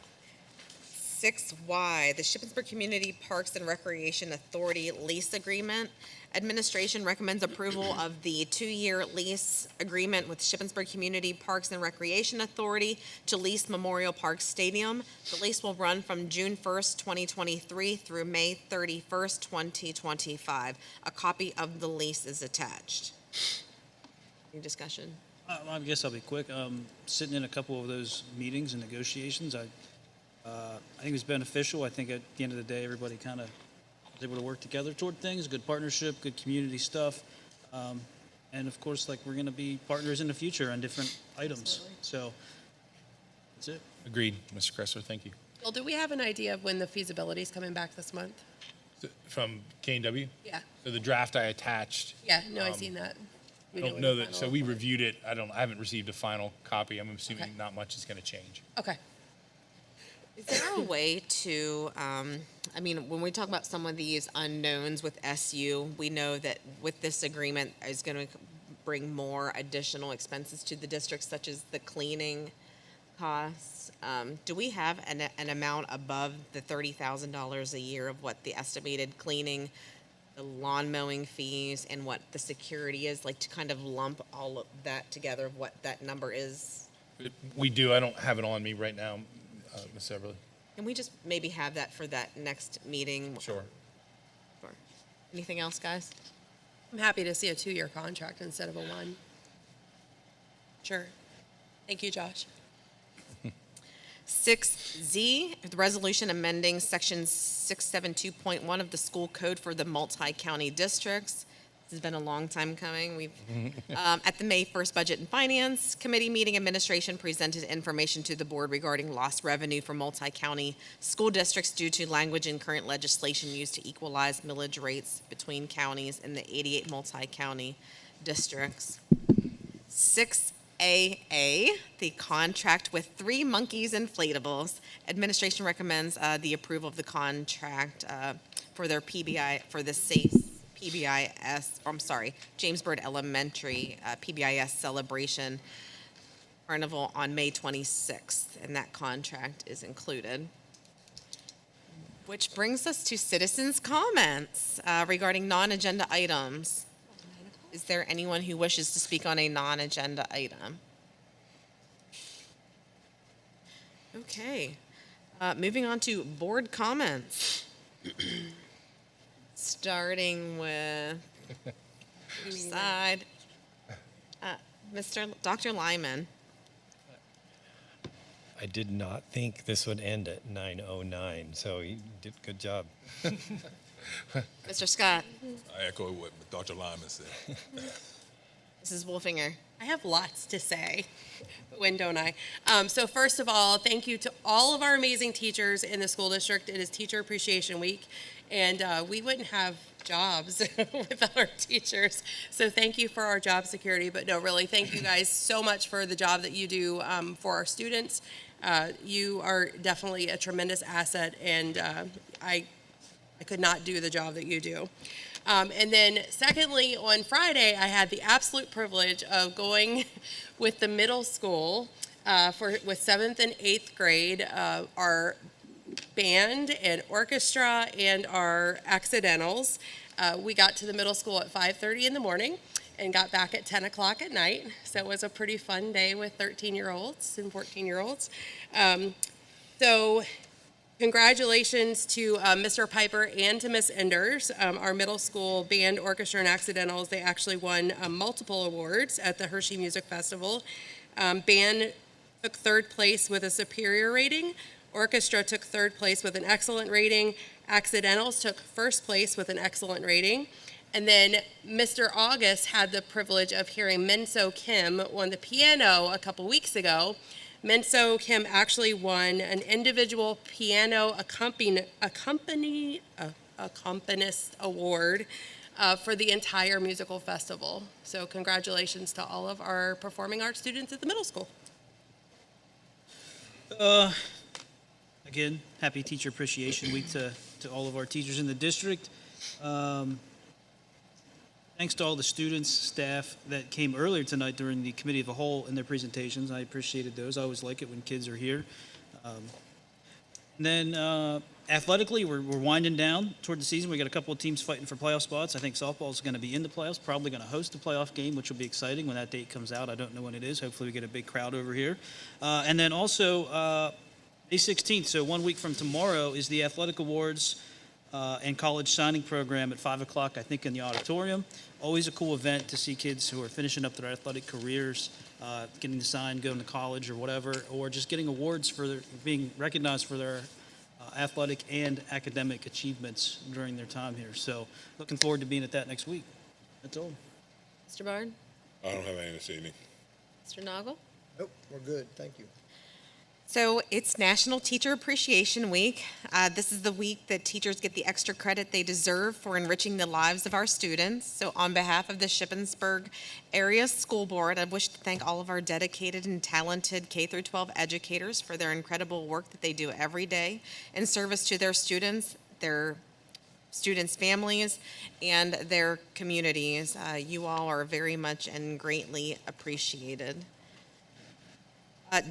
6Y, the Shippensburg Community Parks and Recreation Authority lease agreement. Administration recommends approval of the 2-year lease agreement with Shippensburg Community Parks and Recreation Authority to lease Memorial Park Stadium. The lease will run from June 1st, 2023 through May 31st, 2025. A copy of the lease is attached. Any discussion? I guess I'll be quick. Sitting in a couple of those meetings and negotiations, I think it was beneficial. I think at the end of the day, everybody kind of was able to work together toward things, good partnership, good community stuff. And of course, like, we're going to be partners in the future on different items. So that's it. Agreed, Mr. Kressler, thank you. Well, do we have an idea of when the feasibility is coming back this month? From K&W? Yeah. So the draft I attached. Yeah, no, I've seen that. I don't know that, so we reviewed it. I haven't received a final copy. I'm assuming not much is going to change. Okay. Is there a way to, I mean, when we talk about some of these unknowns with SU, we know that with this agreement is going to bring more additional expenses to the district, such as the cleaning costs. Do we have an amount above the $30,000 a year of what the estimated cleaning, the lawn mowing fees, and what the security is, like, to kind of lump all of that together, of what that number is? We do. I don't have it on me right now, Ms. Everly. Can we just maybe have that for that next meeting? Sure. Sure. Anything else, guys? I'm happy to see a 2-year contract instead of a 1. Sure. Thank you, Josh. 6Z, the resolution amending section 672.1 of the school code for the multi-county districts. This has been a long time coming. We've at the May 1st Budget and Finance Committee meeting, administration presented information to the board regarding lost revenue for multi-county school districts due to language in current legislation used to equalize millage rates between counties in the 88 multi-county districts. 6AA, the contract with Three Monkeys Inflatables. Administration recommends the approval of the contract for their PBI, for the SACE PBIS, James Byrd Elementary PBIS celebration carnival on May 26th, and that contract is included. Which brings us to citizens' comments regarding non-agenda items. Is there anyone who wishes to speak on a non-agenda item? Okay, moving on to board comments. Starting with which side? Dr. Lyman. I did not think this would end at 9:09, so you did a good job. Mr. Scott. I echo what Dr. Lyman said. Mrs. Wolfinger. I have lots to say. When don't I? So first of all, thank you to all of our amazing teachers in the school district. It is Teacher Appreciation Week, and we wouldn't have jobs without our teachers. So thank you for our job security. But no, really, thank you guys so much for the job that you do for our students. You are definitely a tremendous asset, and I could not do the job that you do. And then secondly, on Friday, I had the absolute privilege of going with the middle school with 7th and 8th grade, our band and orchestra and our accidentals. We got to the middle school at 5:30 in the morning and got back at 10 o'clock at night. So it was a pretty fun day with 13-year-olds and 14-year-olds. So congratulations to Mr. Piper and to Miss Enders, our middle school band, orchestra, and accidentals. They actually won multiple awards at the Hershey Music Festival. Band took 3rd place with a superior rating. Orchestra took 3rd place with an excellent rating. Accidentals took 1st place with an excellent rating. And then Mr. August had the privilege of hearing Minso Kim on the piano a couple weeks ago. Minso Kim actually won an individual piano accompanist award for the entire musical festival. So congratulations to all of our performing arts students at the middle school. Again, happy Teacher Appreciation Week to all of our teachers in the district. Thanks to all the students, staff that came earlier tonight during the Committee of the Whole in their presentations. I appreciated those. I always like it when kids are here. And then athletically, we're winding down toward the season. We got a couple of teams fighting for playoff spots. I think softball is going to be in the playoffs, probably going to host a playoff game, which will be exciting when that date comes out. I don't know when it is. Hopefully we get a big crowd over here. And then also May 16th, so 1 week from tomorrow, is the Athletic Awards and College Signing Program at 5 o'clock, I think, in the auditorium. Always a cool event to see kids who are finishing up their athletic careers, getting to sign, going to college or whatever, or just getting awards for being recognized for their athletic and academic achievements during their time here. So looking forward to being at that next week. That's all. Mr. Bard? I don't have anything this evening. Mr. Noggle? Nope, we're good. Thank you. So it's National Teacher Appreciation Week. This is the week that teachers get the extra credit they deserve for enriching the lives of our students. So on behalf of the Shippensburg Area School Board, I wish to thank all of our dedicated and talented K-12 educators for their incredible work that they do every day in service to their students, families, and their communities. You all are very much and greatly appreciated.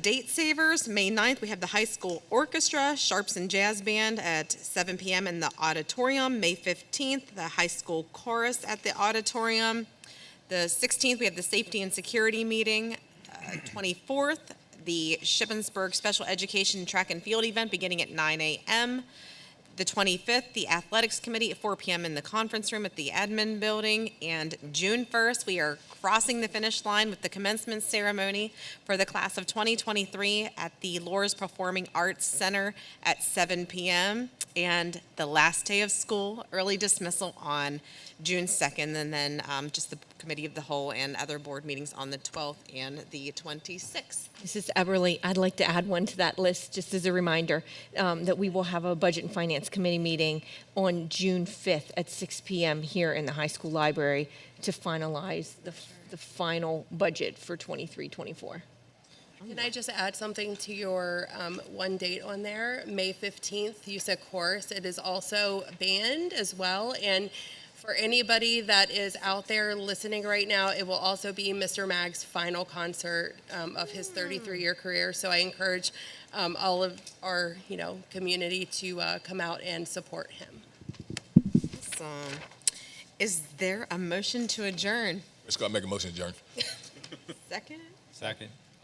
Date savers, May 9th, we have the high school orchestra, Sharps and Jazz Band at 7 p.m. in the auditorium. May 15th, the high school chorus at the auditorium. The 16th, we have the safety and security meeting. 24th, the Shippensburg Special Education Track and Field event beginning at 9 a.m. The 25th, the Athletics Committee at 4 p.m. in the conference room at the admin building. And June 1st, we are crossing the finish line with the commencement ceremony for the class of 2023 at the Loras Performing Arts Center at 7 p.m. And the last day of school, early dismissal on June 2nd, and then just the Committee of the Whole and other board meetings on the 12th and the 26th. Mrs. Eberly, I'd like to add one to that list, just as a reminder, that we will have a Budget and Finance Committee meeting on June 5th at 6 p.m. here in the high school library to finalize the final budget for 23-24. Can I just add something to your one date on there? May 15th, you said chorus. It is also band as well. And for anybody that is out there listening right now, it will also be Mr. Mag's final concert of his 33-year career. So I encourage all of our, community to come out and support him. Awesome. Is there a motion to adjourn? Let's go and make a motion to adjourn. Second? Second.